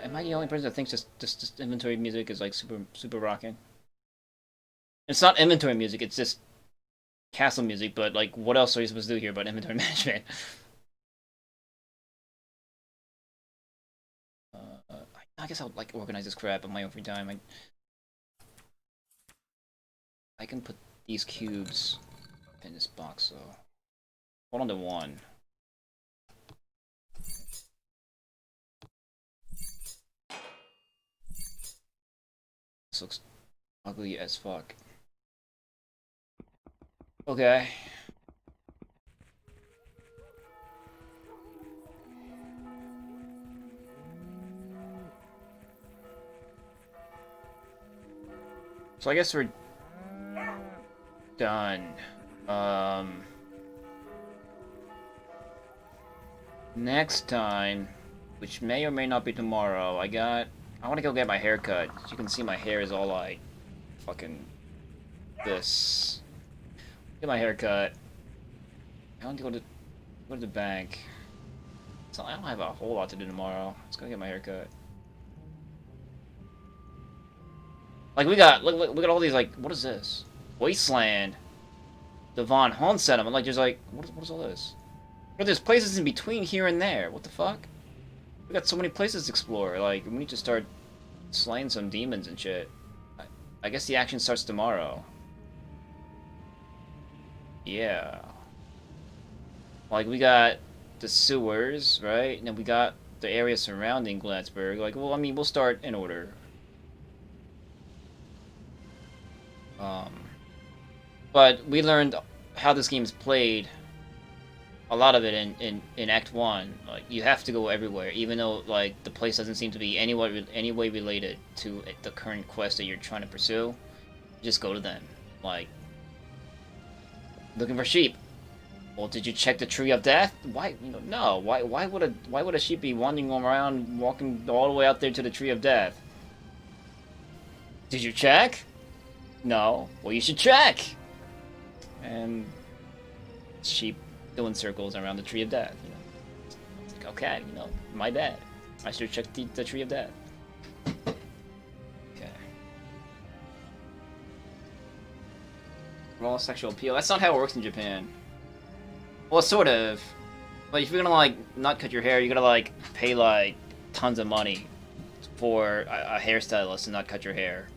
Am I the only person that thinks just inventory music is like super rocking? It's not inventory music, it's just castle music, but like what else are you supposed to do here but inventory management? I guess I'll like organize this crap in my own free time. I can put these cubes in this box, so hold on to one. This looks ugly as fuck. Okay. So I guess we're done. Next time, which may or may not be tomorrow, I want to go get my hair cut. As you can see, my hair is all like fucking this. Get my hair cut. I want to go to the bank. So I don't have a whole lot to do tomorrow. Let's go get my hair cut. Like we got look at all these, like, what is this? Wasteland. The Von Hon settlement. Like there's like what is all this? But there's places in between here and there. What the fuck? We got so many places to explore. Like, we need to start slaying some demons and shit. I guess the action starts tomorrow. Yeah. Like, we got the sewers, right? And then we got the area surrounding Gladsburg. Like, well, I mean, we'll start in order. But we learned how this game is played. A lot of it in Act 1. Like, you have to go everywhere, even though, like, the place doesn't seem to be any way related to the current quest that you're trying to pursue. Just go to them. Like, looking for sheep. Well, did you check the Tree of Death? Why? No. Why would a sheep be wandering around, walking all the way out there to the Tree of Death? Did you check? No. Well, you should check. And sheep doing circles around the Tree of Death. It's like, okay, my bad. I should have checked the Tree of Death. Okay. Raw sexual appeal. That's not how it works in Japan. Well, sort of. But if you're gonna, like, not cut your hair, you're gonna, like, pay, like, tons of money for a hairstylist to not cut your hair.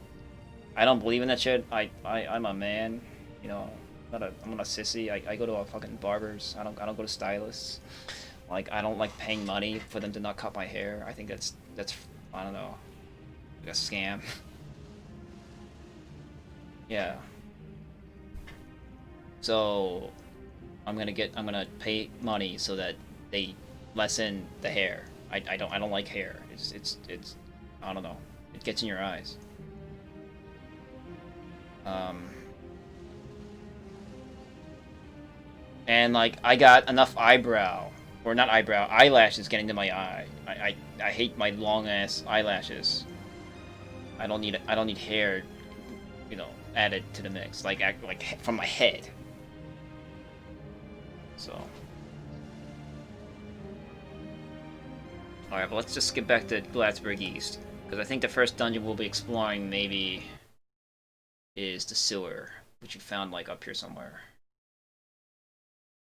I don't believe in that shit. I'm a man, I'm not a sissy. I go to a fucking barbers. I don't go to stylists. Like, I don't like paying money for them to not cut my hair. I think that's I don't know, like a scam. Yeah. So I'm gonna pay money so that they lessen the hair. I don't like hair. It's I don't know. It gets in your eyes. And, like, I got enough eyelashes getting to my eye. I hate my long ass eyelashes. I don't need hair, added to the mix, like from my head. So, all right, but let's just get back to Gladsburg East, because I think the first dungeon we'll be exploring maybe is the sewer, which you found, like, up here somewhere.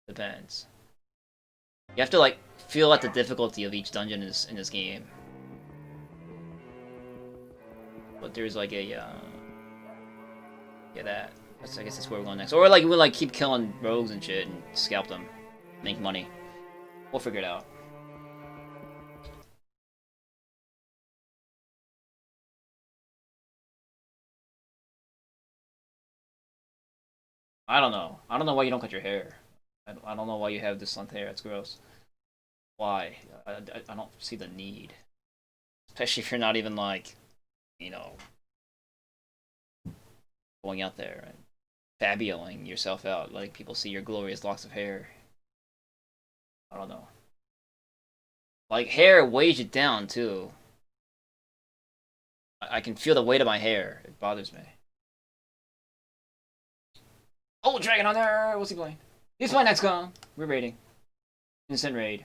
Depends. You have to, like, feel out the difficulty of each dungeon in this game. But there's, like, a yeah, I guess that's where we're going next. Or, like, we'll, like, keep killing rogues and shit and scalp them, make money. We'll figure it out. I don't know. I don't know why you don't cut your hair. I don't know why you have this length hair. It's gross. Why? I don't see the need. Especially if you're not even, like, going out there and fabioing yourself out, letting people see your glorious locks of hair. I don't know. Like, hair weighs you down, too. I can feel the weight of my hair. It bothers me. Oh, Dragon on there! What's he playing? He's playing XCOM. We're raiding. Instant raid.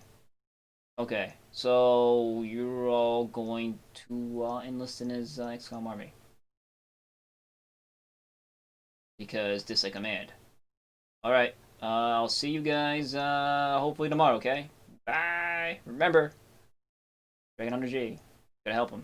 Okay, so you're all going to enlist in his XCOM army. Because this I command. Alright, I'll see you guys hopefully tomorrow, okay? Bye! Remember, Dragon under G. Gotta help him.